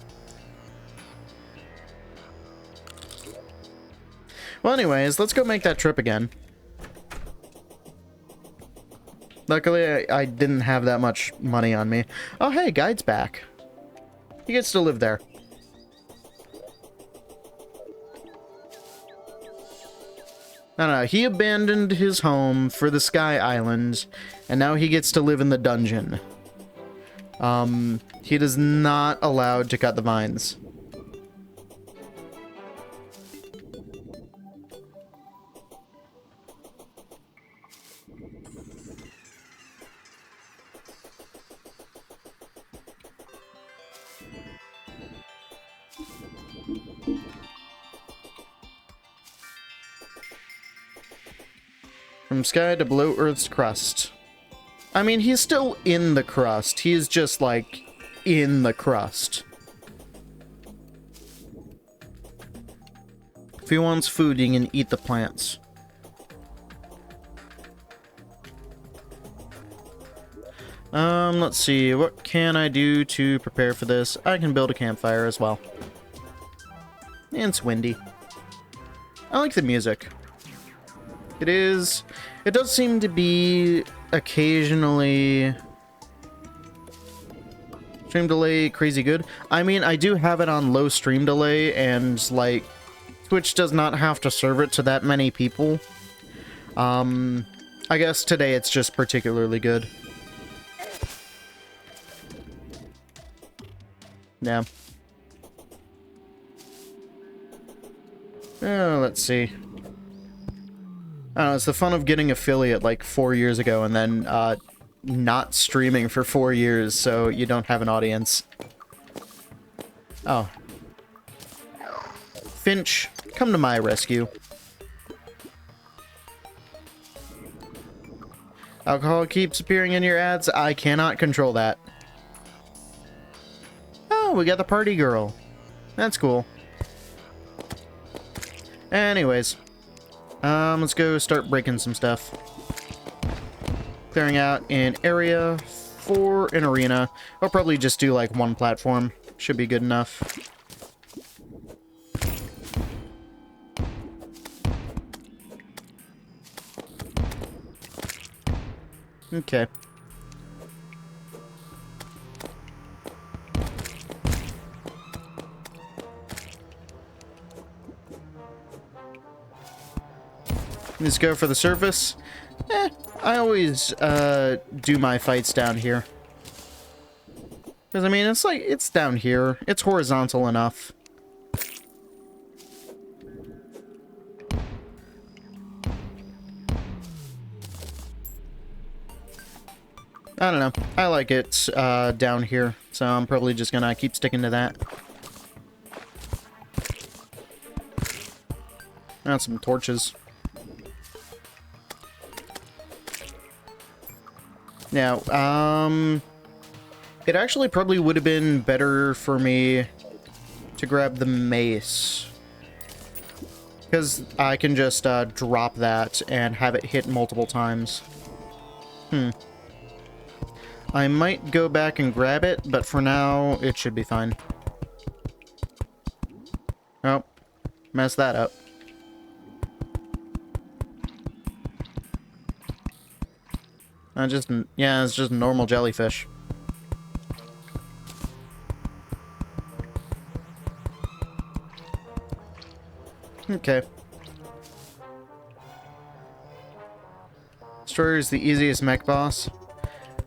Well, anyways, let's go make that trip again. Luckily, I didn't have that much money on me. Oh, hey, Guide's back. He gets to live there. I don't know, he abandoned his home for the Sky Island, and now he gets to live in the dungeon. He is not allowed to cut the vines. From sky to below Earth's crust. I mean, he's still in the crust. He's just, like, in the crust. If he wants food, he can eat the plants. Let's see. What can I do to prepare for this? I can build a campfire as well. And it's windy. I like the music. It does seem to be occasionally stream delay crazy good. I mean, I do have it on low stream delay, and like Twitch does not have to serve it to that many people. I guess today it's just particularly good. Yeah. Let's see. I don't know, it's the fun of getting affiliate like 4 years ago and then not streaming for 4 years so you don't have an audience. Oh. Finch, come to my rescue. Alcohol keeps appearing in your ads. I cannot control that. Oh, we got the party girl. That's cool. Anyways. Let's go start breaking some stuff. Clearing out an area for an arena. I'll probably just do like one platform. Should be good enough. Okay. Let's go for the surface. I always do my fights down here. Because, I mean, it's like, it's down here. It's horizontal enough. I don't know. I like it down here. So I'm probably just gonna keep sticking to that. Got some torches. Now, it actually probably would have been better for me to grab the mace. Because I can just drop that and have it hit multiple times. I might go back and grab it, but for now, it should be fine. Oh, messed that up. Yeah, it's just normal jellyfish. Okay. Destroyer is the easiest mech boss.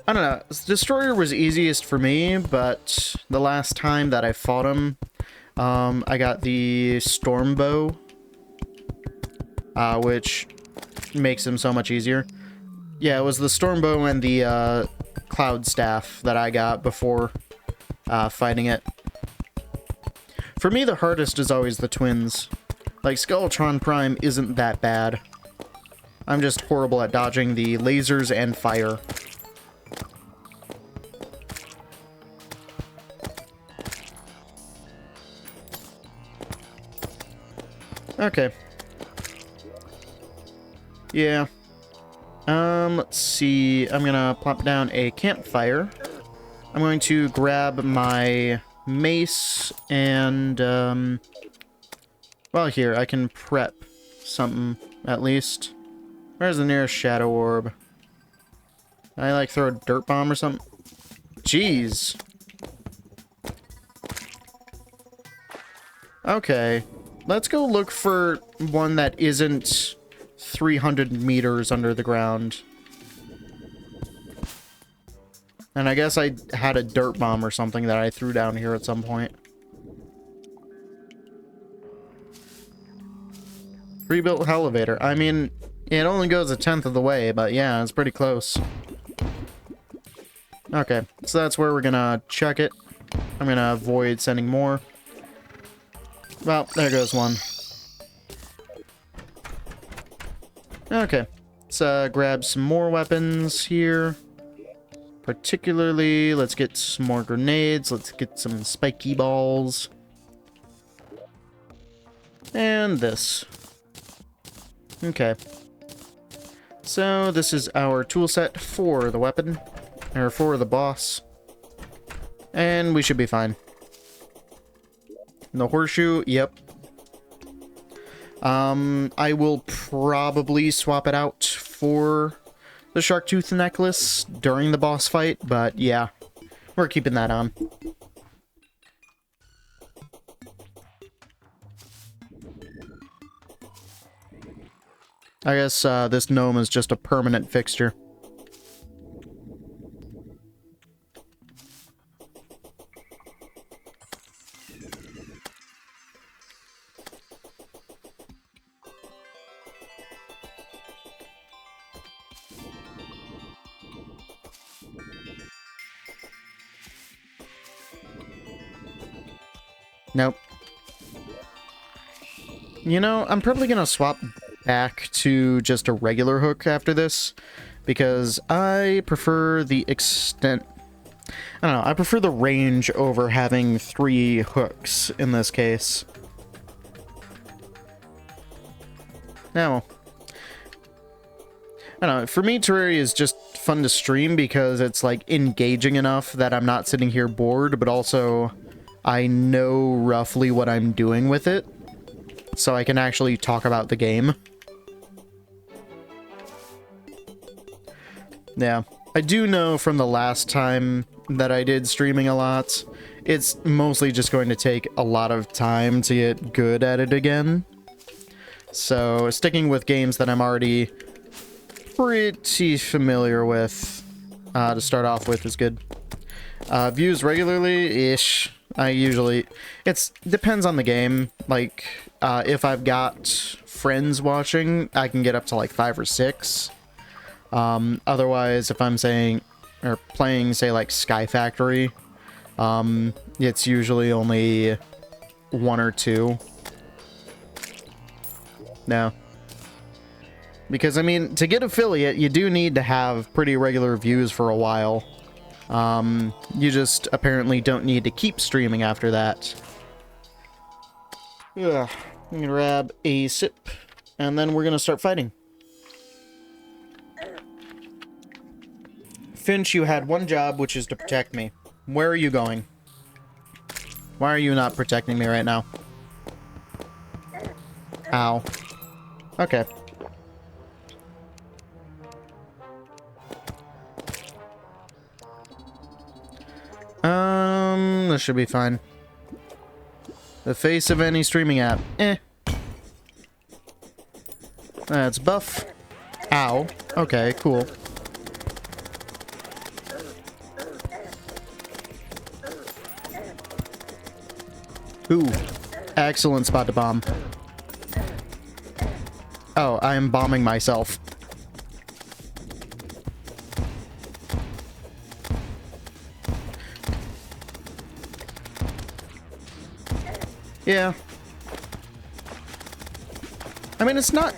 I don't know. Destroyer was easiest for me, but the last time that I fought him, I got the Storm Bow, which makes him so much easier. Yeah, it was the Storm Bow and the Cloud Staff that I got before fighting it. For me, the hardest is always the twins. Like, Skeletron Prime isn't that bad. I'm just horrible at dodging the lasers and fire. Okay. Yeah. Let's see. I'm gonna plop down a campfire. I'm going to grab my mace and, well, here, I can prep something, at least. Where's the nearest shadow orb? I, like, throw a dirt bomb or something? Jeez. Okay. Let's go look for one that isn't 300 meters under the ground. And I guess I had a dirt bomb or something that I threw down here at some point. Rebuilt elevator. I mean, it only goes 1/10 of the way, but yeah, it's pretty close. Okay, so that's where we're gonna check it. I'm gonna avoid sending more. Well, there goes one. Okay, let's grab some more weapons here. Particularly, let's get some more grenades. Let's get some spiky balls. And this. Okay. So, this is our tool set for the weapon. Or for the boss. And we should be fine. The horseshoe, yep. I will probably swap it out for the shark tooth necklace during the boss fight, but yeah, we're keeping that on. I guess this gnome is just a permanent fixture. Nope. You know, I'm probably gonna swap back to just a regular hook after this, because I prefer the extent... I don't know, I prefer the range over having 3 hooks in this case. Now, I don't know, for me Terraria is just fun to stream because it's like engaging enough that I'm not sitting here bored, but also I know roughly what I'm doing with it, so I can actually talk about the game. Yeah, I do know from the last time that I did streaming a lot, it's mostly just going to take a lot of time to get good at it again. So sticking with games that I'm already pretty familiar with to start off with is good. Views regularly-ish. I usually... It depends on the game. Like, if I've got friends watching, I can get up to like 5 or 6. Otherwise, if I'm saying... or playing, say, like Sky Factory, it's usually only 1 or 2. No. Because, I mean, to get affiliate, you do need to have pretty regular views for a while. You just apparently don't need to keep streaming after that. Ugh. I'm gonna grab a sip, and then we're gonna start fighting. Finch, you had one job, which is to protect me. Where are you going? Why are you not protecting me right now? Ow. Okay. This should be fine. The face of any streaming app. Eh. That's buff. Ow. Okay, cool. Ooh. Excellent spot to bomb. Oh, I am bombing myself. Yeah. I mean, it's not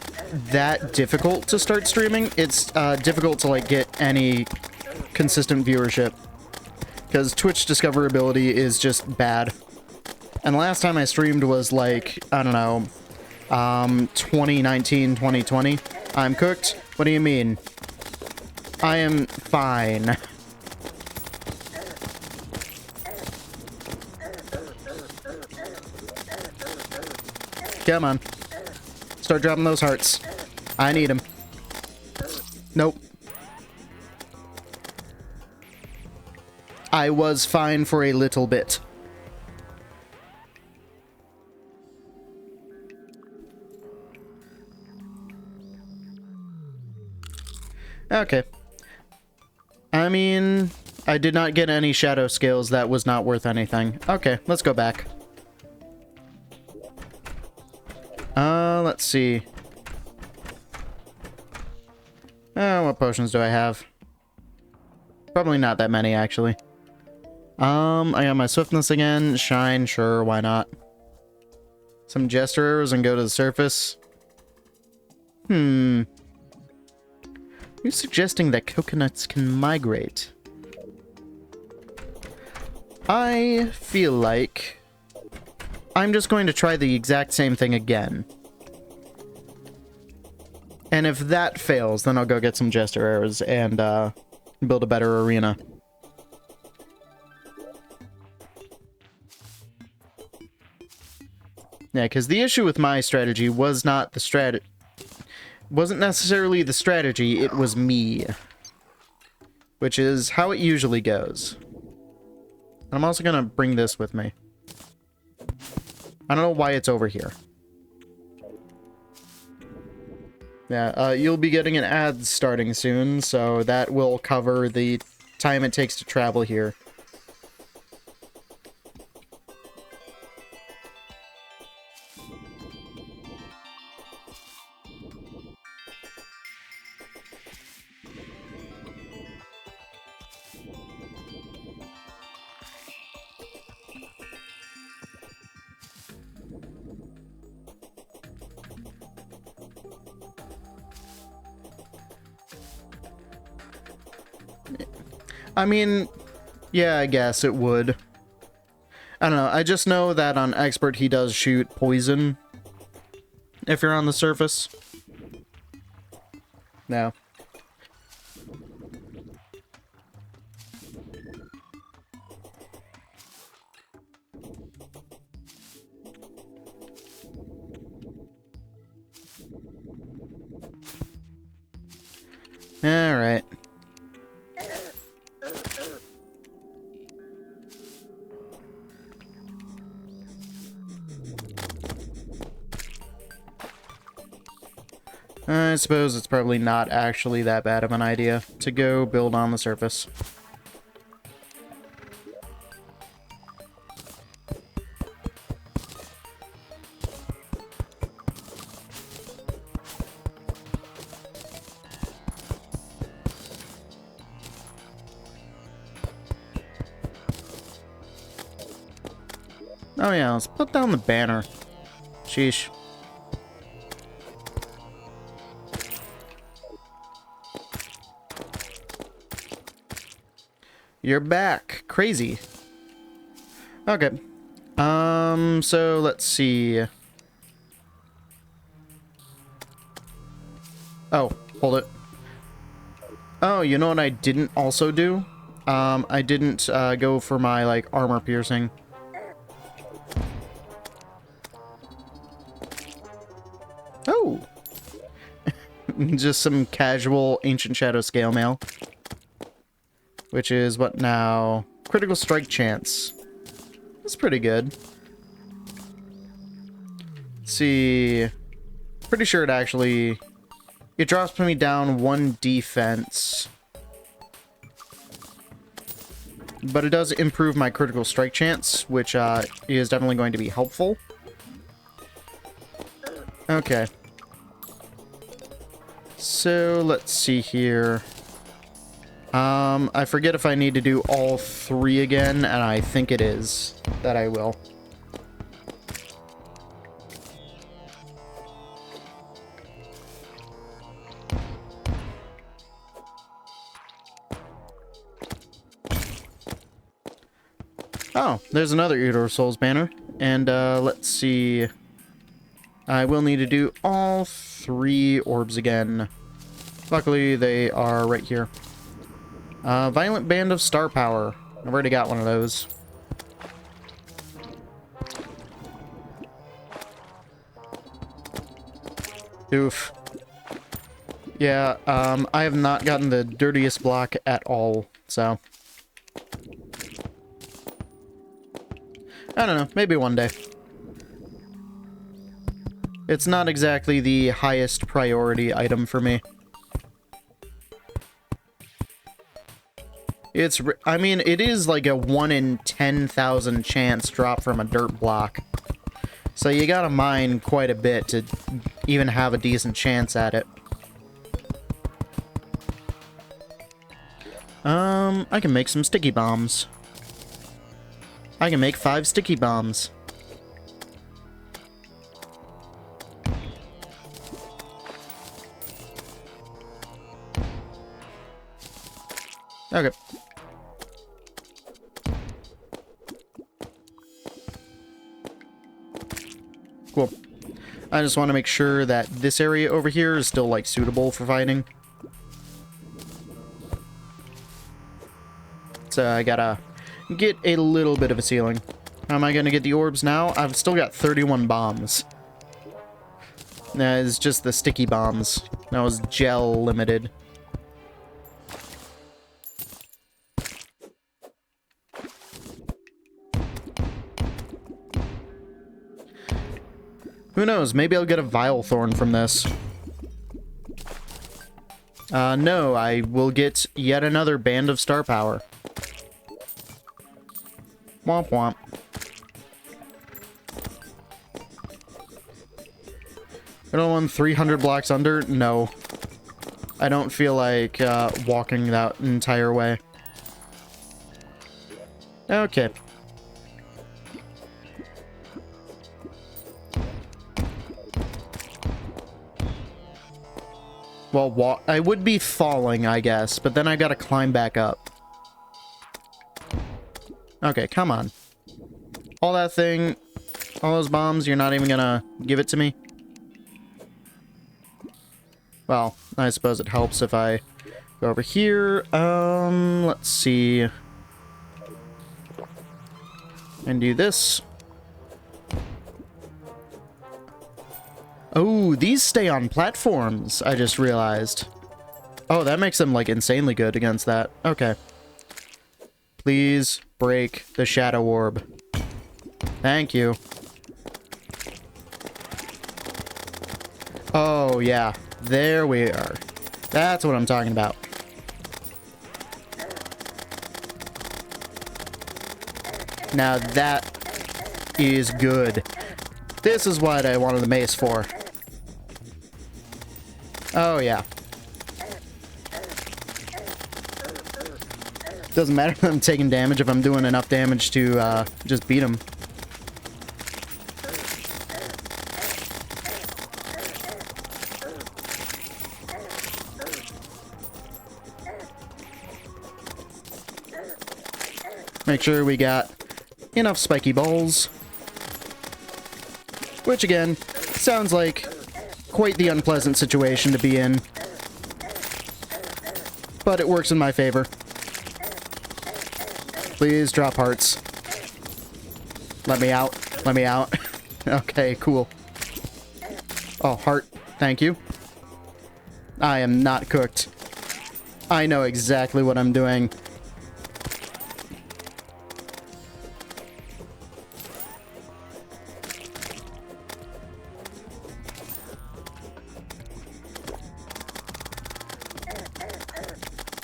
that difficult to start streaming. It's difficult to, like, get any consistent viewership. Because Twitch discoverability is just bad. And the last time I streamed was, like, I don't know, 2019, 2020. I'm cooked? What do you mean? I am fine. Come on. Start dropping those hearts. I need them. Nope. I was fine for a little bit. Okay. I mean, I did not get any shadow scales. That was not worth anything. Okay, let's go back. Let's see. What potions do I have? Probably not that many, actually. I got my swiftness again. Shine, sure, why not? Some jester arrows and go to the surface. Are you suggesting that coconuts can migrate? I feel like I'm just going to try the exact same thing again. And if that fails, then I'll go get some jester arrows and build a better arena. Yeah, because the issue with my strategy was not the wasn't necessarily the strategy, it was me. Which is how it usually goes. I'm also gonna bring this with me. I don't know why it's over here. Yeah, you'll be getting an ad starting soon, so that will cover the time it takes to travel here. I mean, yeah, I guess it would. I don't know, I just know that on Expert he does shoot poison if you're on the surface. No. Alright. I suppose it's probably not actually that bad of an idea to go build on the surface. Oh yeah, let's put down the banner. Sheesh. You're back. Crazy. Okay. So let's see. Oh, hold it. Oh, you know what I didn't also do? I didn't go for my, like, armor piercing. Oh! Just some casual Ancient Shadow Scale Mail. Which is what now? Critical strike chance. That's pretty good. Let's see. Pretty sure it actually... It drops me down 1 defense. But it does improve my critical strike chance, which is definitely going to be helpful. Okay. So, let's see here. I forget if I need to do all 3 again, and I think it is that I will. Oh, there's another Eater of Souls banner. And, let's see. I will need to do all 3 orbs again. Luckily, they are right here. Violent Band of Star Power. I've already got one of those. Oof. Yeah, I have not gotten the dirtiest block at all, so... I don't know, maybe one day. It's not exactly the highest priority item for me. I mean, it is like a 1 in 10,000 chance drop from a dirt block. So you gotta mine quite a bit to even have a decent chance at it. I can make some sticky bombs. I can make 5 sticky bombs. Okay. Cool. I just want to make sure that this area over here is still, like, suitable for fighting. So I gotta get a little bit of a ceiling. How am I gonna get the orbs now? I've still got 31 bombs. It's just the sticky bombs. That was gel limited. Who knows? Maybe I'll get a Vile Thorn from this. No, I will get yet another Band of Star Power. Womp womp. Another one 300 blocks under? No. I don't feel like walking that entire way. Okay. Well, I would be falling, I guess, but then I gotta climb back up. Okay, come on. All that thing, all those bombs, you're not even gonna give it to me? Well, I suppose it helps if I go over here. Let's see. And do this. Oh, these stay on platforms, I just realized. Oh, that makes them, like, insanely good against that. Okay. Please break the Shadow Orb. Thank you. Oh, yeah. There we are. That's what I'm talking about. Now that is good. This is what I wanted the mace for. Oh, yeah. Doesn't matter if I'm taking damage if I'm doing enough damage to just beat him. Make sure we got enough spiky balls. Which, again, sounds like quite the unpleasant situation to be in. But it works in my favor. Please drop hearts. Let me out. Let me out. Okay, cool. Oh, heart. Thank you. I am not cooked. I know exactly what I'm doing.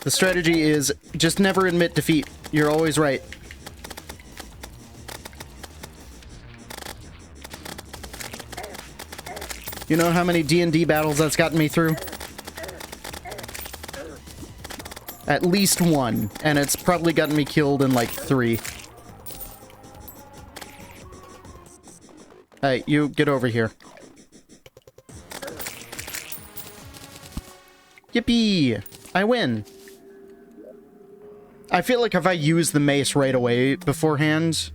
The strategy is just never admit defeat. You're always right. You know how many D&D battles that's gotten me through? At least one, and it's probably gotten me killed in like 3. Hey, you get over here. Yippee! I win! I feel like if I used the mace right away beforehand,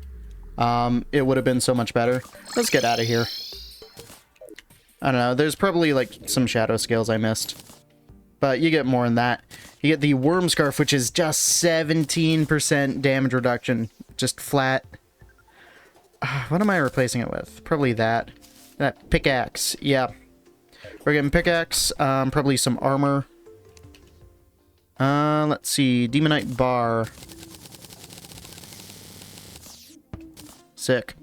it would have been so much better. Let's get out of here. I don't know, there's probably like some shadow scales I missed. But you get more than that. You get the Worm Scarf, which is just 17% damage reduction. Just flat. What am I replacing it with? Probably that. That pickaxe, yeah. We're getting pickaxe, probably some armor. Let's see, Demonite Bar. Sick.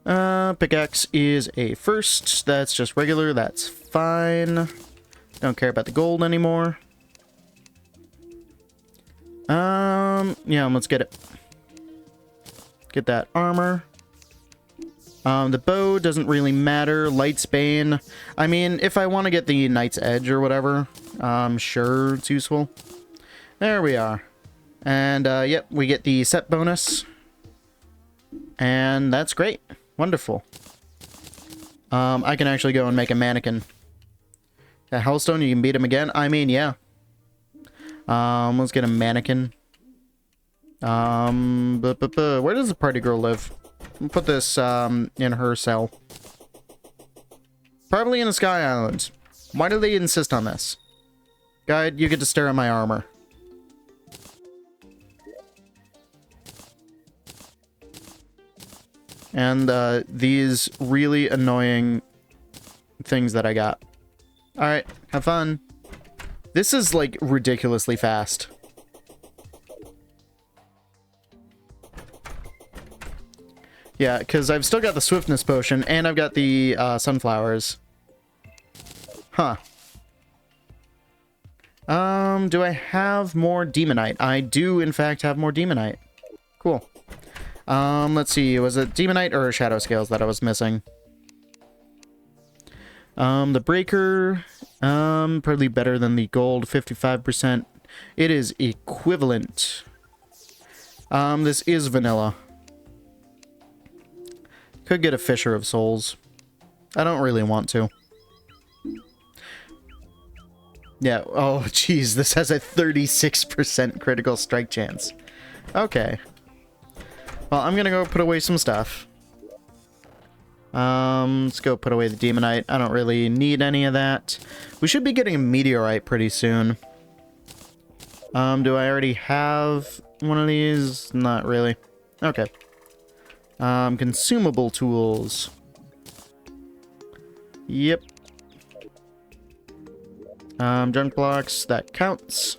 Pickaxe is a first. That's just regular, that's fine. Don't care about the gold anymore. Yeah, let's get it. Get that armor. The bow doesn't really matter. Light's Bane. I mean, if I want to get the Knight's Edge or whatever, sure, it's useful. There we are. And, yep, we get the set bonus. And that's great. Wonderful. I can actually go and make a mannequin. Yeah, Hellstone, you can beat him again? I mean, yeah. Let's get a mannequin. Where does the party girl live? We'll put this, in her cell. Probably in the Sky Islands. Why do they insist on this? Guide, you get to stare at my armor. And, these really annoying things that I got. Alright, have fun. This is, like, ridiculously fast. Yeah, because I've still got the Swiftness Potion, and I've got the, Sunflowers. Huh. Do I have more Demonite? I do, in fact, have more Demonite. Cool. Let's see, was it Demonite or Shadow Scales that I was missing? The Breaker, probably better than the Gold, 55%. It is equivalent. This is vanilla. Could get a Fisher of Souls. I don't really want to. Yeah, oh jeez, this has a 36% critical strike chance. Okay. Well, I'm gonna go put away some stuff. Let's go put away the Demonite. I don't really need any of that. We should be getting a Meteorite pretty soon. Do I already have one of these? Not really. Okay. Consumable tools. Yep. Junk blocks, that counts.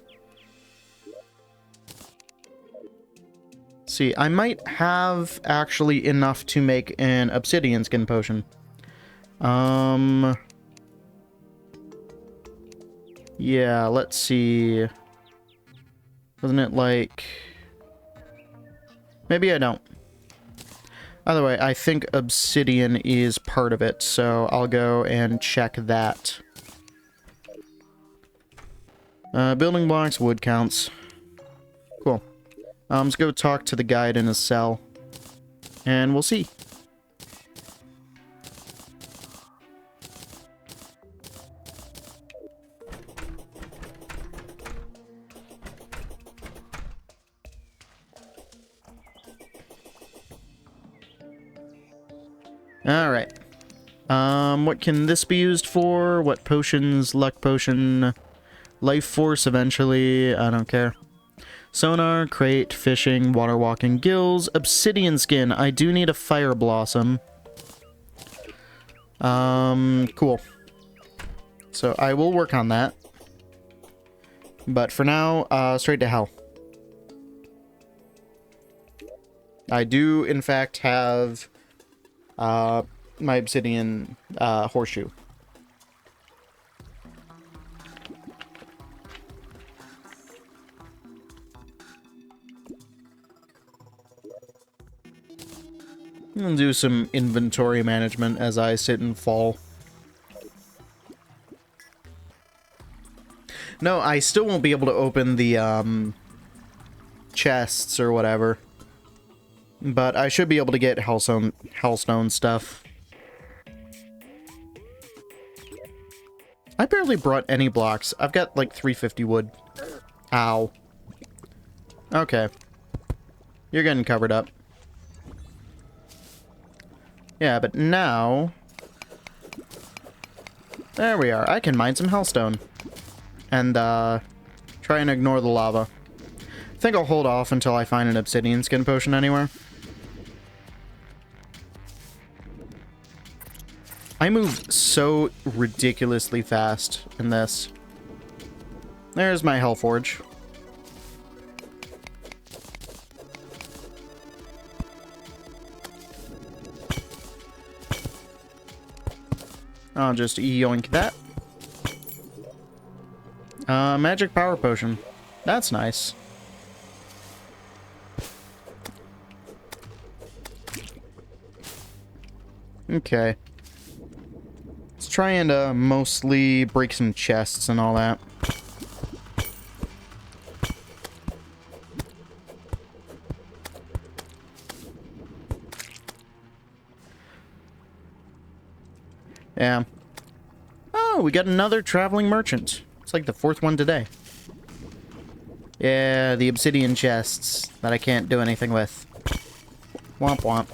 See, I might have actually enough to make an obsidian skin potion. Yeah, let's see. Wasn't it like... Maybe I don't. Either way, I think obsidian is part of it, so I'll go and check that. Building blocks, wood counts. Cool. Let's go talk to the guide in his cell. And we'll see. Alright. What can this be used for? What potions? Luck potion. Life force eventually. I don't care. Sonar, crate, fishing, water walking gills, obsidian skin. I do need a fire blossom. Cool. So I will work on that. But for now, straight to hell. I do, in fact, have my obsidian horseshoe. I'll do some inventory management as I sit and fall. No, I still won't be able to open the chests or whatever. But I should be able to get hellstone stuff. I barely brought any blocks. I've got like 350 wood. Ow. Okay. You're getting covered up. Yeah, but now... There we are. I can mine some hellstone. And, try and ignore the lava. I think I'll hold off until I find an obsidian skin potion anywhere. I move so ridiculously fast in this. There's my Hellforge. I'll just yoink that. Magic power potion. That's nice. Okay. Let's try and mostly break some chests and all that. Yeah. Oh, we got another traveling merchant. It's like the 4th one today. Yeah, the obsidian chests that I can't do anything with. Womp womp.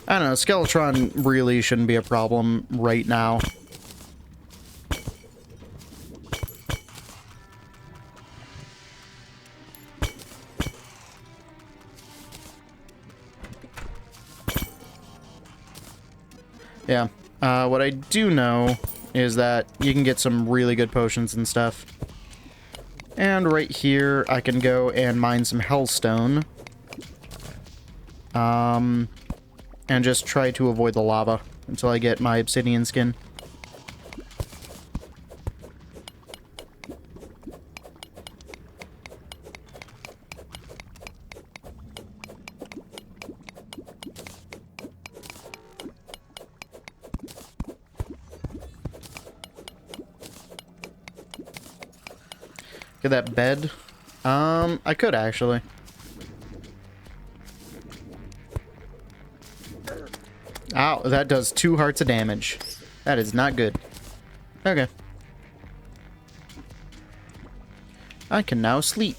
I don't know, Skeletron really shouldn't be a problem right now. Yeah. What I do know is that you can get some really good potions and stuff. And right here, I can go and mine some hellstone. And just try to avoid the lava until I get my obsidian skin. Get that bed. I could actually. Ow, that does 2 hearts of damage. That is not good. Okay. I can now sleep.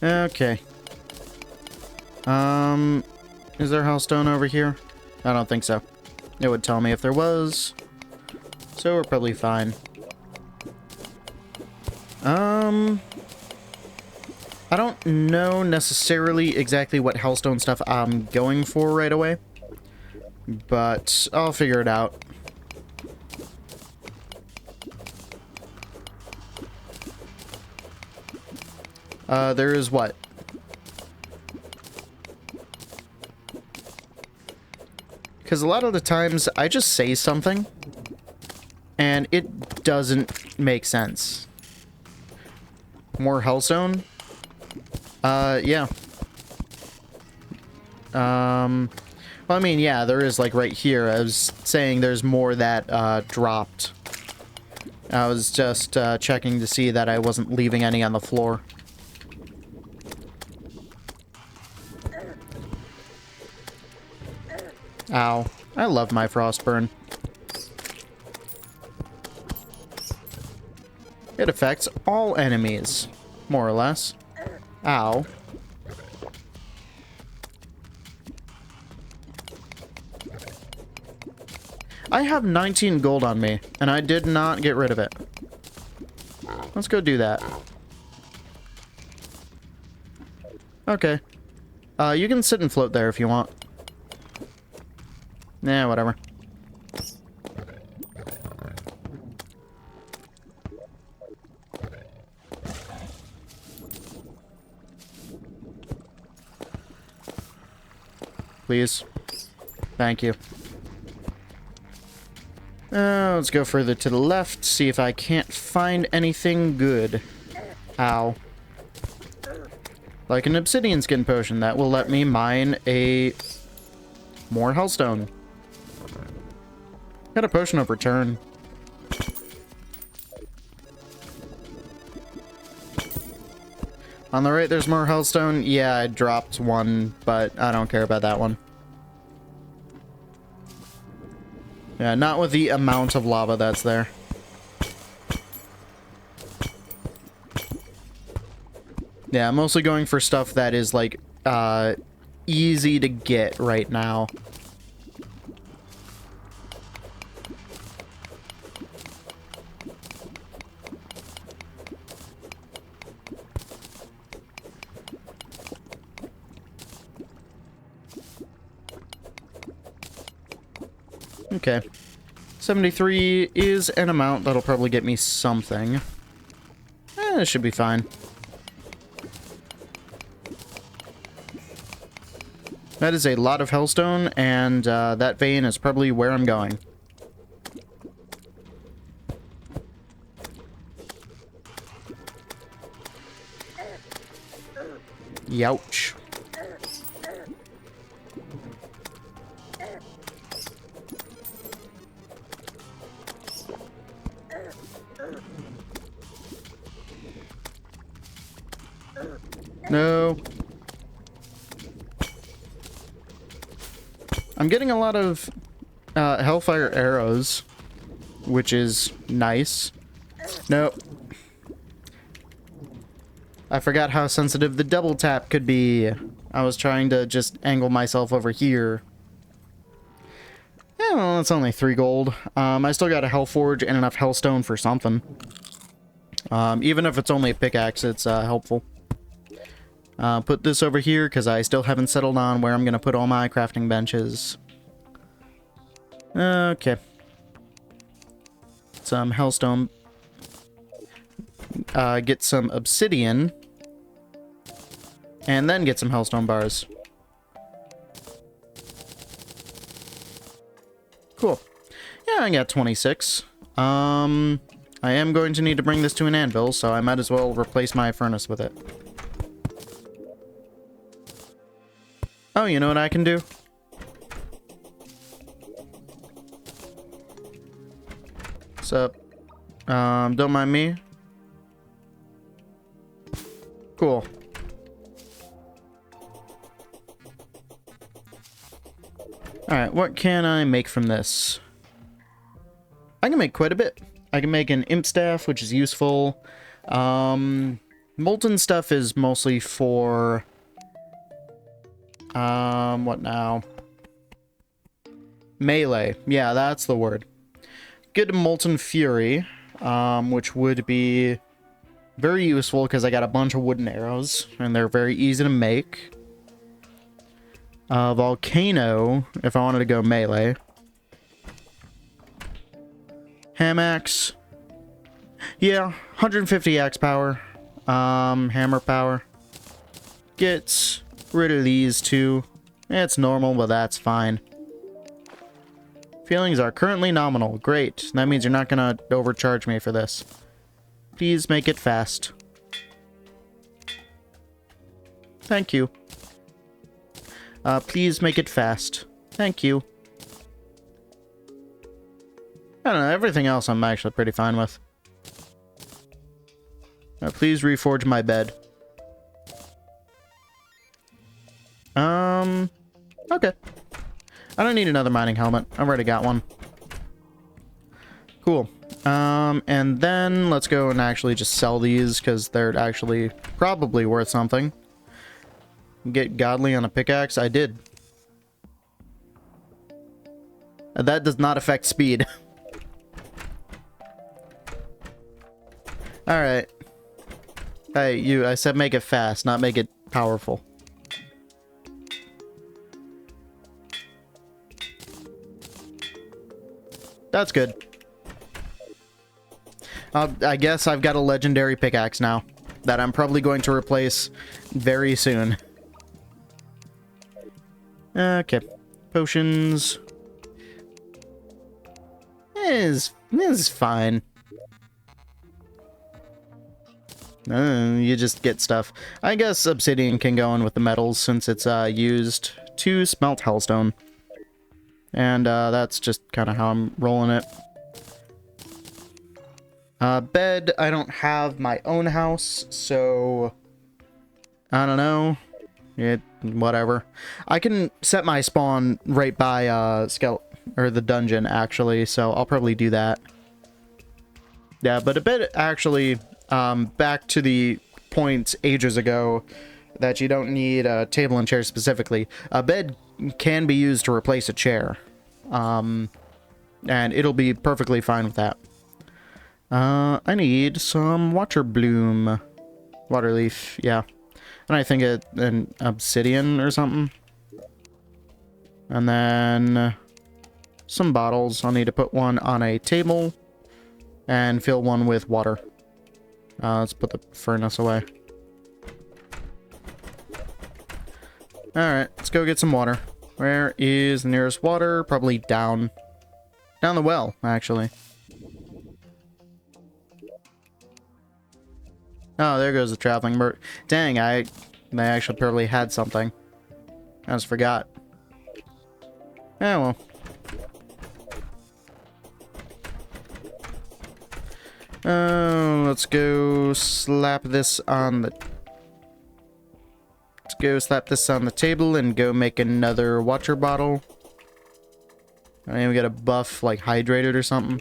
Okay. Is there hellstone over here? I don't think so. It would tell me if there was. So we're probably fine. I don't know necessarily exactly what hellstone stuff I'm going for right away. But I'll figure it out. There is what? Because a lot of the times, I just say something, and it doesn't make sense. More hellstone? Yeah. Well, I mean, yeah, there is, like, right here. I was saying there's more that, dropped. I was just, checking to see that I wasn't leaving any on the floor. Ow. I love my Frostburn. It affects all enemies, more or less. Ow. I have 19 gold on me, and I did not get rid of it. Let's go do that. Okay. You can sit and float there if you want. Nah, whatever. Please. Thank you. Let's go further to the left, see if I can't find anything good. Ow. Like an obsidian skin potion that will let me mine more hellstone. Got a potion of return. On the right, there's more hellstone. Yeah, I dropped one, but I don't care about that one. Yeah, not with the amount of lava that's there. Yeah, I'm mostly going for stuff that is, like, easy to get right now. Okay. 73 is an amount that'll probably get me something. It should be fine. That is a lot of hellstone, and that vein is probably where I'm going. Youch. No. I'm getting a lot of Hellfire arrows, which is nice. Nope. I forgot how sensitive the double tap could be. I was trying to just angle myself over here. Yeah, well, that's only 3 gold. I still got a Hellforge and enough Hellstone for something. Even if it's only a pickaxe, it's helpful. Put this over here, because I still haven't settled on where I'm going to put all my crafting benches. Okay. Some hellstone. Get some obsidian. And then get some hellstone bars. Cool. Yeah, I got 26. I am going to need to bring this to an anvil, so I might as well replace my furnace with it. Oh, you know what I can do? What's up? Don't mind me. Cool. Alright, what can I make from this? I can make quite a bit. I can make an imp staff, which is useful. Molten stuff is mostly for... what now? Melee. Yeah, that's the word. Get a Molten Fury, which would be very useful because I got a bunch of wooden arrows, and they're very easy to make. Volcano, if I wanted to go melee. Hamax. Yeah, 150 axe power. Hammer power. Get rid of these two. It's normal, but that's fine. Feelings are currently nominal. Great. That means you're not gonna overcharge me for this. Please make it fast. Thank you. Please make it fast. Thank you. I don't know, everything else I'm actually pretty fine with. Please reforge my bed. Okay. I don't need another mining helmet. I've already got one. Cool. And then let's go and actually just sell these, because they're actually probably worth something. Get godly on a pickaxe? I did. That does not affect speed. Alright. Hey, you, I said make it fast, not make it powerful. That's good. I guess I've got a legendary pickaxe now that I'm probably going to replace very soon. Okay. Potions. Is fine. You just get stuff. I guess obsidian can go in with the metals since it's used to smelt hellstone. And that's just kind of how I'm rolling it. Bed, I don't have my own house, so I don't know. Whatever. I can set my spawn right by the dungeon actually, so I'll probably do that. Yeah, but a bed actually, back to the point ages ago that you don't need a table and chair specifically. A bed can be used to replace a chair, and it'll be perfectly fine with that. I need some water bloom. Water leaf, yeah. And I think an obsidian or something. And then some bottles. I'll need to put one on a table and fill one with water. Let's put the furnace away. Alright, let's go get some water. Where is the nearest water? Probably down the well, actually. Oh, there goes the traveling bird. Dang, they actually probably had something. I just forgot. Yeah, well. Let's go slap this on the... Let's go slap this on the table and go make another water bottle. I mean, we got a buff, like, hydrated or something.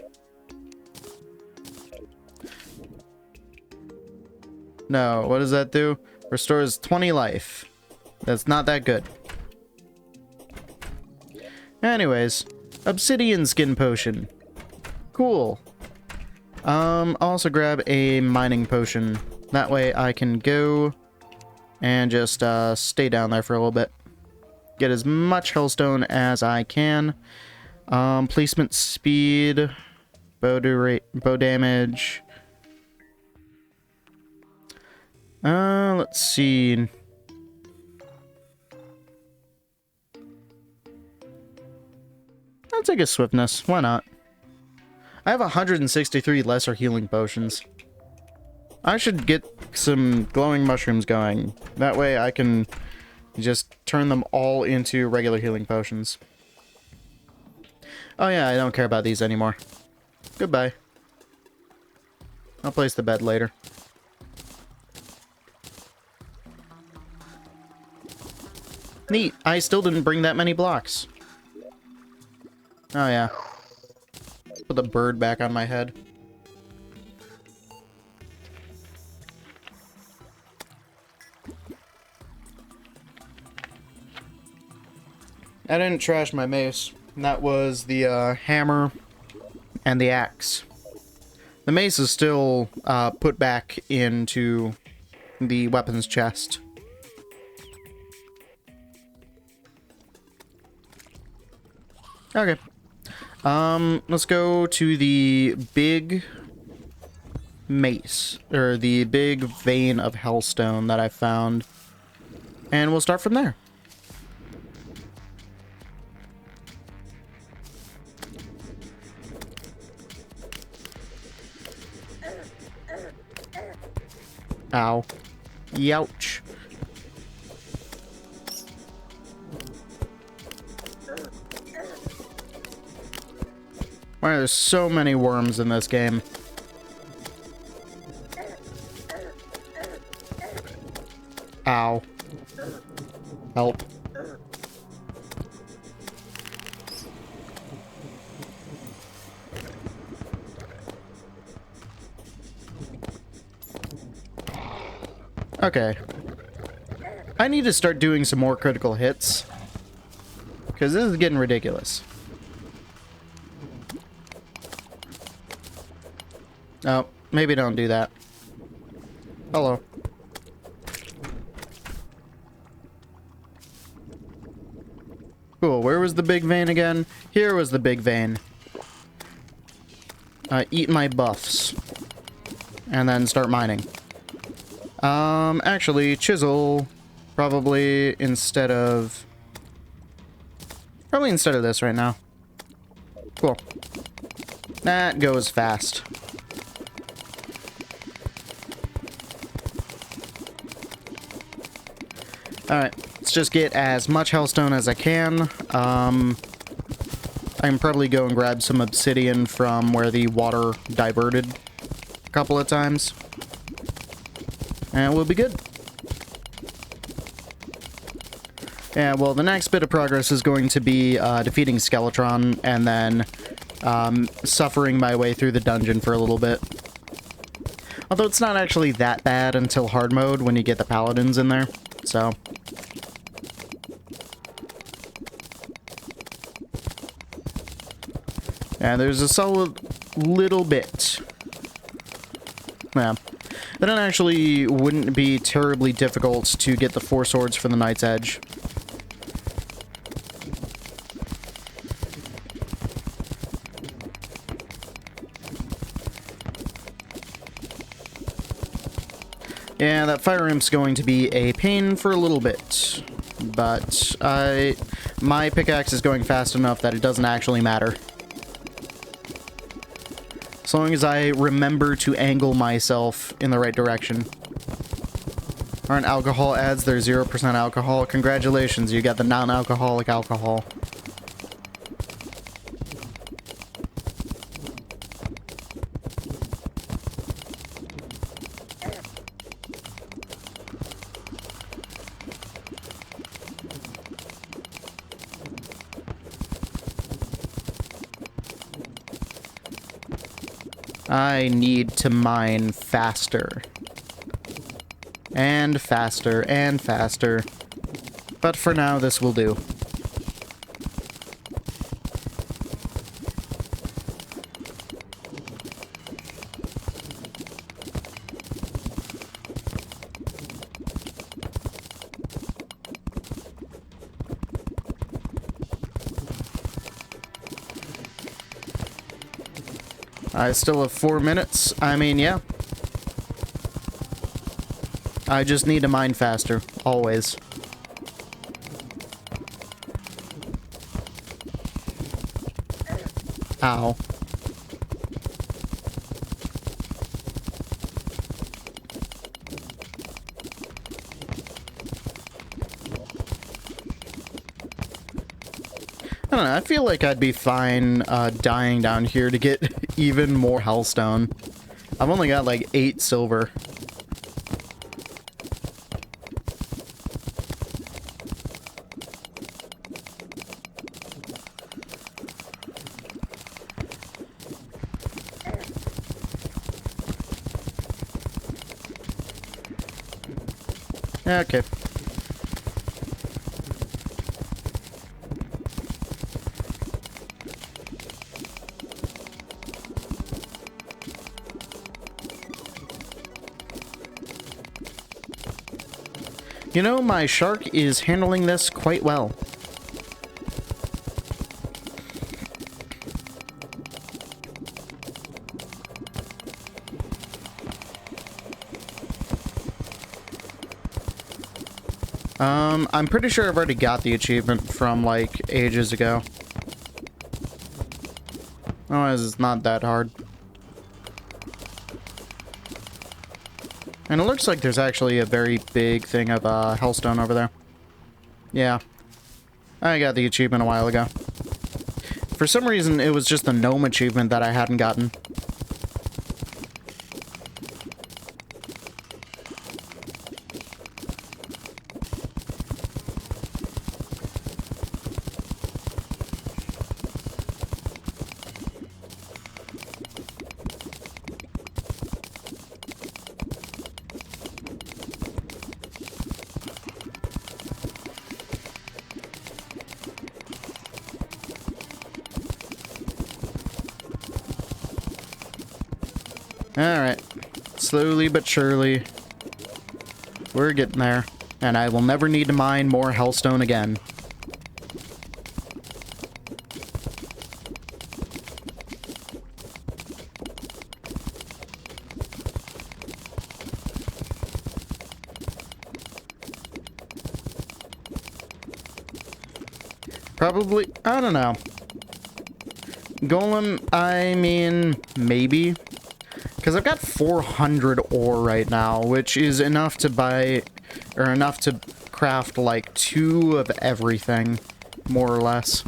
No, what does that do? Restores 20 life. That's not that good. Anyways, obsidian skin potion. Cool. I'll also grab a mining potion. That way I can go and just stay down there for a little bit. Get as much hellstone as I can. Placement speed, bow damage. Let's see. I'll take a swiftness. Why not? I have 163 lesser healing potions. I should get some glowing mushrooms going. That way I can just turn them all into regular healing potions. Oh yeah, I don't care about these anymore. Goodbye. I'll place the bed later. Neat. I still didn't bring that many blocks. Oh yeah. Put the bird back on my head. I didn't trash my mace. That was the hammer and the axe. The mace is still put back into the weapons chest. Okay. Let's go to the big mace, or the big vein of hellstone that I found, and we'll start from there. Ow. Youch. Why are there so many worms in this game? Ow. Help. Okay. I need to start doing some more critical hits. Because this is getting ridiculous. Oh, maybe don't do that. Hello. Cool, where was the big vein again? Here was the big vein. Eat my buffs. And then start mining. Actually, chisel. Probably instead of this right now. Cool. That goes fast. Alright, let's just get as much hellstone as I can. I can probably go and grab some obsidian from where the water diverted a couple of times. And we'll be good. Yeah, well, the next bit of progress is going to be defeating Skeletron and then suffering my way through the dungeon for a little bit. Although it's not actually that bad until hard mode when you get the paladins in there, so... Yeah, there's a solid little bit. Yeah. Then it actually wouldn't be terribly difficult to get the 4 swords for the Knight's Edge. Yeah, that fire imp's going to be a pain for a little bit. But my pickaxe is going fast enough that it doesn't actually matter. As long as I remember to angle myself in the right direction. Aren't alcohol ads? They're 0% alcohol. Congratulations, you got the non-alcoholic alcohol. I need to mine faster. And faster, and faster. But for now, this will do. I still have 4 minutes. I mean, yeah. I just need to mine faster. Always. Ow. I don't know, I feel like I'd be fine dying down here to get even more hellstone. I've only got like 8 silver. Okay. You know, my shark is handling this quite well. I'm pretty sure I've already got the achievement from, like, ages ago. Otherwise, it's not that hard. And it looks like there's actually a very big thing of hellstone over there. Yeah. I got the achievement a while ago. For some reason, it was just the gnome achievement that I hadn't gotten. Alright. Slowly but surely. We're getting there. And I will never need to mine more hellstone again. Probably, I don't know. Golem, I mean, maybe. Because I've got 400 ore right now, which is enough to buy, or enough to craft like 2 of everything, more or less.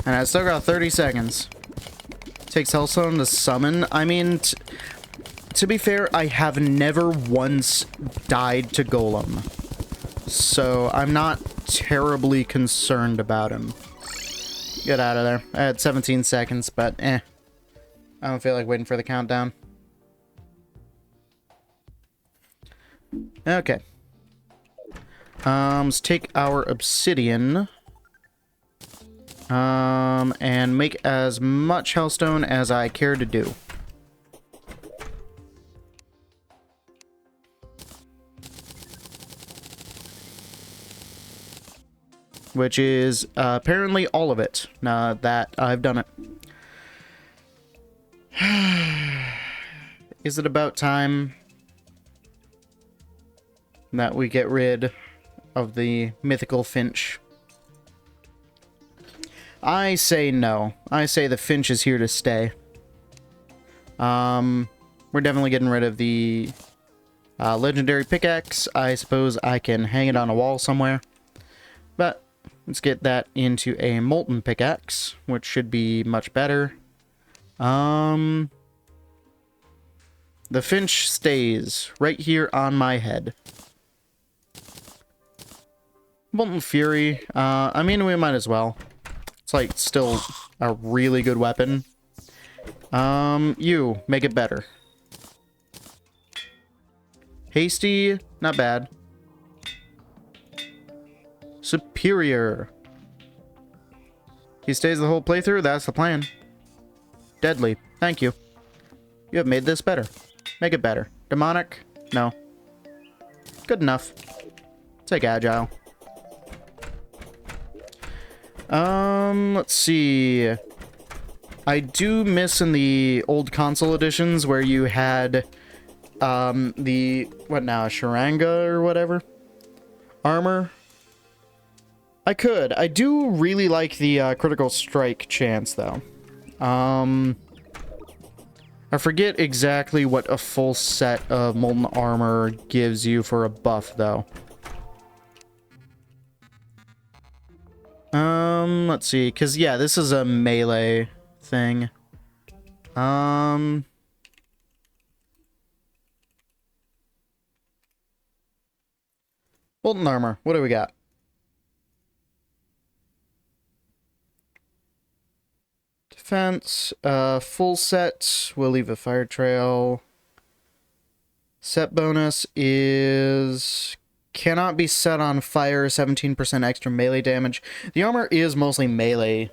And I still got 30 seconds. Takes hellstone to summon. I mean, to be fair, I have never once died to Golem. So I'm not terribly concerned about him. Get out of there. I had 17 seconds, but I don't feel like waiting for the countdown. Okay. Let's take our obsidian. And make as much hellstone as I care to do. Which is apparently all of it, now that I've done it. Is it about time that we get rid of the mythical finch? I say no. I say the finch is here to stay. We're definitely getting rid of the legendary pickaxe. I suppose I can hang it on a wall somewhere. But let's get that into a molten pickaxe, which should be much better. The finch stays right here on my head. Molten Fury, I mean, we might as well. It's like still a really good weapon. You, make it better. Hasty, not bad. Superior. He stays the whole playthrough? That's the plan. Deadly. Thank you. You have made this better. Make it better. Demonic? No. Good enough. Take agile. Let's see. I do miss in the old console editions where you had, the, what now, Sharanga or whatever? Armor? I could. I do really like the, critical strike chance, though. I forget exactly what a full set of molten armor gives you for a buff, though. Let's see, because, yeah, this is a melee thing. Molten armor, what do we got? Defense, full set, we'll leave a fire trail. Set bonus is... cannot be set on fire, 17% extra melee damage. The armor is mostly melee.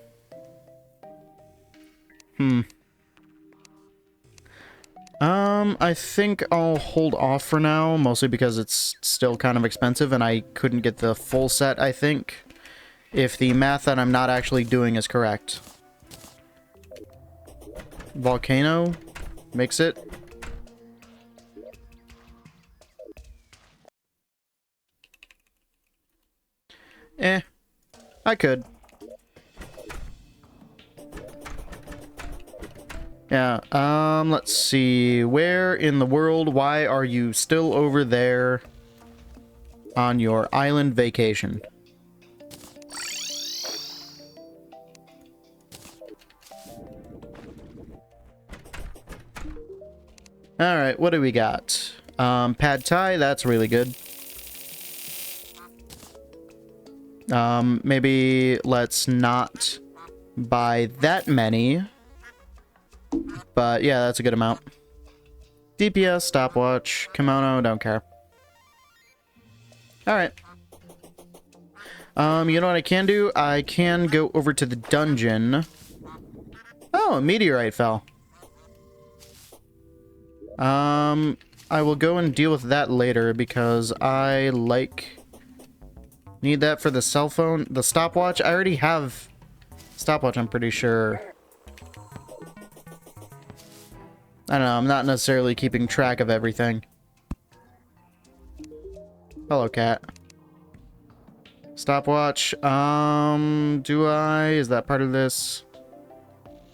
I think I'll hold off for now, mostly because it's still kind of expensive and I couldn't get the full set, I think, if the math that I'm not actually doing is correct. Volcano? Mix it. I could. Yeah, let's see. Where in the world, why are you still over there on your island vacation? Alright, what do we got? Pad Thai, that's really good. Maybe let's not buy that many. But yeah, that's a good amount. DPS, stopwatch, kimono, don't care. Alright. You know what I can do? I can go over to the dungeon. Oh, a meteorite fell. I will go and deal with that later because I need that for the cell phone. The stopwatch, I already have stopwatch, I'm pretty sure. I don't know, I'm not necessarily keeping track of everything. Hello, cat. Stopwatch, is that part of this?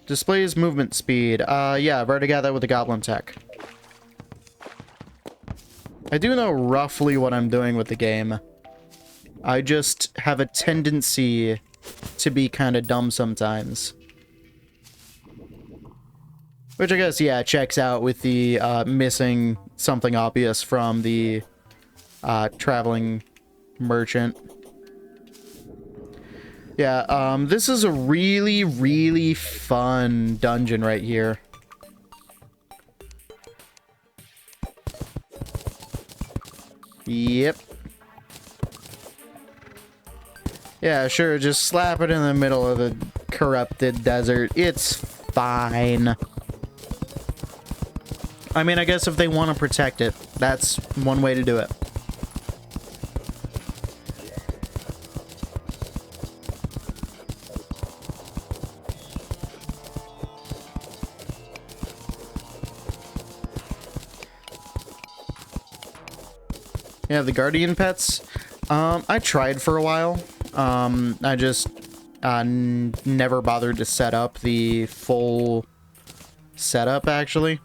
Displays movement speed. Yeah, I've already got that with the goblin tech. I do know roughly what I'm doing with the game. I just have a tendency to be kind of dumb sometimes. Which I guess, yeah, checks out with the missing something obvious from the traveling merchant. Yeah, this is a really, really fun dungeon right here. Yep. Yeah, sure, just slap it in the middle of the corrupted desert. It's fine. I mean, I guess if they want to protect it, that's one way to do it. Yeah, the guardian pets. I tried for a while. I just never bothered to set up the full setup, actually.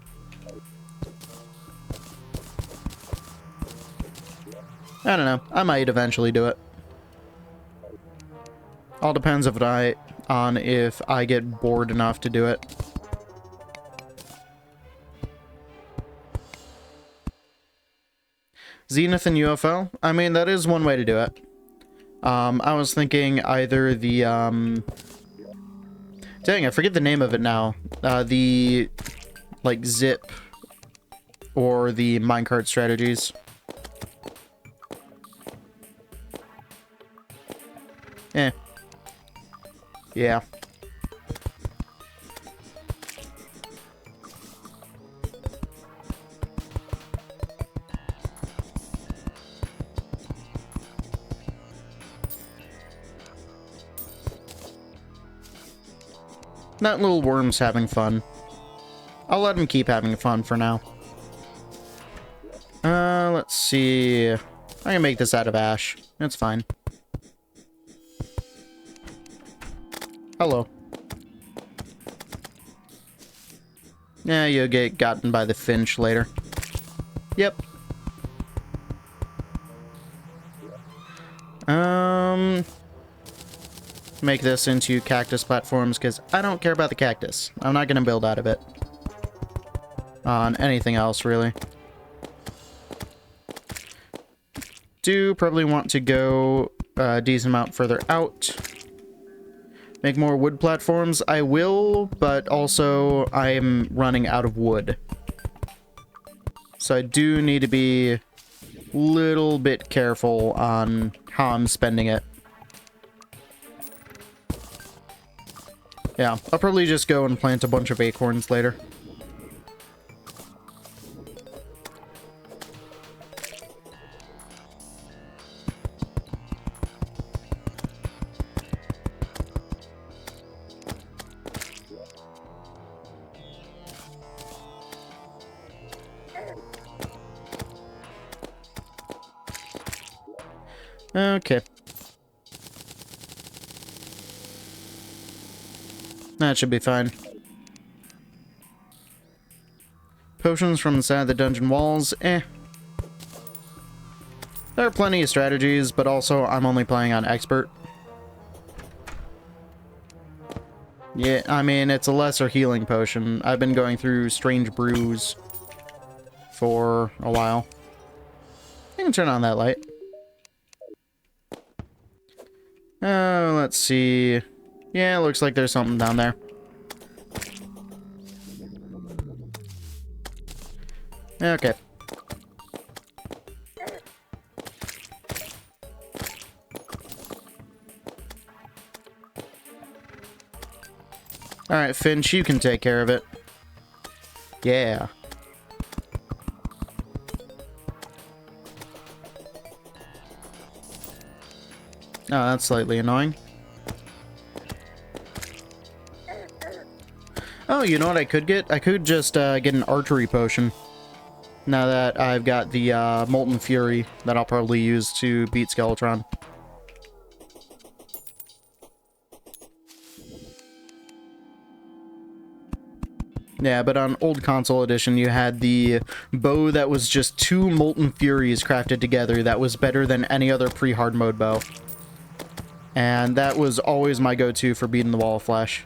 I don't know. I might eventually do it. All depends on if I get bored enough to do it. Zenith and UFO? I mean, that is one way to do it. I was thinking either the, dang, I forget the name of it now. The, like, zip or the minecart strategies. Eh. Yeah. That little worm's having fun. I'll let him keep having fun for now. Let's see. I can make this out of ash. It's fine. Hello. Yeah, you'll get gotten by the finch later. Yep. Make this into cactus platforms, because I don't care about the cactus. I'm not going to build out of it. On anything else, really. Do probably want to go a decent amount further out. Make more wood platforms. I will, but also I'm running out of wood. So I do need to be a little bit careful on how I'm spending it. Yeah, I'll probably just go and plant a bunch of acorns later. Okay. That should be fine. Potions from the side of the dungeon walls, eh. There are plenty of strategies, but also I'm only playing on expert. Yeah, I mean, it's a lesser healing potion. I've been going through strange brews for a while. I can turn on that light. Let's see. Yeah, it looks like there's something down there. Okay. Alright, Finch, you can take care of it. Yeah. Oh, that's slightly annoying. Oh, you know what I could get? I could just get an archery potion. Now that I've got the Molten Fury that I'll probably use to beat Skeletron. Yeah, but on old console edition, you had the bow that was just 2 Molten Furies crafted together that was better than any other pre-hard mode bow. And that was always my go-to for beating the Wall of Flash.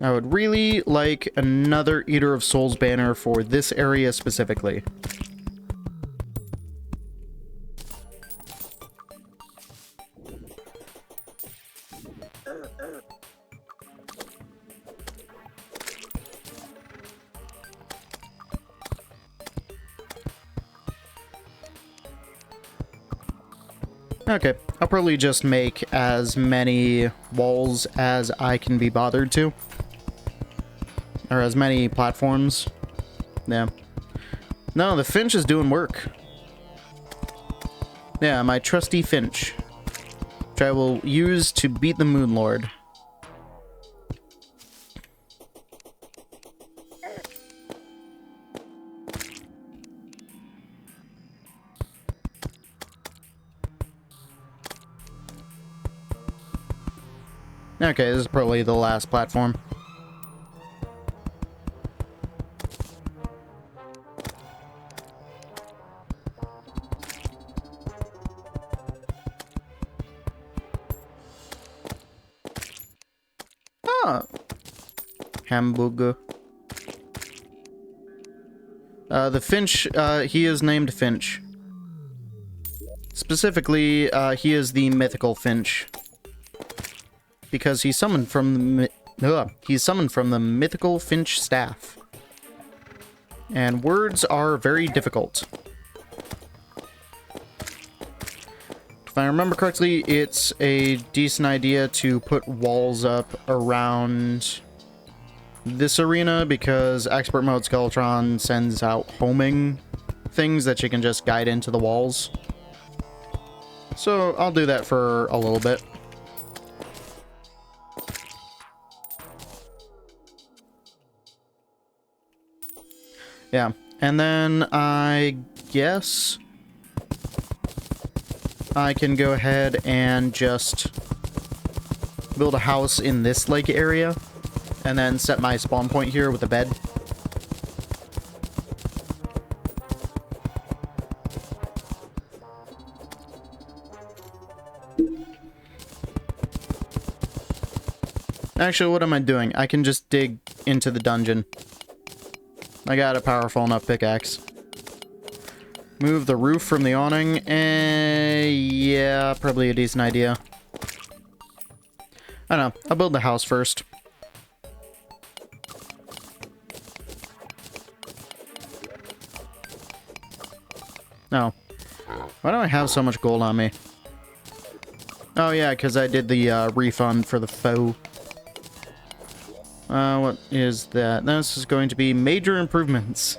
I would really like another Eater of Souls banner for this area specifically. Okay, I'll probably just make as many walls as I can be bothered to. Or as many platforms. Yeah. No, the Finch is doing work. Yeah, my trusty Finch. Which I will use to beat the Moon Lord. Okay, this is probably the last platform. Ah! Hamburger. The Finch, he is named Finch. Specifically, he is the mythical Finch. Because he's summoned from the mythical Finch staff. And words are very difficult. If I remember correctly, it's a decent idea to put walls up around this arena because Expert Mode Skeletron sends out homing things that you can just guide into the walls. So I'll do that for a little bit. Yeah, and then I guess I can go ahead and just build a house in this lake area and then set my spawn point here with a bed. Actually, what am I doing? I can just dig into the dungeon. I got a powerful enough pickaxe. Move the roof from the awning. Yeah, probably a decent idea. I don't know. I'll build the house first. No. Why do I have so much gold on me? Oh yeah, because I did the refund for the foe. What is that? This is going to be major improvements.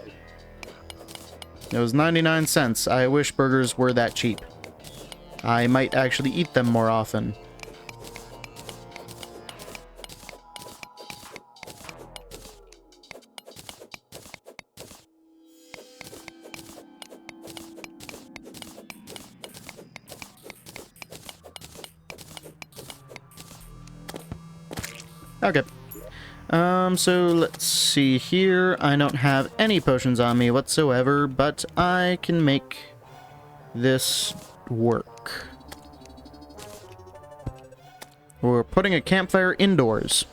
It was 99 cents. I wish burgers were that cheap. I might actually eat them more often. Okay. So let's see here. I don't have any potions on me whatsoever, but I can make this work. We're putting a campfire indoors.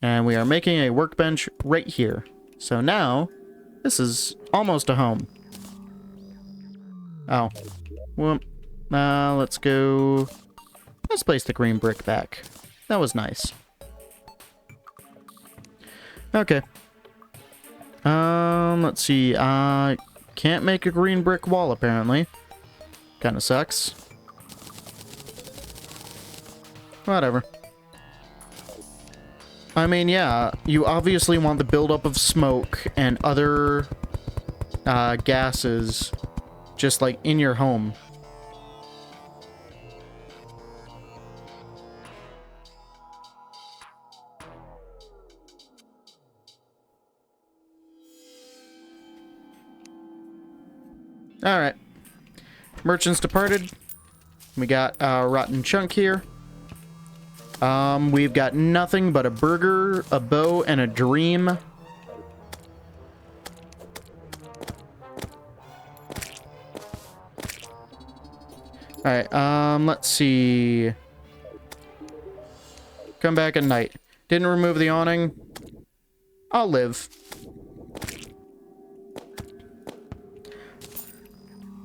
And we are making a workbench right here. So now, this is almost a home. Oh. Well, let's go... Let's place the green brick back. That was nice. Okay. Let's see. Can't make a green brick wall, apparently. Kinda sucks. Whatever. I mean, yeah, you obviously want the buildup of smoke and other gases just, like, in your home. Alright. Merchants departed. We got a rotten chunk here. We've got nothing but a burger, a bow, and a dream. Alright, let's see. Come back at night. Didn't remove the awning. I'll live.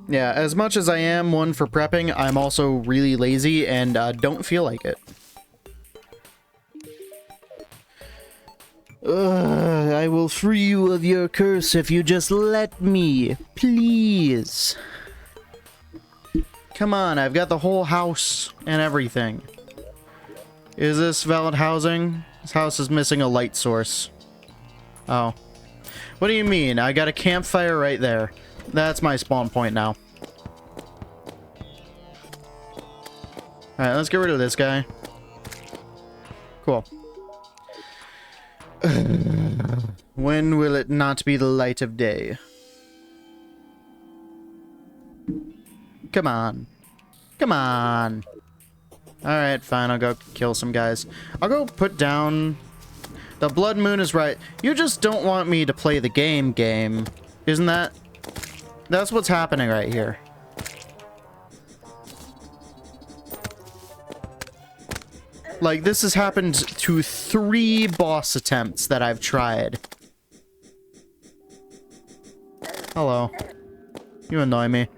Yeah, as much as I am one for prepping, I'm also really lazy and don't feel like it. I will free you of your curse if you just let me. Please. Come on, I've got the whole house and everything. Is this valid housing? This house is missing a light source. Oh. What do you mean? I got a campfire right there. That's my spawn point now. Alright, let's get rid of this guy. Cool. When will it not be the light of day? Come on. Come on. Alright, fine, I'll go kill some guys. I'll go put down... The blood moon is right. You just don't want me to play the game. Isn't that... That's what's happening right here. Like, this has happened to 3 boss attempts that I've tried. Hello. You annoy me.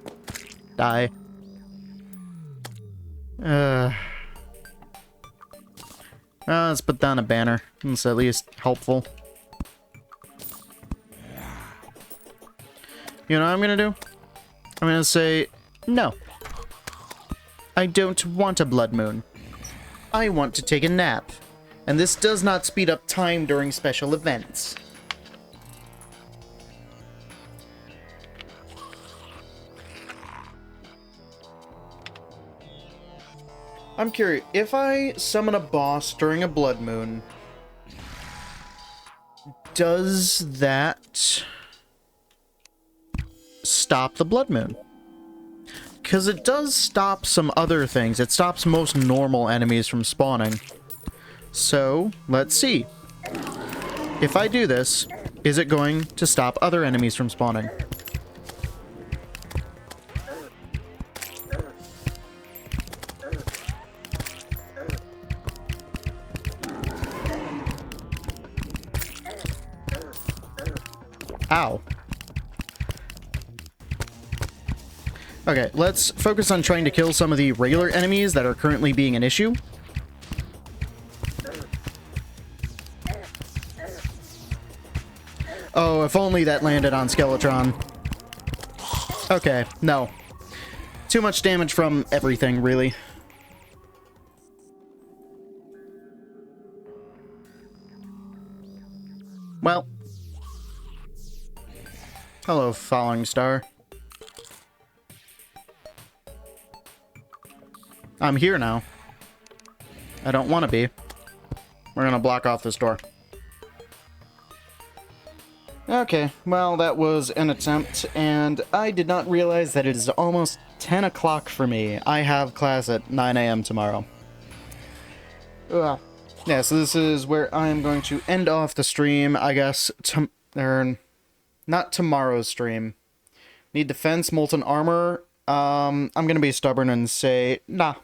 Die. Let's put down a banner. It's at least helpful. You know what I'm gonna do? I'm gonna say, no. I don't want a blood moon. I want to take a nap. And this does not speed up time during special events. I'm curious, if I summon a boss during a blood moon, does that stop the blood moon? Because it does stop some other things. It stops most normal enemies from spawning. So, let's see. If I do this, is it going to stop other enemies from spawning? Ow. Okay, let's focus on trying to kill some of the regular enemies that are currently being an issue. Oh, if only that landed on Skeletron. Okay, no. Too much damage from everything, really. Well. Hello, Falling Star. I'm here now. I don't want to be. We're gonna block off this door. Okay, well, that was an attempt, and I did not realize that it is almost 10 o'clock for me. I have class at 9 a.m. tomorrow. Ugh. Yeah, so this is where I am going to end off the stream, I guess, not tomorrow's stream. Need defense, molten armor. I'm gonna be stubborn and say, nah.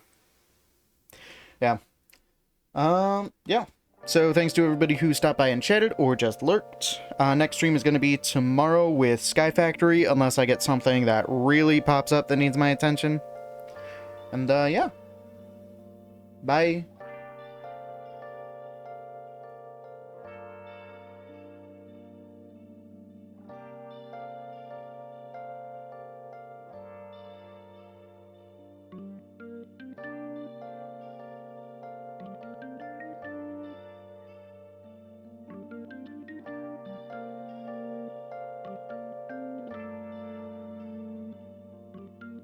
Yeah. Yeah. So thanks to everybody who stopped by and chatted or just lurked. Next stream is gonna be tomorrow with Sky Factory, unless I get something that really pops up that needs my attention. And, yeah. Bye.